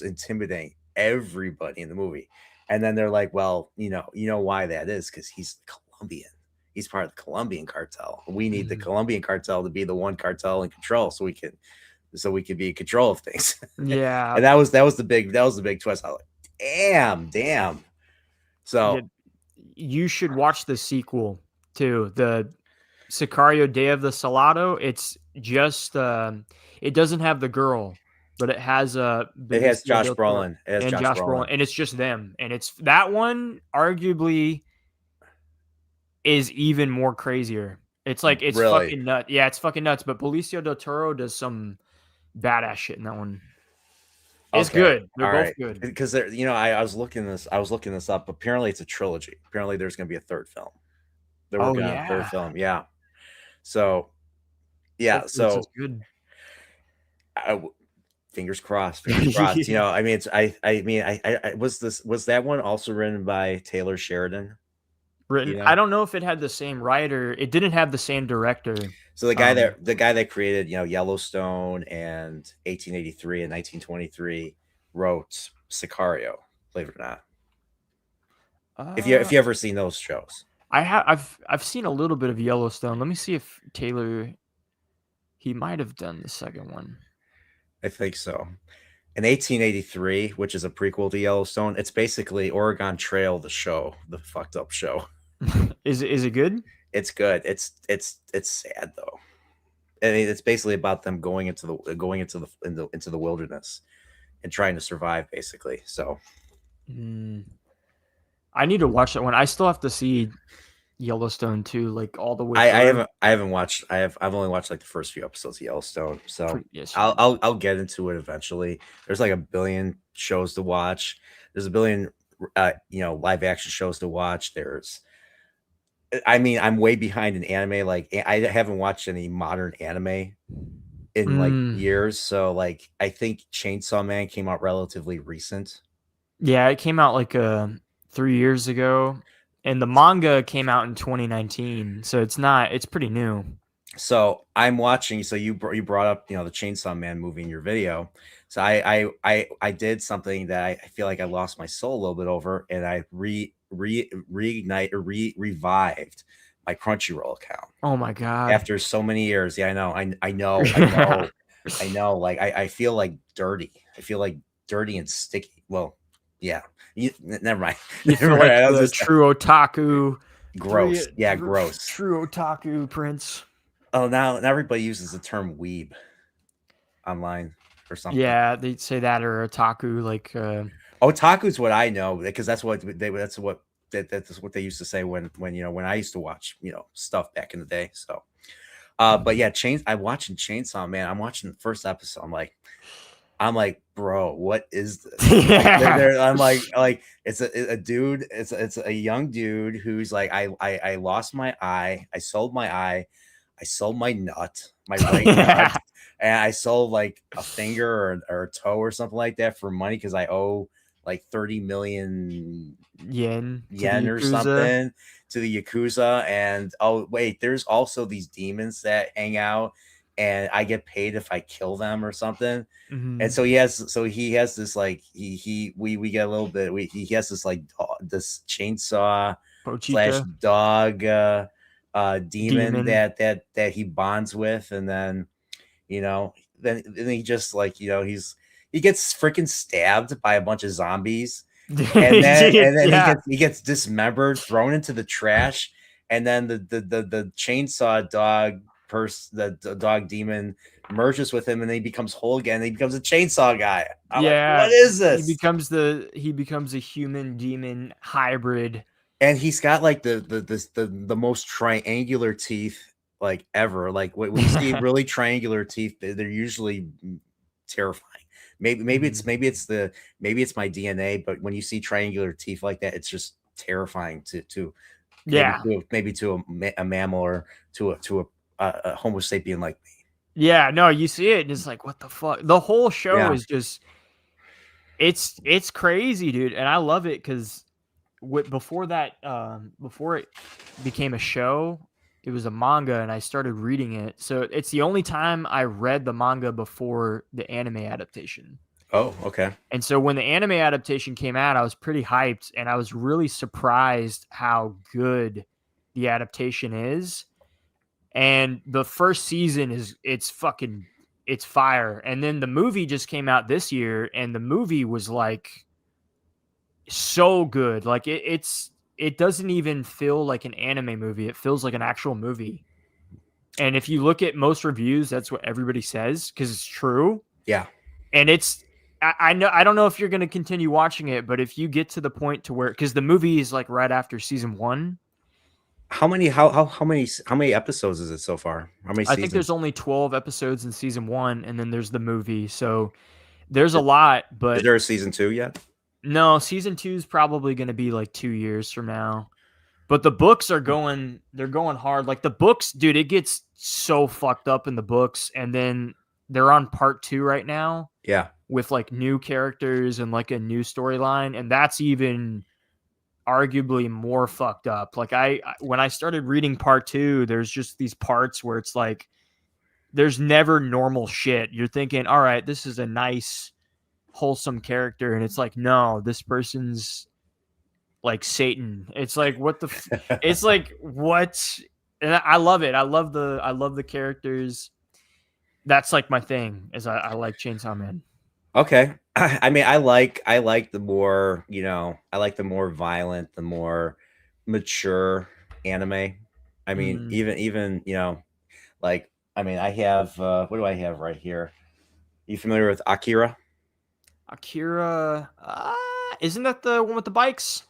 intimidating everybody in the movie. And then they're like, well, you know why that is, because he's Colombian. He's part of the Colombian cartel. We need the Mhm. Colombian cartel to be the one cartel in control, so we can be in control of things. Yeah, And that was the big twist. I was like, damn. So yeah, you should watch the sequel too, the Sicario: Day of the Salado. It's just it doesn't have the girl, but it has it has Benicio Josh del Toro Brolin. It has and Josh Josh Brolin. Brolin, and it's just them, and it's that one arguably is even more crazier. It's like it's Really? fucking nuts. Yeah, it's fucking nuts. But Benicio del Toro does some badass shit in that one. It's Okay. good. They're All both right. good. Because I was looking this up. Apparently it's a trilogy. Apparently there's going to be a third film. They're Oh working on a third yeah, film. Yeah. So yeah. hopefully it's So as good. fingers crossed. Fingers crossed. Yeah. I mean, was that one also written by Taylor Sheridan? Written. I don't know if it had the same writer. It didn't have the same director. So the guy that created Yellowstone and 1883 and 1923 wrote Sicario. Believe it or not. If you ever seen those shows. I've seen a little bit of Yellowstone. Let me see if Taylor. He might have done the second one. I think so. In 1883, which is a prequel to Yellowstone, it's basically Oregon Trail, the show, the fucked up show. Is it good? It's good. It's sad though. I mean, it's basically about them going into the wilderness and trying to survive, basically. So I need to watch that one. I still have to see Yellowstone too, like all the way. I haven't watched. I've only watched like the first few episodes of Yellowstone. So Yes, I'll get into it eventually. There's like a billion shows to watch. There's a billion live action shows to watch. I mean, I'm way behind in anime. Like I haven't watched any modern anime in like years. So like I think Chainsaw Man came out relatively recent. Yeah, it came out like 3 years ago, and the manga came out in 2019, so it's pretty new. So I'm watching. So you brought up the Chainsaw Man movie in your video. So I did something that I feel like I lost my soul a little bit over, and I revived my Crunchyroll account Oh my god. after so many years. Yeah, I know. I know. I know. Like I feel like dirty. I feel like dirty and sticky. Well, yeah. Never mind. You feel Never like mind. I was the just true otaku. gross. Yeah, gross. True otaku prince. Oh, now everybody uses the term weeb online or something. Yeah, they say that or otaku like Otaku's what I know because that's what they used to say when I used to watch stuff back in the day. So, but yeah, I'm watching Chainsaw Man. I'm watching the first episode. I'm like, bro, what is this? I'm like, it's a dude. It's a young dude who's like, I lost my eye. I sold my eye. I sold my nut, my right nut, and I sold like a finger or a toe or something like that for money because I owe like 30 million yen or something to the Yakuza. And oh wait, there's also these demons that hang out, and I get paid if I kill them or something. Mm-hmm. And so he has this like we get a little bit. He has this like this chainsaw / dog demon that he bonds with, and then then he just like he gets freaking stabbed by a bunch of zombies, and then he gets dismembered, thrown into the trash, and then the chainsaw dog the dog demon merges with him, and then he becomes whole again. And he becomes a chainsaw guy. I'm like, what is this? He becomes a human demon hybrid. And he's got like the most triangular teeth like ever. Like when you see really triangular teeth, they're usually terrifying. Maybe it's my DNA, but when you see triangular teeth like that, it's just terrifying to a mammal or to a Homo sapien like me. Yeah, no, you see it and it's like, what the fuck? The whole show is just it's crazy, dude, and I love it because before it became a show, it was a manga, and I started reading it. So it's the only time I read the manga before the anime adaptation. Oh, okay. And so when the anime adaptation came out, I was pretty hyped, and I was really surprised how good the adaptation is. And the first season it's fire. And then the movie just came out this year, and the movie was like so good. Like it doesn't even feel like an anime movie. It feels like an actual movie. And if you look at most reviews, that's what everybody says because it's true. Yeah. And I don't know if you're going to continue watching it, but if you get to the point to where, because the movie is like right after season 1. How many episodes is it so far? How many seasons? I think there's only 12 episodes in season 1, and then there's the movie. So there's a lot, but is there a season 2 yet? No, season 2 is probably going to be like 2 years from now. But the books they're going hard. Like the books, dude, it gets so fucked up in the books, and then they're on part 2 right now. Yeah. With like new characters and like a new storyline, and that's even arguably more fucked up. Like when I started reading part 2, there's just these parts where it's like there's never normal shit. You're thinking, all right, this is a nice wholesome character, and it's like, no, this person's like Satan. It's like, what the it's like, what? And I love it. I love the characters. That's like my thing, is I like Chainsaw Man. Okay. I mean, I like the more, I like the more violent, the more mature anime. I mean, even, like, I mean, I have, what do I have right here? You familiar with Akira? Akira, isn't that the one with the bikes?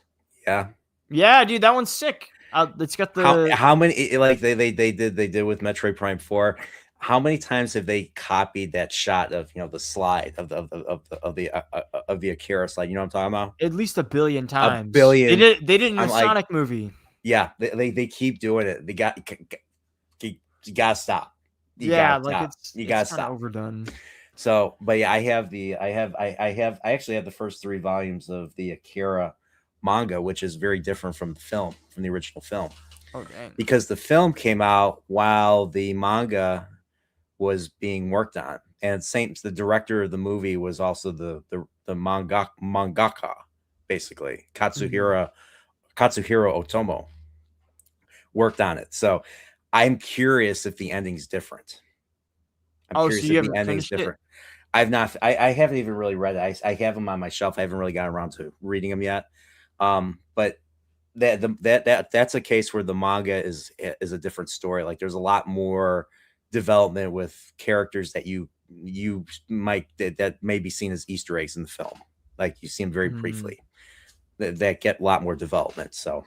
Yeah. Yeah, dude, that one's sick. It's got the how many, like they did with Metroid Prime 4. How many times have they copied that shot of the slide of the Akira slide? You know what I'm talking about? At least a billion times. A billion. They did in the Sonic movie. Yeah, they keep doing it. You gotta stop. You gotta stop. It's overdone. So, but yeah, I actually have the first 3 volumes of the Akira manga, which is very different from the film, from the original film, Oh dang. because the film came out while the manga was being worked on, and same the director of the movie was also the mangaka, basically Mhm. Katsuhiro Otomo worked on it. So I'm curious if the ending's different. I'm Oh, so curious you if the haven't ending's finished it? different. I've not. I haven't even really read it. I have them on my shelf. I haven't really gotten around to reading them yet. But that's a case where the manga is a different story. Like there's a lot more development with characters that you might that may be seen as Easter eggs in the film. Like you see them very Mm. briefly that get a lot more development. So,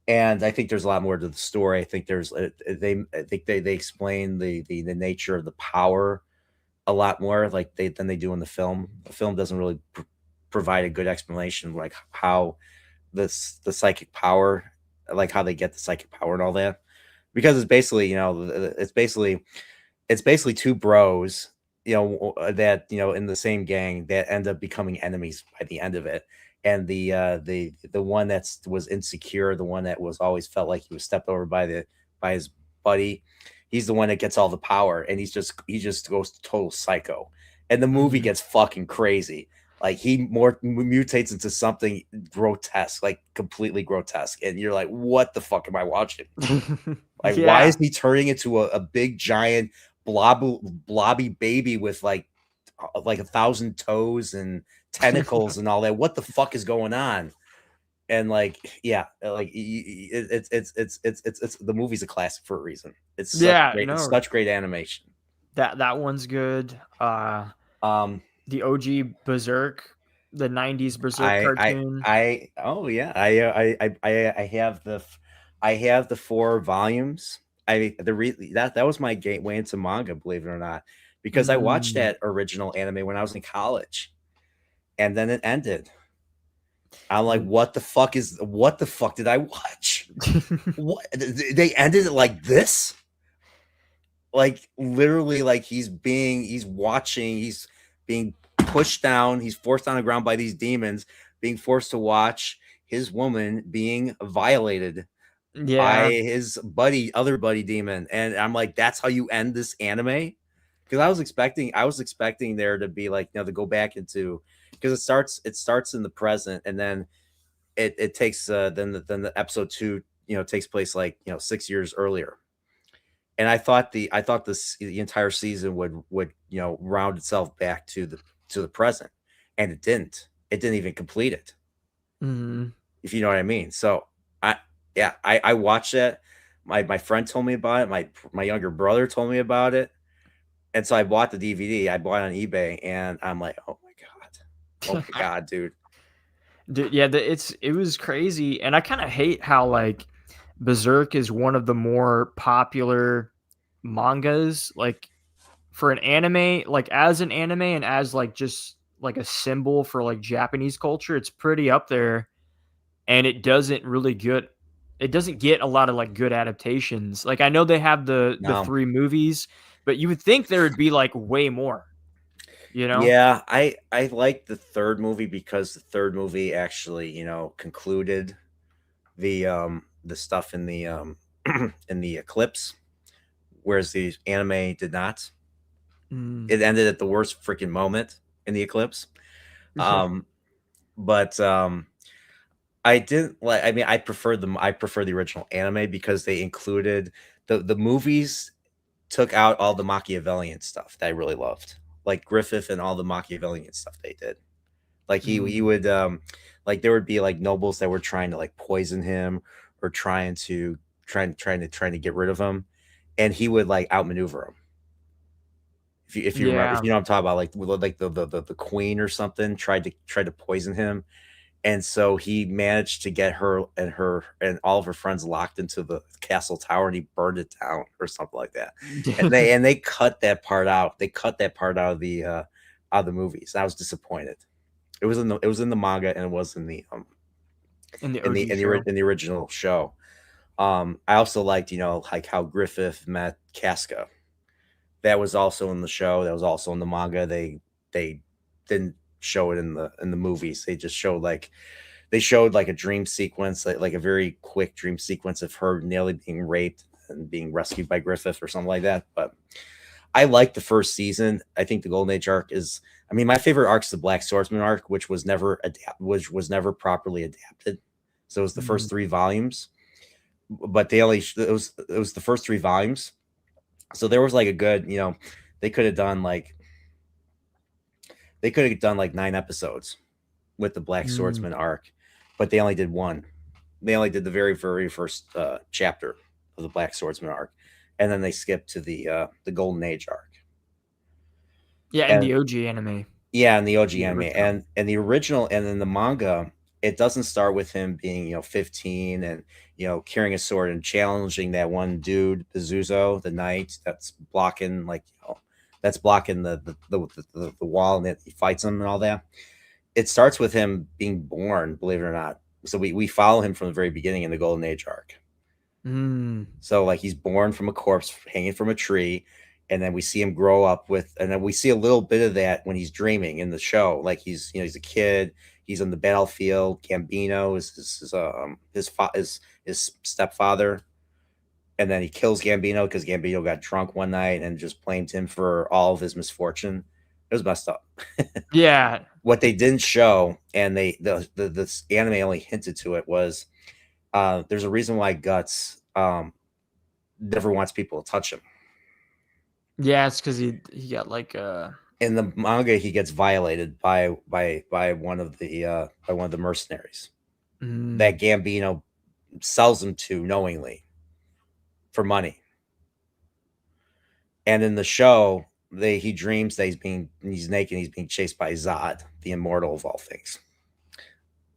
and I think there's a lot more to the story. I think I think they explain the nature of the power a lot more like than they do in the film. The film doesn't really provide a good explanation like how the psychic power, like how they get the psychic power and all that, because it's basically it's basically 2 bros, that in the same gang that end up becoming enemies by the end of it. And the one that's was insecure, the one that was always felt like he was stepped over by his buddy, he's the one that gets all the power, and he just goes total psycho. And the movie Mhm. gets fucking crazy. Like he more mutates into something grotesque, like completely grotesque, and you're like, "What the fuck am I watching?" Like, why Yeah. is he turning into a big giant blobby baby with like 1,000 toes and tentacles and all that? What the fuck is going on? And like, yeah, like it's the movie's a classic for a reason. Yeah, It's no. such great animation. That one's good. Um, The OG Berserk, the 90s Berserk cartoon. oh yeah, I have the 4 volumes. That was my gateway into manga, believe it or not, because I watched Mm. that original anime when I was in college, and then it ended. I'm like, Mm. what the fuck did I watch? What they ended it like this? Like literally, like he's being pushed down, he's forced on the ground by these demons, being forced to watch his woman being violated by Yeah. his other buddy demon. And I'm like, that's how you end this anime? Because I was expecting there to be like, to go back into, because it starts in the present, and then it takes then the episode 2, takes place like 6 years earlier. And I thought the entire season would round itself back to the present, and it didn't. It didn't even complete it, Mhm. if you know what I mean. So I yeah, I watched it. My friend told me about it. My younger brother told me about it, and so I bought the DVD. I bought it on eBay, and I'm like, oh my god, dude. Yeah, it was crazy, and I kind of hate how like Berserk is one of the more popular mangas, like for an anime, like as an anime and as like just like a symbol for like Japanese culture. It's pretty up there, and it doesn't get a lot of like good adaptations. Like I know they have the No. 3 movies, but you would think there would be like way more, you know? Yeah, I like the third movie because the third movie actually, concluded the stuff in the in the eclipse, whereas the anime did not. Mm. It ended at the worst freaking moment in the eclipse. Yeah. Um, but I didn't like. I mean, I prefer the original anime because they included the movies took out all the Machiavellian stuff that I really loved, like Griffith and all the Machiavellian stuff they did. Like he Mm. would like there would be like nobles that were trying to like poison him or trying to get rid of him, and he would like outmaneuver him. If you remember, if Yeah. you know what I'm talking about, like the queen or something tried to poison him, and so he managed to get her and all of her friends locked into the castle tower, and he burned it down or something like that. And they cut that part out. They cut that part out of the movies. I was disappointed. It was in the manga, and it was in the In the OG show. in the original show. I also liked, like how Griffith met Casca, That was also in the show. That was also in the manga. They didn't show it in the movies. They just showed like a dream sequence, like a very quick dream sequence of her nearly being raped and being rescued by Griffith or something like that. But I like the first season. I think the Golden Age arc is. I mean, my favorite arc is the Black Swordsman arc, which was never was never properly adapted. So it was the first 3 volumes, but they only it was the first 3 volumes. So there was like a good, they could have done like 9 episodes with the Black Swordsman arc, but they only did 1. They only did the very, very first chapter of the Black Swordsman arc, and then they skipped to the Golden Age arc. Yeah, and the OG anime. Yeah, and the OG anime, and the original, and then the manga, it doesn't start with him being 15 and carrying a sword and challenging that one dude, Pazuzu, the knight that's blocking the wall, and he fights him and all that. It starts with him being born, believe it or not. So we follow him from the very beginning in the Golden Age arc. So like he's born from a corpse hanging from a tree, and then we see him grow up and then we see a little bit of that when he's dreaming in the show. Like he's a kid, he's on the battlefield. Gambino is his stepfather, and then he kills Gambino because Gambino got drunk one night and just blamed him for all of his misfortune. It was messed up. Yeah. What they didn't show, and this anime only hinted to it, was there's a reason why Guts never wants people to touch him. Yeah, it's because he got like in the manga he gets violated by one of the mercenaries that Gambino sells him to knowingly for money. And in the show, he dreams that he's naked, he's being chased by Zod, the immortal of all things.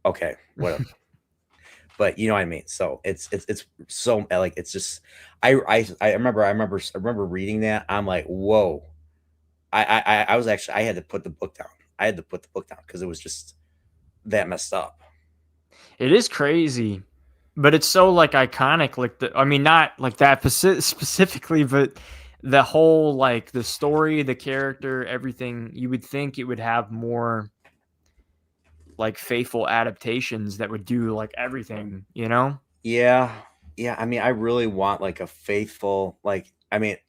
Okay, whatever. But you know what I mean. So it's so like it's just I remember reading that. I'm like, whoa. I was actually I had to put the book down. I had to put the book down because it was just that messed up. It is crazy, but it's so like iconic. Like not like that specifically, but the whole like the story, the character, everything. You would think it would have more like faithful adaptations that would do like everything, Yeah. I mean, I really want like a faithful, in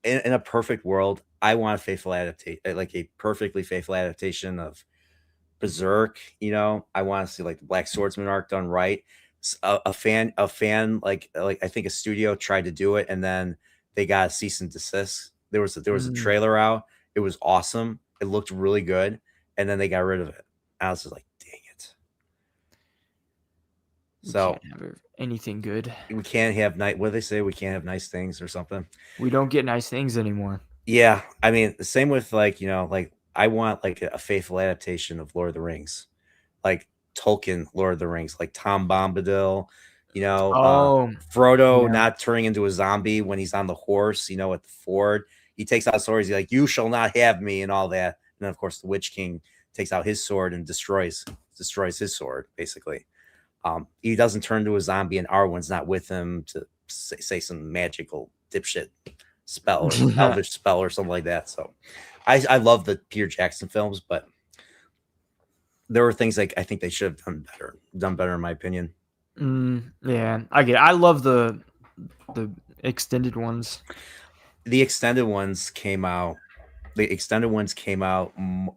a perfect world, I want a faithful adaptation, like a perfectly faithful adaptation of Berserk. I want to see like the Black Swordsman arc done right. A fan, like I think a studio tried to do it, and then they got a cease and desist. There was a trailer out. It was awesome. It looked really good, and then they got rid of it. I was just like, dang it. So can't have anything good. We can't have what do they say? We can't have nice things or something. We don't get nice things anymore. Yeah. I mean, the same with like I want like a faithful adaptation of Lord of the Rings, like Tolkien Lord of the Rings, like Tom Bombadil, Frodo not turning into a zombie when he's on the horse, at the ford. He takes out swords. He's like, "You shall not have me," and all that. And then, of course, the Witch King takes out his sword and destroys his sword, basically. He doesn't turn to a zombie, and Arwen's not with him to say some magical dipshit spell or elvish spell or something like that. So I love the Peter Jackson films, but there were things like I think they should have done better in my opinion. Yeah, I get it. I love the extended ones. The extended ones came out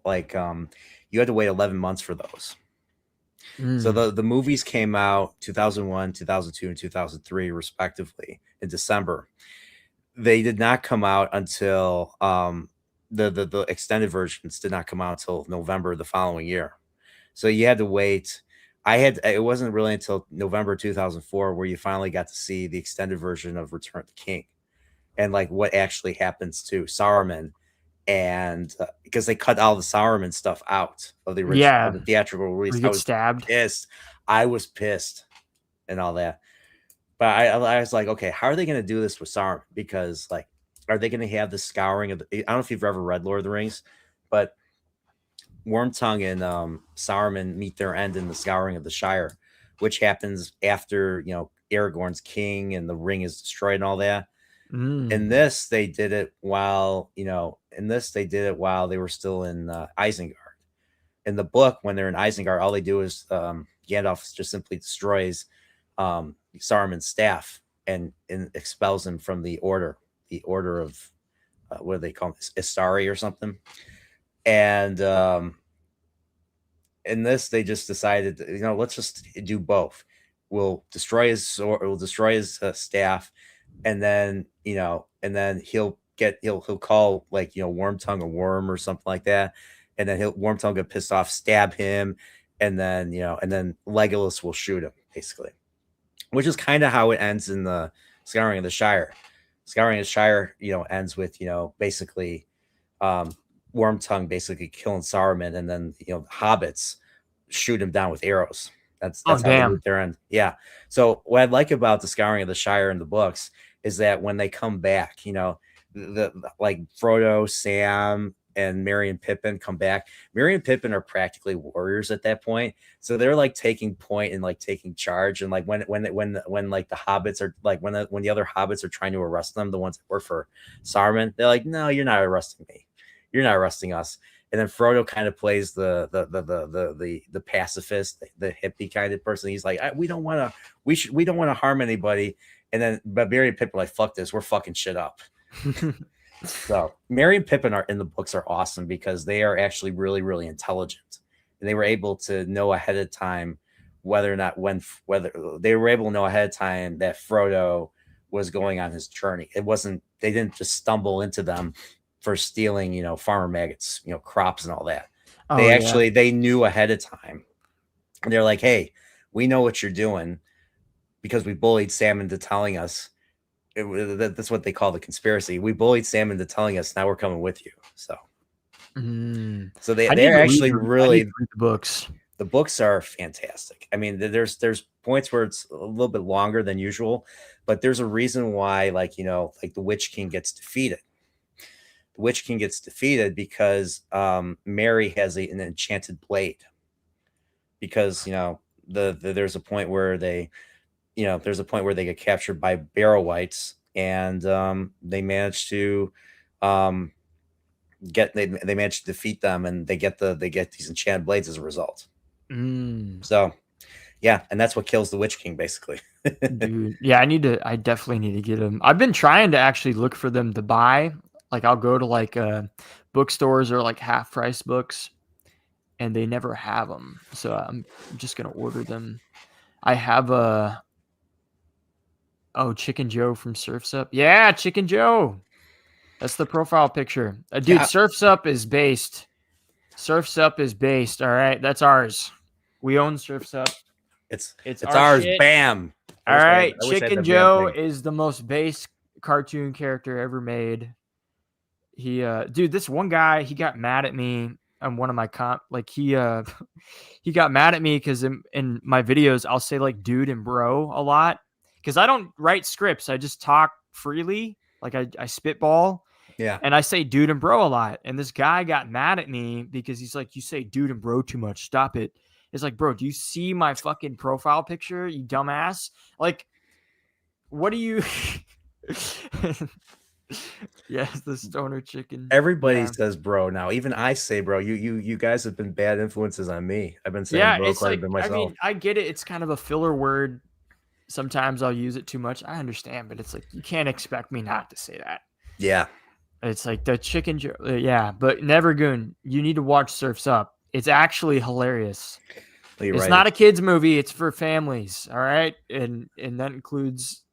like you had to wait 11 months for those. So the movies came out 2001, 2002, and 2003 respectively in December. They did not come out until the extended versions did not come out until November the following year. So you had to wait. It wasn't really until November 2004 where you finally got to see the extended version of Return of the King and like what actually happens to Saruman. And because they cut all the Saruman stuff out of the original the theatrical release, I was stabbed. Pissed. I was pissed and all that. But I was like, okay, how are they going to do this with Saruman? Because like, are they going to have the scouring of I don't know if you've ever read Lord of the Rings, but Wormtongue and Saruman meet their end in the Scouring of the Shire, which happens after Aragorn's king and the ring is destroyed and all that. In this, they did it while they were still in Isengard. In the book, when they're in Isengard, all they do is Gandalf just simply destroys Saruman's staff and expels him from the order of what do they call it, Istari or something. And in this, they just decided, let's just do both. We'll destroy his sword, we'll destroy his staff, and then he'll call Wormtongue a worm or something like that, and then Wormtongue get pissed off, stab him, and then Legolas will shoot him, basically, which is kind of how it ends in the Scouring of the Shire. Scouring of the Shire, ends with basically Wormtongue basically killing Saruman, and then the hobbits shoot him down with arrows. That's how they meet their end. Yeah. So what I like about the Scouring of the Shire in the books is that when they come back, like Frodo, Sam, and Merry and Pippin come back. Merry and Pippin are practically warriors at that point, so they're like taking point and like taking charge. And like when like the hobbits are like when the other hobbits are trying to arrest them, the ones that work for Saruman, they're like, "No, you're not arresting me. You're not arresting us." And then Frodo kind of plays the pacifist, the hippie kind of person. He's like, we don't want to harm anybody. And then, but Merry and Pippin are like, fuck this, we're fucking shit up. So Merry and Pippin are in the books are awesome because they are actually really, really intelligent, and they were able to know ahead of time whether they were able to know ahead of time that Frodo was going on his journey. They didn't just stumble into them for stealing, farmer maggots, crops and all that. They knew ahead of time. And they're like, hey, we know what you're doing because we bullied Sam into telling us. That's what they call the conspiracy. We bullied Sam into telling us. Now we're coming with you. So, so they're actually really the books. The books are fantastic. I mean, there's points where it's a little bit longer than usual, but there's a reason why, like the Witch King gets defeated. Witch King gets defeated because Merry has an enchanted blade. Because there's a point where they get captured by Barrow-wights, and they manage to they manage to defeat them, and they get these enchanted blades as a result. So yeah, and that's what kills the Witch King basically. Dude, yeah, I definitely need to get them. I've been trying to actually look for them to buy. Like I'll go to like bookstores or like half price books, and they never have them. So I'm just gonna order them. I have Chicken Joe from Surf's Up. Yeah, Chicken Joe. That's the profile picture. Dude, yeah. Surf's Up is based. All right, that's ours. We own Surf's Up. It's ours. Shit. Bam. All right, Chicken Joe is the most base cartoon character ever made. Dude, this one guy, he got mad at me on one of my he got mad at me because in my videos I'll say like dude and bro a lot because I don't write scripts. I just talk freely, like I spitball. Yeah. And I say dude and bro a lot. And this guy got mad at me because he's like, you say dude and bro too much. Stop it. It's like, bro, do you see my fucking profile picture, you dumbass? Like, what do you Yes, the stoner chicken. Everybody says bro now. Even I say bro. You guys have been bad influences on me. I've been saying bro quite a bit myself. I mean, I get it. It's kind of a filler word. Sometimes I'll use it too much. I understand, but it's like you can't expect me not to say that. Yeah. It's like the chicken. Yeah, but Nevergoon, you need to watch Surf's Up. It's actually hilarious. It's not a kids movie. It's for families. All right, and that includes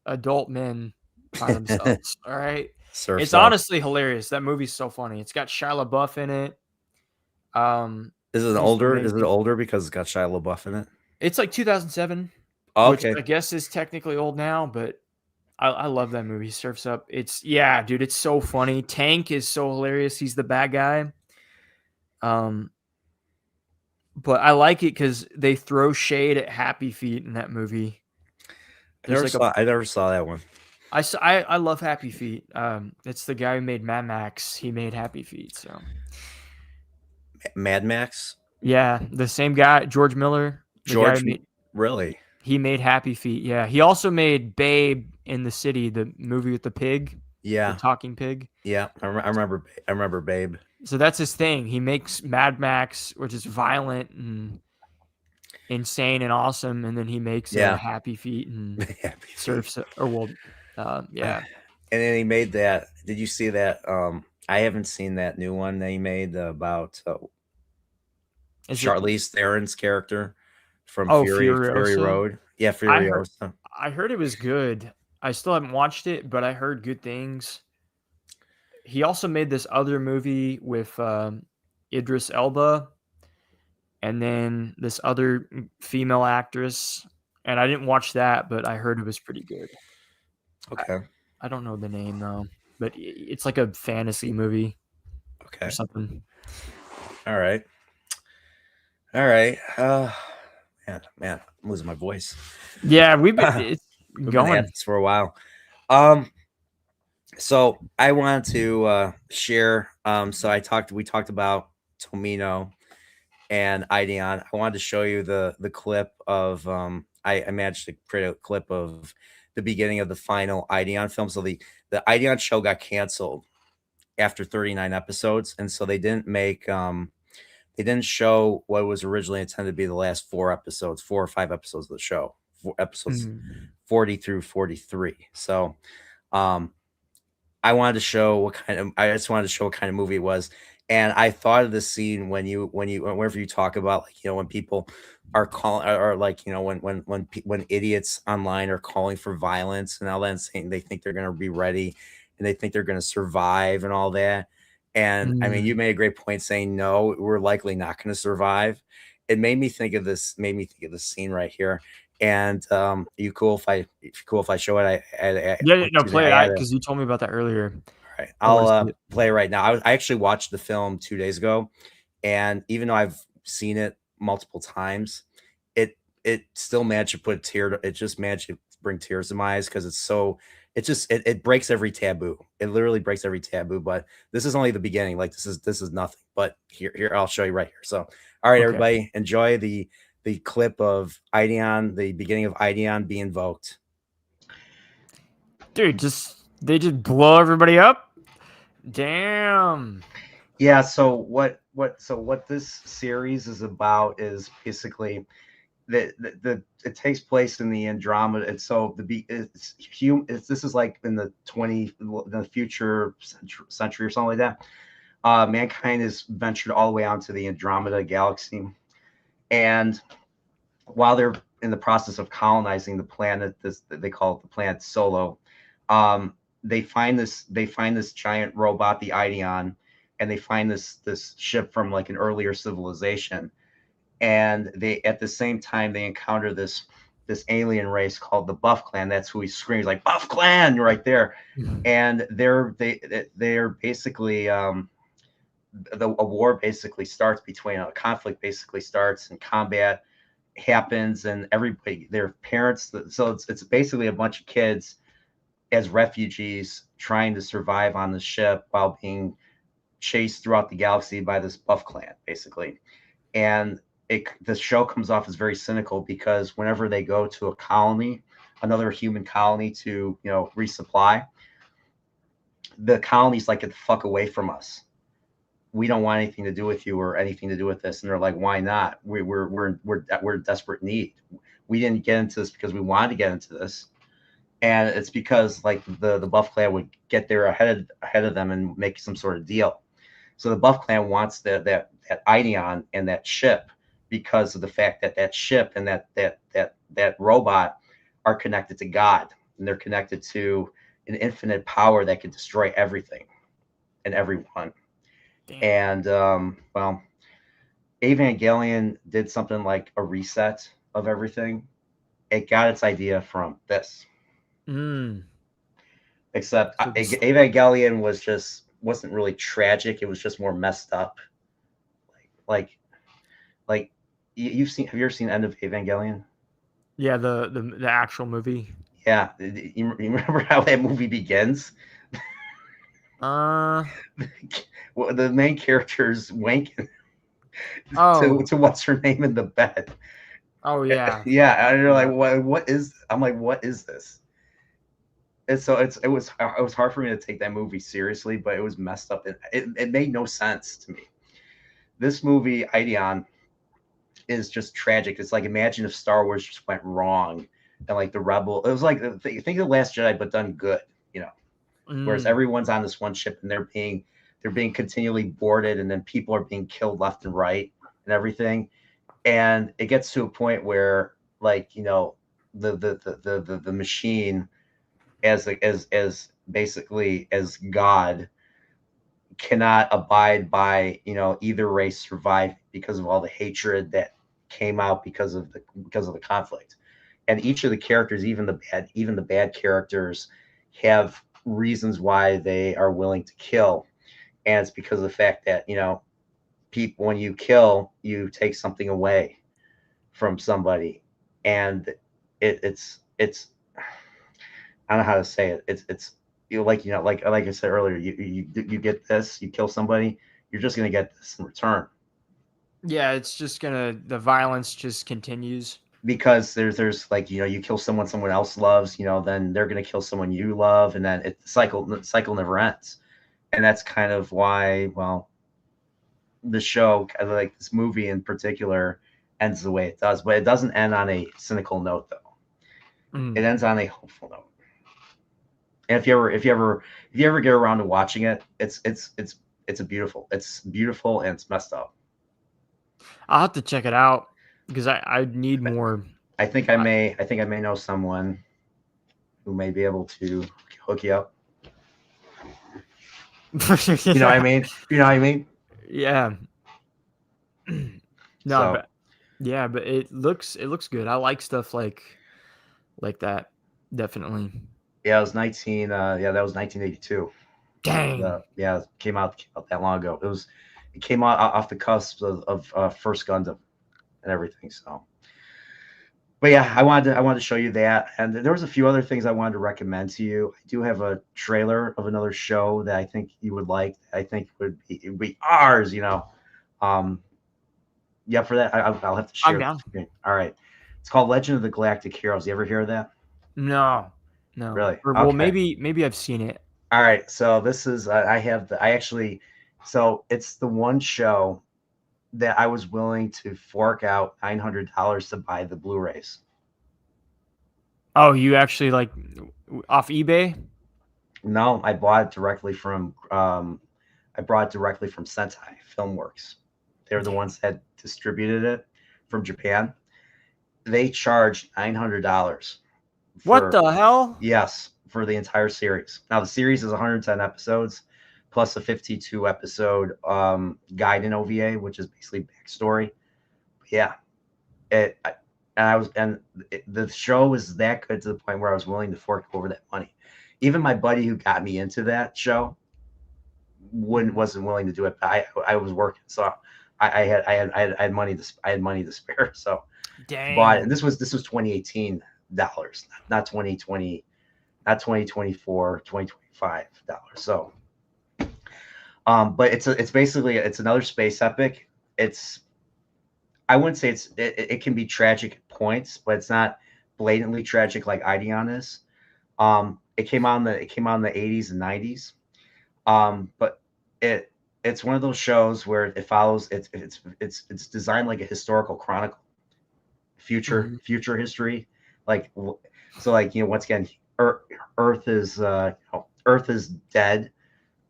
adult men by themselves. All right. It's honestly hilarious. That movie's so funny. It's got Shia LaBeouf in it. Is it older? Is it older because it's got Shia LaBeouf in it? It's like 2007. Okay. Which I guess is technically old now, but I love that movie. Surf's Up. Dude, it's so funny. Tank is so hilarious. He's the bad guy. But I like it because they throw shade at Happy Feet in that movie. I never saw that one. I love Happy Feet. It's the guy who made Mad Max. He made Happy Feet. So Mad Max? Yeah, the same guy, George Miller. Really? He made Happy Feet. Yeah, he also made Babe in the City, the movie with the pig, the Yeah, talking pig. yeah. I remember. I remember Babe. So that's his thing. He makes Mad Max, which is violent and insane and awesome, and then he makes Yeah. Happy Feet and Happy Feet. surfs or well, yeah. And then he made that. Did you see that? I haven't seen that new one that he made about Is it- Charlize Theron's character from Oh, Fury Furiosa? Road. Yeah, I heard- Furiosa. I heard it was good. I still haven't watched it, but I heard good things. He also made this other movie with Idris Elba and then this other female actress. And I didn't watch that, but I heard it was pretty good. Okay. I don't know the name though, but it's like a fantasy movie Okay. or something. All right. All right. Man, I'm losing my voice. Yeah, we've been it's We've been going. at this for a while. So I wanted to share. So we talked about Tomino and Ideon. I wanted to show you the clip of I managed to create a clip of the beginning of the final Ideon film. So the Ideon show got canceled after 39 episodes, and so they didn't make they didn't show what was originally intended to be the last 4 or 5 episodes of the show, episodes 40 through 43. So I wanted to show what kind of movie it was. And I thought of this scene whenever you talk about, like, when people are calling, or like, when idiots online are calling for violence and all that, and saying they think they're going to be ready and they think they're going to survive and all that. And I mean, you made a great point saying, no, we're likely not going to survive. It made me think of this scene right here. And you cool if I show it? Play it out because you told me about that earlier. All right, I'll play it right now. I actually watched the film 2 days ago, and even though I've seen it multiple times, it still managed to put a tear. It just managed to bring tears to my eyes because it breaks every taboo. It literally breaks every taboo. But this is only the beginning. Like this is nothing. But here I'll show you right here. So all right, everybody, enjoy the clip of Ideon, the beginning of Ideon being invoked. Dude, they just blow everybody up. Damn. Yeah. So what this series is about is basically it takes place in the Andromeda. And so this is like in the future century or something like that. Mankind has ventured all the way onto the Andromeda galaxy. And while they're in the process of colonizing the planet, they call it the planet Solo, they find this giant robot, the Ideon, and they find this ship from like an earlier civilization. And at the same time they encounter this alien race called the Buff Clan. That's who he screams like Buff Clan right there. And they're basically a war basically starts between a conflict basically starts and combat happens, and everybody, their parents, so it's basically a bunch of kids as refugees trying to survive on the ship while being chased throughout the galaxy by this Buff Clan basically. And the show comes off as very cynical because whenever they go to a colony, another human colony to resupply, the colony's like, get the fuck away from us. We don't want anything to do with you or anything to do with this. And they're like, why not? We're in desperate need. We didn't get into this because we wanted to get into this. And it's because like the Buff Clan would get there ahead of them and make some sort of deal. So the Buff Clan wants that Ideon and that ship because of the fact that ship and that robot are connected to God, and they're connected to an infinite power that can destroy everything and everyone. Damn. And well, Evangelion did something like a reset of everything. It got its idea from this. Except Evangelion wasn't really tragic. It was just more messed up. Like have you ever seen End of Evangelion? Yeah, the actual movie. Yeah, you remember how that movie begins? Well, the main character's wanking to what's her name in the bed. Oh yeah. Yeah, and you're like, what is? I'm like, what is this? it was hard for me to take that movie seriously, but it was messed up. It made no sense to me. This movie, Ideon, is just tragic. It's like, imagine if Star Wars just went wrong and like the Rebel. It was like, think of the Last Jedi, but done good. You know, whereas Mm. everyone's on this one ship and they're being continually boarded, and then people are being killed left and right and everything. And it gets to a point where, like, the machine, as basically as God, cannot abide by, either race survive because of all the hatred that came out because of the conflict. And each of the characters, even the bad characters, have reasons why they are willing to kill. And it's because of the fact that, people, when you kill, you take something away from somebody. And it's I don't know how to say it. It's like I said earlier, you get this, you kill somebody, you're just gonna get this in return, Yeah, it's just gonna the violence just continues. because there's like, you kill someone else loves, then they're gonna kill someone you love, and then the cycle never ends. And that's kind of why, well, the show, like this movie in particular, ends the way it does. But it doesn't end on a cynical note, though. Mm. It ends on a hopeful note. And if you ever get around to watching it, it's beautiful and it's messed up. I'll have to check it out because I need But more. I think I may know someone who may be able to hook you up. You know what I mean? You know what I mean? Yeah. No, So but yeah, but it looks good. I like stuff like that. Definitely. yeah, it was 19. Yeah, that was 1982. Dang. Yeah, it came out that long ago. It came out off the cusp of First Gundam and everything. So, but yeah, I wanted to show you that, and there was a few other things I wanted to recommend to you. I do have a trailer of another show that I think you would like. I think it would be ours. Um, yeah, for that, I'll have to I'm share the down. screen. All right, it's called Legend of the Galactic Heroes. You ever hear of that? No. No. Really? Or well, Okay. maybe I've seen it. All right. So this is I actually, so it's the one show that I was willing to fork out $900 to buy the Blu-rays. Oh, you actually like off eBay? No, I bought it directly from Sentai Filmworks. They're the ones that distributed it from Japan. They charged $900 What for, the hell? yes, for the entire series. Now the series is 110 episodes plus a 52 episode guide OVA, which is basically backstory. Yeah, it I, and I was and the show was that good to the point where I was willing to fork over that money. Even my buddy who got me into that show wouldn't Mhm. wasn't willing to do it. But I was working, so I had money to spare. So I bought it, and Dang. this was 2018 dollars, not 2020, not 2024, 2025 dollars. So but it's basically it's another space epic. It's I wouldn't say it can be tragic at points, but it's not blatantly tragic like Ideon is. It came out in the 80s and 90s. But it's one of those shows where it follows it's designed like a historical chronicle, future Mhm. future history. Like so, like, once again, Earth is Earth is dead,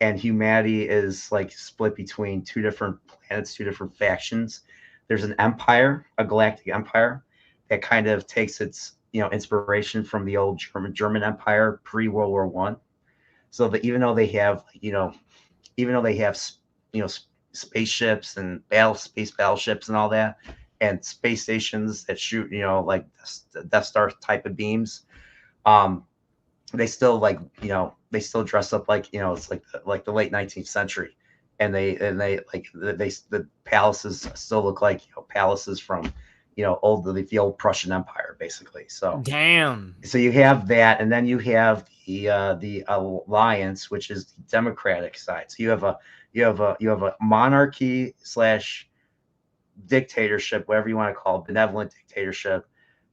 and humanity is like split between two different planets, two different factions. There's an empire, a galactic empire, that kind of takes its inspiration from the old German Empire pre World War One. So that even though they have spaceships and space battleships and all that, and space stations that shoot like Death Star type of beams, um, they still dress up like it's like the late 19th century, and they like the palaces still look like palaces from the old Prussian Empire, basically. So Damn. you have that, and then you have the alliance, which is the democratic side. So you have a monarchy slash dictatorship, whatever you want to call it, benevolent dictatorship,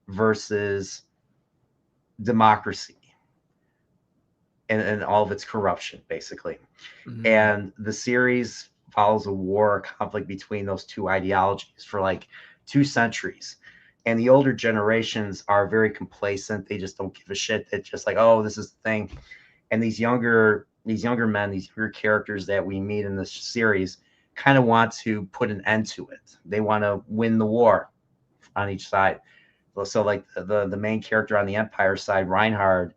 versus democracy. and all of its corruption, basically. Mhm. And the series follows a war, a conflict between those two ideologies for like 2 centuries. And the older generations are very complacent. They just don't give a shit. It's just like, oh, this is the thing. And these younger men, these younger characters that we meet in this series kind of want to put an end to it. They want to win the war on each side. So like the main character on the Empire side, Reinhard,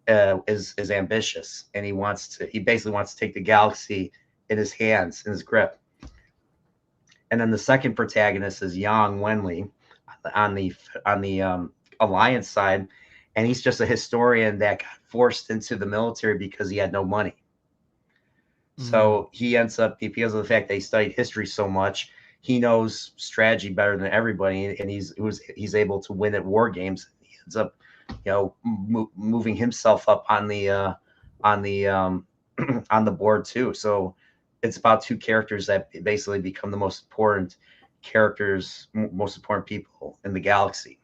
is ambitious, and he basically wants to take the galaxy in his hands, in his grip. And then the second protagonist is Yang Wenli on the Alliance side, and he's just a historian that got forced into the military because he had no money. So he ends up, because of the fact that he studied history so much, he knows strategy better than everybody, and he's able to win at war games. He ends up, moving himself up on the on the board too. So it's about two characters that basically become the most important characters, most important people in the galaxy.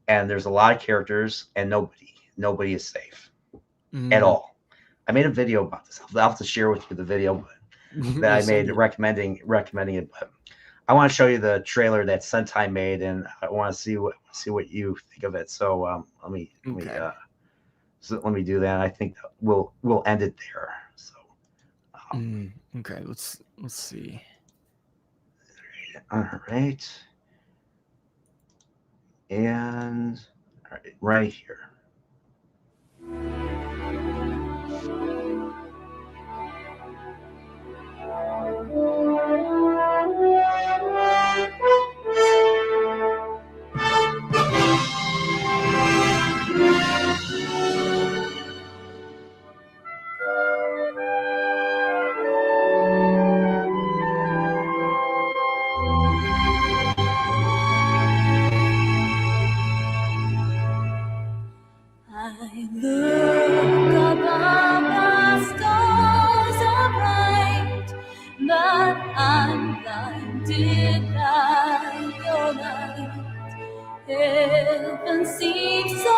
And there's a lot of characters, and nobody is safe at all. I made a video about this. I'll have to share with you the video that I made recommending it. But I want to show you the trailer that Sentai made, and I want to see what you think of it. So let me do that. I think that we'll end it there. So okay, let's see. All right, and right here. I look above, the stars are bright, but I'm blinded by your light. Heaven seems so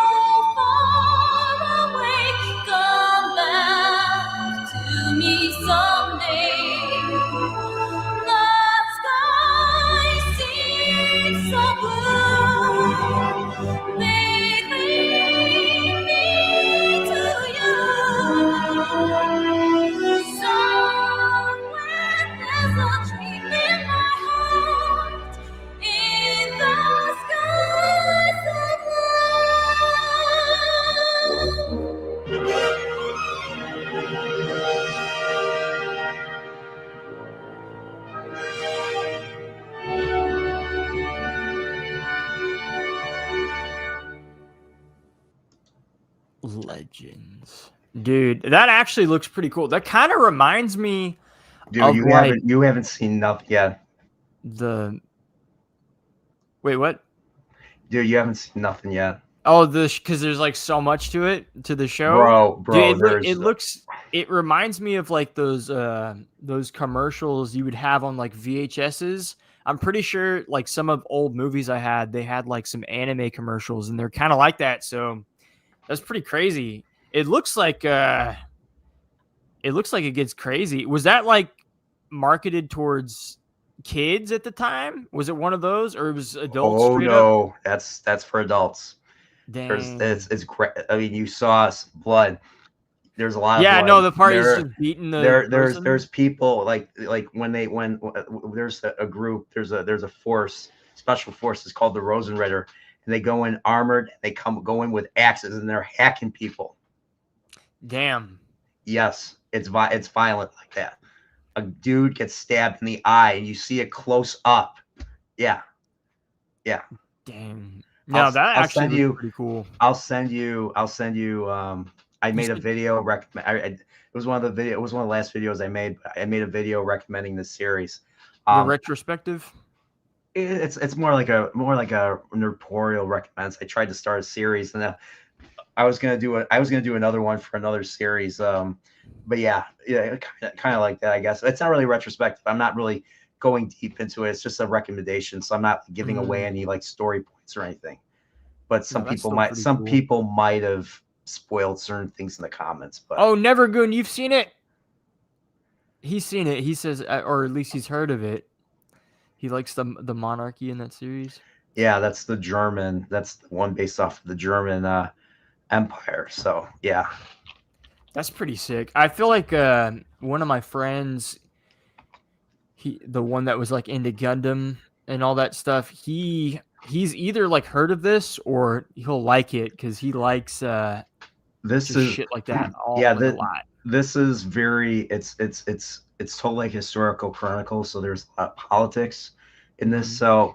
far away. Come back to me someday. The sky seems so blue. Make me to you. Somewhere there's a dream in my heart, in the skies Legends. Dude, that actually looks pretty cool. That kind of reminds me Dude, of you haven't seen enough yet. Wait, what? Dude, you haven't seen nothing yet. Oh, because there's like so much to it, to the show. Bro, Dude, it reminds me of like those commercials you would have on like VHSs. I'm pretty sure like some of old movies I had, they had like some anime commercials, and they're kind of like that. So that's pretty crazy. It looks like it gets crazy. Was that like marketed towards kids at the time? Was it one of those, or it was adults? Oh no, that's for adults. Dang. It's great. I mean, you saw blood. There's a lot of blood. No, the part is just beating the there's people like when there's a group, there's a force, special forces called the Rosenritter, and they go in armored, they go in with axes, and they're hacking people. Damn. Yes, it's violent like that. A dude gets stabbed in the eye, and you see it close up. Yeah. Dang. No, that actually looks pretty cool. I'll send you. I made a video it was one of the last videos I made. I made a video recommending this series. The retrospective. It's more like a Nerdporial recommends. I tried to start a series, and I was gonna do another one for another series. But yeah, kind of like that, I guess. It's not really retrospective. I'm not really going deep into it. It's just a recommendation, so I'm not giving away any like story points or anything. But some people might have spoiled certain things in the comments. But Oh, Nevergoon, you've seen it. He's seen it. He says, or at least he's heard of it. He likes the monarchy in that series. yeah, that's the German. That's the one based off of the German Empire. So yeah, That's pretty sick. I feel like one of my friends, the one that was like into Gundam and all that stuff, he's either like heard of this or he'll like it because he likes this just is shit like that all yeah, like, a lot. this is very it's told like historical chronicle. So there's a lot of politics in this. Mhm. So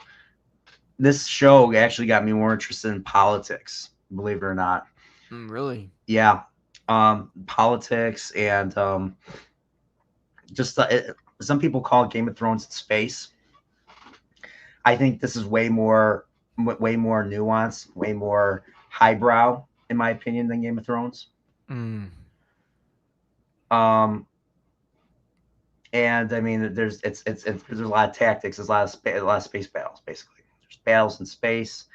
this show actually got me more interested in politics, believe it or not. Really? Yeah, politics and just some people call it Game of Thrones in space. I think this is way more nuanced, way more highbrow, in my opinion, than Game of Thrones. Mm. And I mean, there's a lot of tactics. There's a lot of space battles, basically. There's battles in space,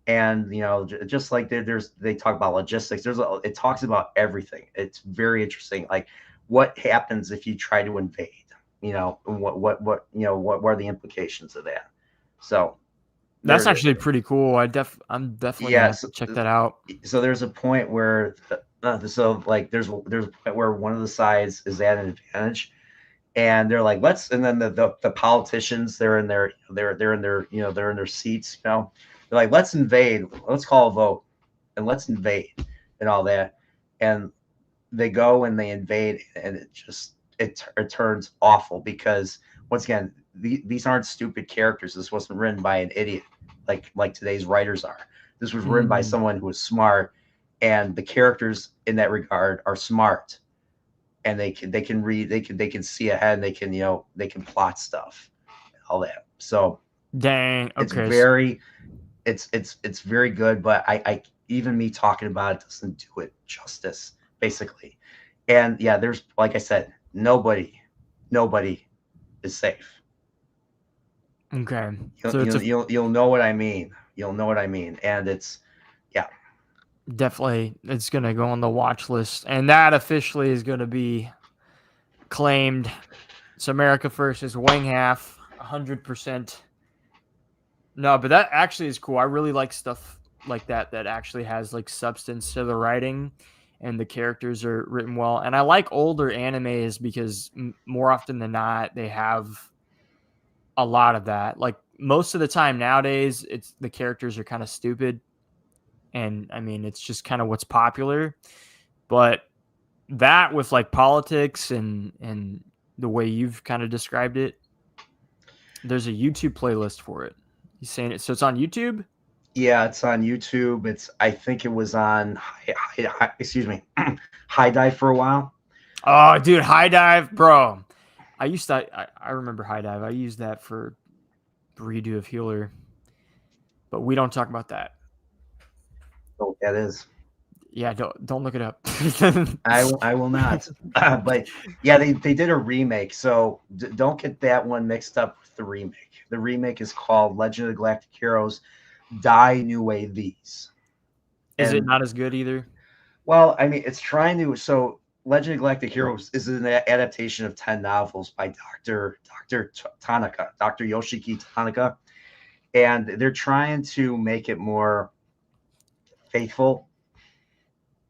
and you know, just like they talk about logistics. It talks about everything. It's very interesting. Like, what happens if you try to invade? You know, and what what are the implications of that? So That's there- actually pretty cool. I'm definitely gonna have Yes. to check that out. so there's a point where so like there's a point where one of the sides is at an advantage, and they're like and then the politicians, they're in their they're in their seats, you know, they're like, let's invade, let's call a vote and let's invade and all that, and they go and they invade, and it turns awful because once again, these aren't stupid characters. This wasn't written by an idiot like today's writers are. This was written by someone who was smart, and the characters in that regard are smart, and they can read, they can see ahead, and they can they can plot stuff, all that. So Dang. it's Okay. very it's very good, but I even me talking about it doesn't do it justice, basically. And yeah, there's, like I said, nobody is safe. Okay. You'll, So it's you'll know what I mean. You'll know what I mean. And it's definitely it's gonna go on the watch list, and that officially is gonna be claimed. It's America First is Wing Half, 100%. No, but that actually is cool. I really like stuff like that actually has like substance to the writing, and the characters are written well. And I like older animes because more often than not they have a lot of that. Like most of the time nowadays, it's the characters are kind of stupid. And I mean, it's just kind of what's popular, but that with like politics and the way you've kind of described it, there's a YouTube playlist for it. He's saying it, so it's on YouTube. Yeah, it's on YouTube. I think it was on excuse me, High Dive for a while. Oh, dude, High Dive, bro. I remember High Dive. I used that for redo of Healer, but we don't talk about that. Oh, that is. Yeah, don't look it up. I will not. But yeah, they did a remake, so don't get that one mixed up with the remake. The remake is called Legend of the Galactic Heroes Die New Way These. Is it not as good either? Well, I mean, it's trying to. So Legend of Galactic Heroes is an adaptation of 10 novels by Dr. Tanaka, Dr. Yoshiki Tanaka, and they're trying to make it more faithful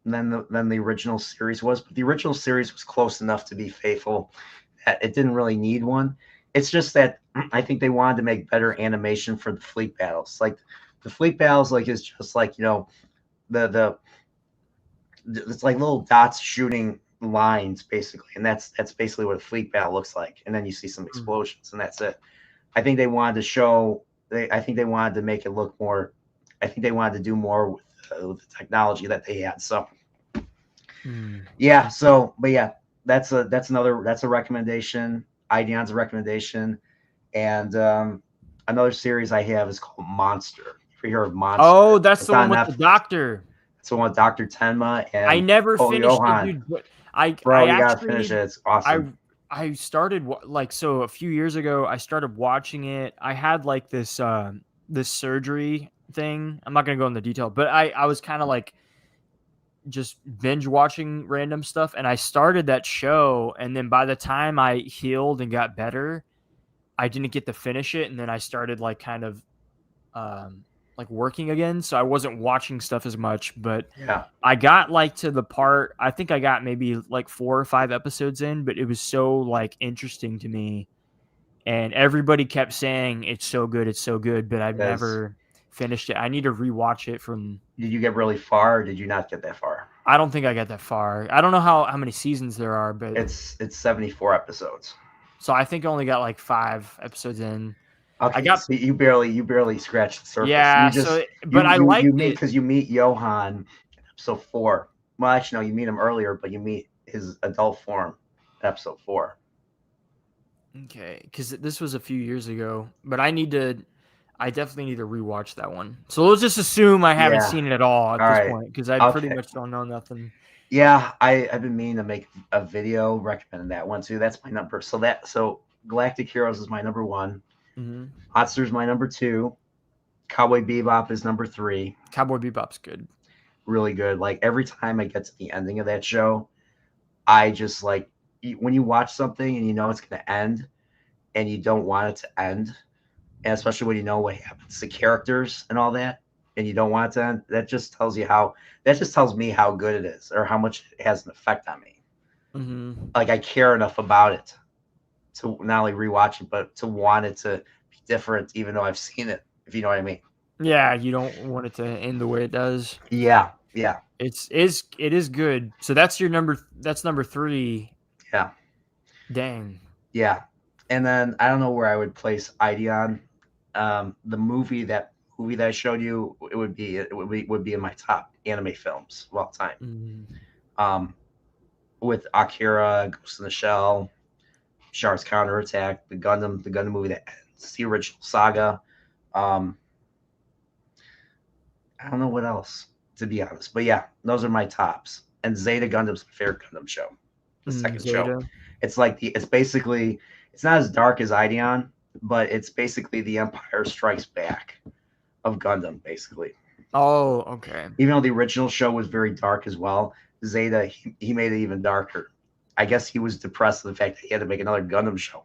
than the original series was. But the original series was close enough to be faithful that it didn't really need one. It's just that I think they wanted to make better animation for the fleet battles. Like the fleet battles, like is just like the it's like little dots shooting lines basically, and that's basically what a fleet battle looks like. And then you see some explosions, and that's it. I think they wanted to show. I think they wanted to make it look more. I think they wanted to do more with the technology that they had. So yeah. So, but yeah, that's a recommendation. Ideon's a recommendation, and another series I have is called Monster. If you hear of Monster, Oh, that's it's the one on with Netflix. the doctor. It's the one with Dr. Tenma and I never Cole finished Johan. it, dude. But I Bro, you gotta actually, finish it. It's awesome. I started like, so a few years ago I started watching it. I had like this this surgery thing. I'm not gonna go into detail, but I was kind of like just binge watching random stuff. And I started that show, and then by the time I healed and got better, I didn't get to finish it. And then I started like kind of like working again. So I wasn't watching stuff as much, but Yeah. I got like to the part, I think I got maybe like 4 or 5 episodes in, but it was so like interesting to me. And everybody kept saying it's so good, but I've Yes. never finished it. I need to rewatch it from. Did you get really far, or did you not get that far? I don't think I got that far. I don't know how many seasons there are, but It's 74 episodes. so I think I only got like 5 episodes in. Okay, got- so you barely scratched the surface. Yeah, You just, so but I you liked meet it. because you meet Johan in episode 4. Well, actually, no, you meet him earlier, but you meet his adult form in episode 4. Okay, because this was a few years ago, but I definitely need to rewatch that one. So let's just assume I haven't Yeah. seen it at all at All this right. point, because I pretty Okay. much don't know nothing. Yeah, I've been meaning to make a video recommending that one too. That's my number. So Galactic Heroes is my number 1. Mm-hmm. Monsters my number 2. Cowboy Bebop is number 3. Cowboy Bebop's good. Really good. Like every time I get to the ending of that show, I just like when you watch something and you know it's going to end and you don't want it to end, and especially when you know what happens to characters and all that, and you don't want it to end, that just tells me how good it is or how much it has an effect on me. Mm-hmm. Like I care enough about it to not only rewatch it, but to want it to be different, even though I've seen it, if you know what I mean. Yeah, you don't want it to end the way it does. Yeah. It is good. So that's number 3. Yeah. Dang. Yeah. And then I don't know where I would place Ideon. The movie that I showed you, it would be in my top anime films of all time. Mm. With Akira, Ghost in the Shell, Shark's Counterattack, the Gundam movie that ends, the original saga. I don't know what else, to be honest. But yeah, those are my tops. And Zeta Gundam's my favorite Gundam show. The second show. Zeta. It's like it's not as dark as Ideon, but it's basically the Empire Strikes Back of Gundam, basically. Oh, okay. Even though the original show was very dark as well, Zeta, he made it even darker. I guess he was depressed with the fact that he had to make another Gundam show.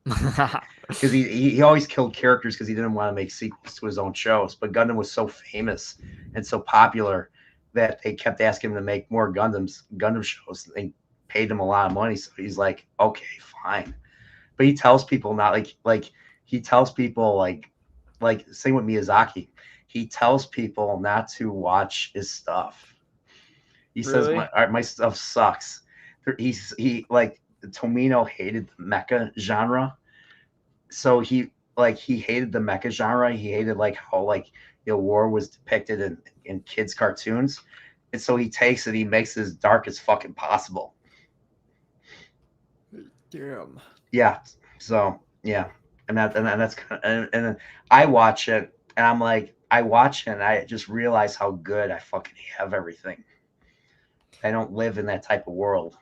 Because he always killed characters because he didn't want to make sequels to his own shows. But Gundam was so famous and so popular that they kept asking him to make more Gundam shows. They paid him a lot of money, so he's like, okay, fine. But he tells people not like he tells people like same with Miyazaki. He tells people not to watch his stuff. He Really? says my stuff sucks. He like Tomino hated the mecha genre, so he hated the mecha genre. He hated like how war was depicted in kids' cartoons, and so he takes it. He makes it as dark as fucking possible. Damn. Yeah. So yeah, and that's kind of, and then I watch it and I'm like, I watch it and I just realize how good I fucking have everything. I don't live in that type of world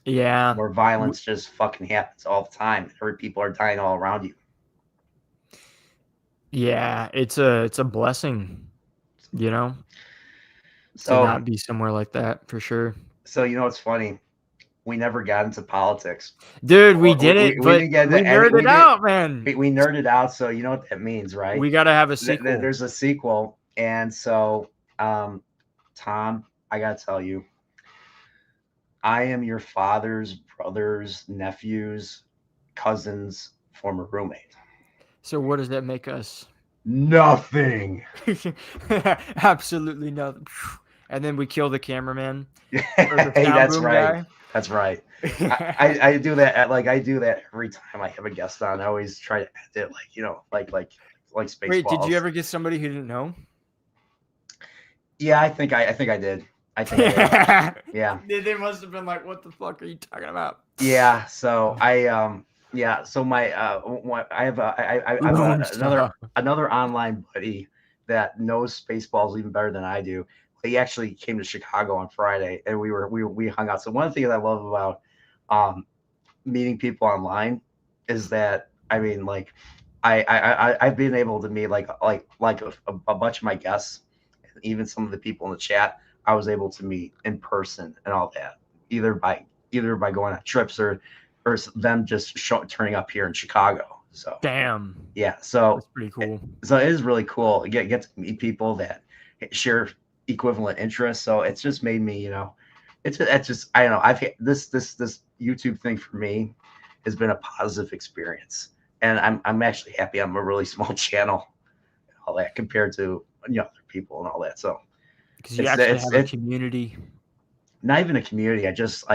Yeah. where violence just fucking happens all the time. People are dying all around you. Yeah, it's a blessing, to So not be somewhere like that for sure. so it's funny. We never got into politics. Dude, we Well, did we- it, we but didn't get we into- nerded we did- out, man. We nerded out, so you know what that means, right? We got to have a sequel. There's a sequel, and so Tom, I gotta tell you, I am your father's brother's nephew's cousin's former roommate. So what does that make us? Nothing. Absolutely nothing. And then we kill the cameraman or the Hey, sound that's room right. That's right. guy. I do that. I do that every time I have a guest on. I always try to end it like Spaceballs. Wait, did you ever get somebody who didn't know? Yeah, I think I did. I think I did. Yeah. They must have been like, "What the fuck are you talking about?" Yeah. So so my I have another online buddy that knows Spaceballs even better than I do. He actually came to Chicago on Friday and we hung out. So one of the things I love about meeting people online is that I've been able to meet like a bunch of my guests, even some of the people in the chat I was able to meet in person and all that, either by going on trips or them just turning up here in Chicago. So Damn, yeah, so that's pretty cool. it is really cool. You get to meet people that share equivalent interests. So it's just made me, it's just I don't know. I've had this YouTube thing for me has been a positive experience, and I'm actually happy. I'm a really small channel, and all that compared to other people and all that. So Because you actually have a community. not even a community. I just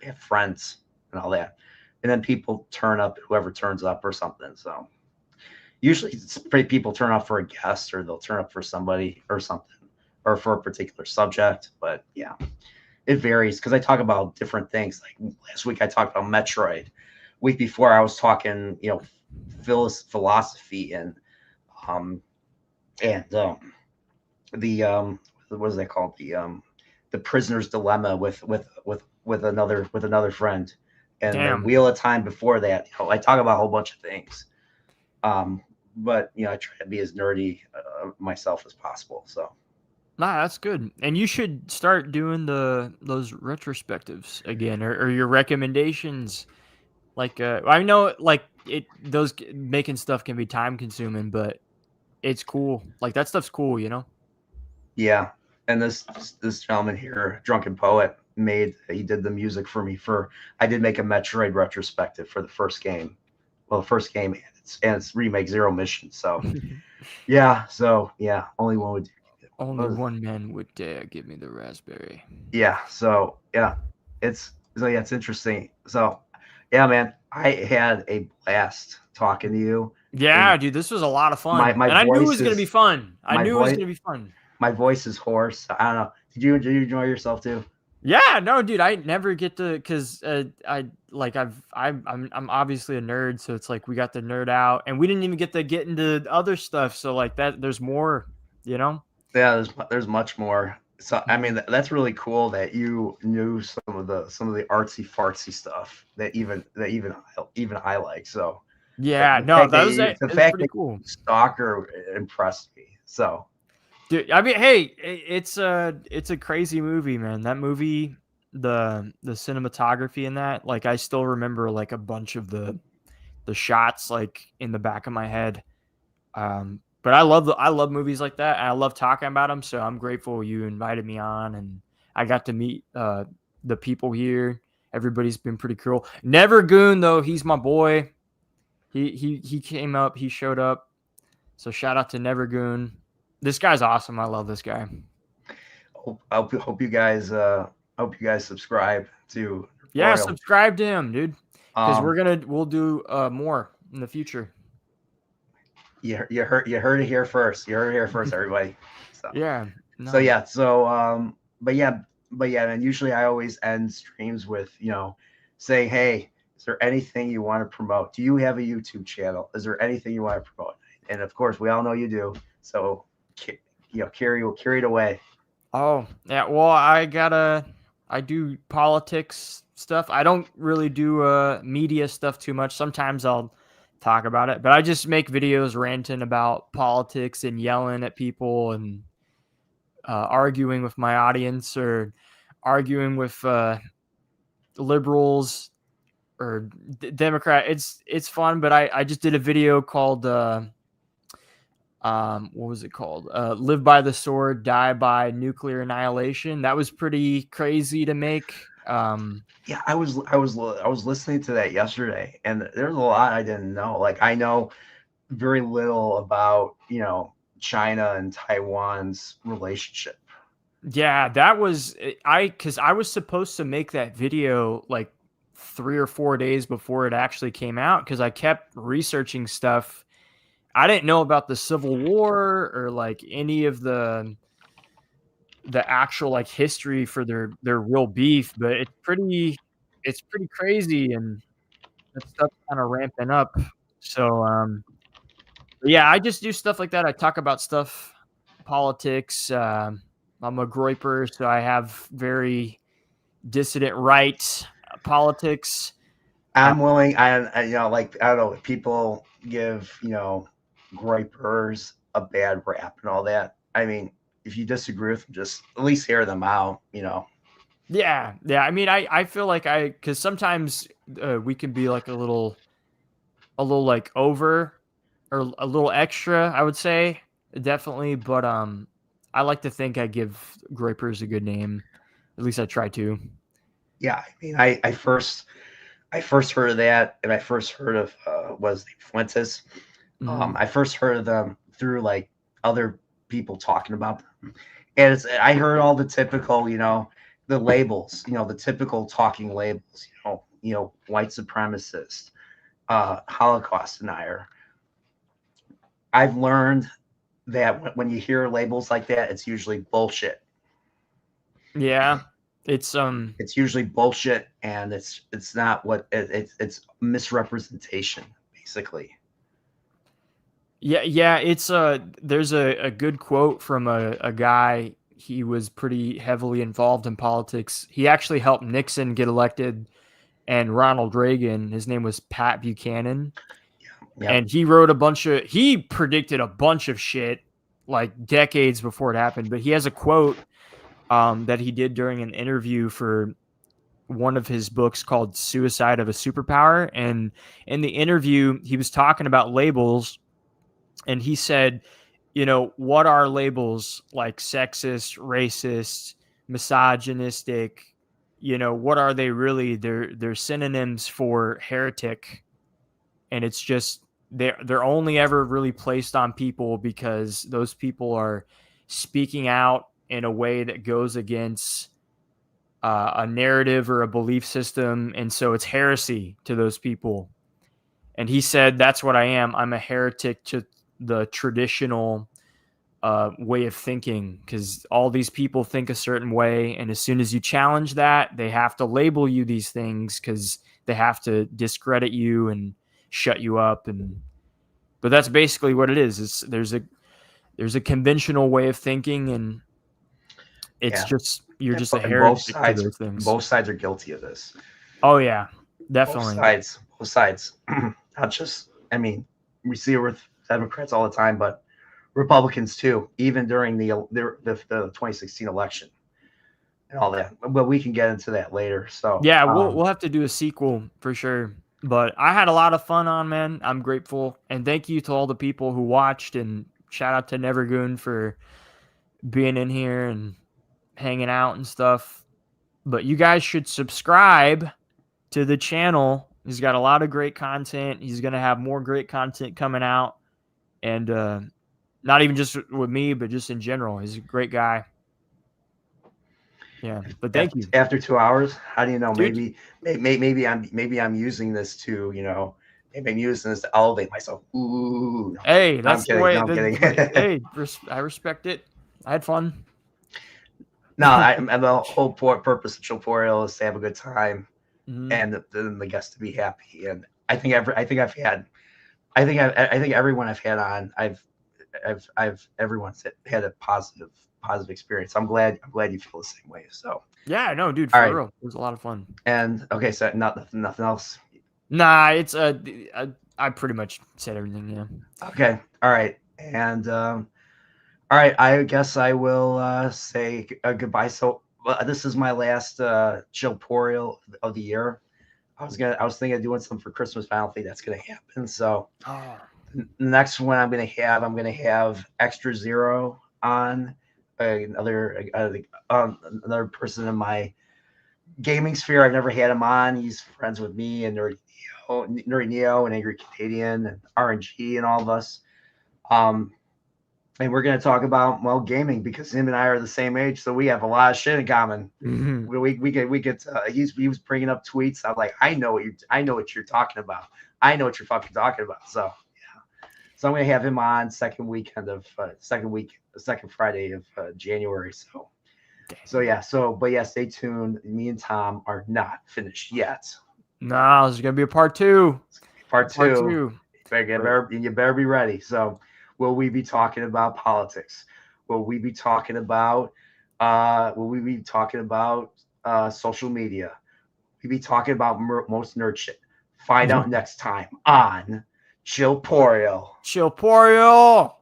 have friends and all that, and then people turn up, whoever turns up or something. So usually people turn up for a guest, or they'll turn up for somebody or something, or for a particular subject. But yeah, it varies because I talk about different things. Like last week I talked about Metroid. Week before I was talking, philosophy and the what is that called, the prisoner's dilemma with another friend, and Damn. the Wheel of Time before that. I talk about a whole bunch of things, but I try to be as nerdy myself as possible. So Nah, that's good. And you should start doing those retrospectives again, or your recommendations. Like I know like those making stuff can be time consuming, but it's cool. Like that stuff's cool, yeah, and this gentleman here, Drunken Poet, he did the music for me I did make a Metroid retrospective for the first game. Well, the first game and its remake, Zero Mission. So yeah, only one would do. Only one man would dare give me the raspberry. Yeah, so yeah, it's interesting. So yeah, man, I had a blast talking to you. Yeah, And dude, this was a lot of fun. my and I knew it voice was gonna is- be fun. I knew it was voice- gonna be fun. My voice is hoarse. I don't know. Did you enjoy yourself too? Yeah, no, dude, I never get to because I'm obviously a nerd, so it's like we got the nerd out, and we didn't even get to get into other stuff. So like that, there's more, Yeah, there's much more. So I mean, that's really cool that you knew some of the artsy fartsy stuff that even I like. So Yeah, the no, fact that was that it. the fact Pretty that cool. Stalker impressed me. So Dude, I mean, hey, it's a crazy movie, man. That movie, the cinematography in that, like I still remember like a bunch of the shots like in the back of my head. But I love movies like that, and I love talking about them. So I'm grateful you invited me on, and I got to meet the people here. Everybody's been pretty cool. Never Goon though, he's my boy. He came up, he showed up. So shout out to Never Goon. This guy's awesome. I love this guy. hope you guys subscribe to Yeah, Royal. subscribe to him, dude. Because Um, we'll do more in the future. you heard it here first. You heard it here first, everybody. So Yeah. so yeah, so but yeah, and usually I always end streams with saying, hey, is there anything you want to promote? Do you have a YouTube channel? Is there anything you want to promote? And of course, we all know you do. So carry it away. Oh, yeah. Well, I do politics stuff. I don't really do media stuff too much. Sometimes I'll talk about it, but I just make videos ranting about politics and yelling at people and arguing with my audience or arguing with liberals or Democrat. It's fun, but I just did a video called what was it called? Live by the sword, die by nuclear annihilation. That was pretty crazy to make. Yeah, I was listening to that yesterday, and there's a lot I didn't know. Like I know very little about China and Taiwan's relationship. Yeah, that was because I was supposed to make that video like 3 or 4 days before it actually came out because I kept researching stuff. I didn't know about the Civil War or like any of the actual like history for their real beef, but it's pretty crazy and that stuff's kind of ramping up. So yeah, I just do stuff like that. I talk about stuff, politics. I'm a groiper, so I have very dissident right politics. I'm willing. I like I don't know. People give groipers a bad rap and all that. I mean, if you disagree with them, just at least hear them out. You know. Yeah. I mean, I feel like because sometimes we can be like a little like over or a little extra, I would say, definitely. But I like to think I give Groypers a good name. At least I try to. Yeah, I mean, I first heard of that, and I first heard of was the Fuentes. Mhm. I first heard of them through like other people talking about them, and I heard all the typical, you know, the labels, you know, the typical talking labels, you know, white supremacist, Holocaust denier. I've learned that when you hear labels like that, it's usually bullshit. Yeah. It's It's usually bullshit, and it's not what it's misrepresentation, basically. yeah, it's there's a good quote from a guy. He was pretty heavily involved in politics. He actually helped Nixon get elected and Ronald Reagan. His name was Pat Buchanan. Yeah. And he predicted a bunch of shit like decades before it happened. But he has a quote that he did during an interview for one of his books called Suicide of a Superpower. And in the interview, he was talking about labels, and he said, you know, what are labels like sexist, racist, misogynistic? You know, what are they really? They're synonyms for heretic. And it's just they're only ever really placed on people because those people are speaking out in a way that goes against a narrative or a belief system, and so it's heresy to those people. And he said, that's what I am. I'm a heretic to the traditional way of thinking, because all these people think a certain way, and as soon as you challenge that, they have to label you these things because they have to discredit you and shut you up. But that's basically what it is. There's a conventional way of thinking, and it's just you're just a heretic to those things. Both sides are guilty of this. Oh yeah, definitely. Both sides. Not just, I mean, we see it with Democrats all the time, but Republicans too, even during the 2016 election and all that. But we can get into that later. So yeah, we'll have to do a sequel for sure. But I had a lot of fun on, man. I'm grateful, and thank you to all the people who watched, and shout out to Nevergoon for being in here and hanging out and stuff. But you guys should subscribe to the channel. He's got a lot of great content. He's going to have more great content coming out, and not even just with me, but just in general. He's a great guy. Yeah, but thank you. After 2 hours, how do you know? Dude. Maybe I'm using this to, you know, maybe I'm using this to elevate myself. Ooh. Hey, that's the way. No, I'm kidding. Hey, I respect it. I had fun. No, the whole purpose of Chilporeal is to have a good time, Mhm. and the guests to be happy. And I think everyone I've had on, everyone's had a positive experience. I'm glad you feel the same way. So Yeah, no, dude, for All right. real, it was a lot of fun. and okay, so nothing else. Nah, it's I pretty much said everything. Yeah. Okay, all right, and all right. I guess I will say goodbye. So this is my last Chilporeal of the year. I was thinking of doing something for Christmas, but I don't think that's gonna happen. So Oh, the next one I'm gonna have Extra Zero on, another person in my gaming sphere. I've never had him on. He's friends with me and Nerdy Neo and Angry Canadian and RNG and all of us. And we're going to talk about, well, gaming, because him and I are the same age, so we have a lot of shit in common. Mhm. We get he was bringing up tweets. I'm like, I know what you're talking about. I know what you're fucking talking about. So yeah, so I'm going to have him on second Friday of January. So yeah, but yeah, stay tuned. Me and Tom are not finished yet. No, there's gonna be a part two. Part Part two. two. You better be ready. So will we be talking about politics? Will we be talking about social media? Will we be talking about most nerd shit? Find out next time on Chilporeal. Chilporeal.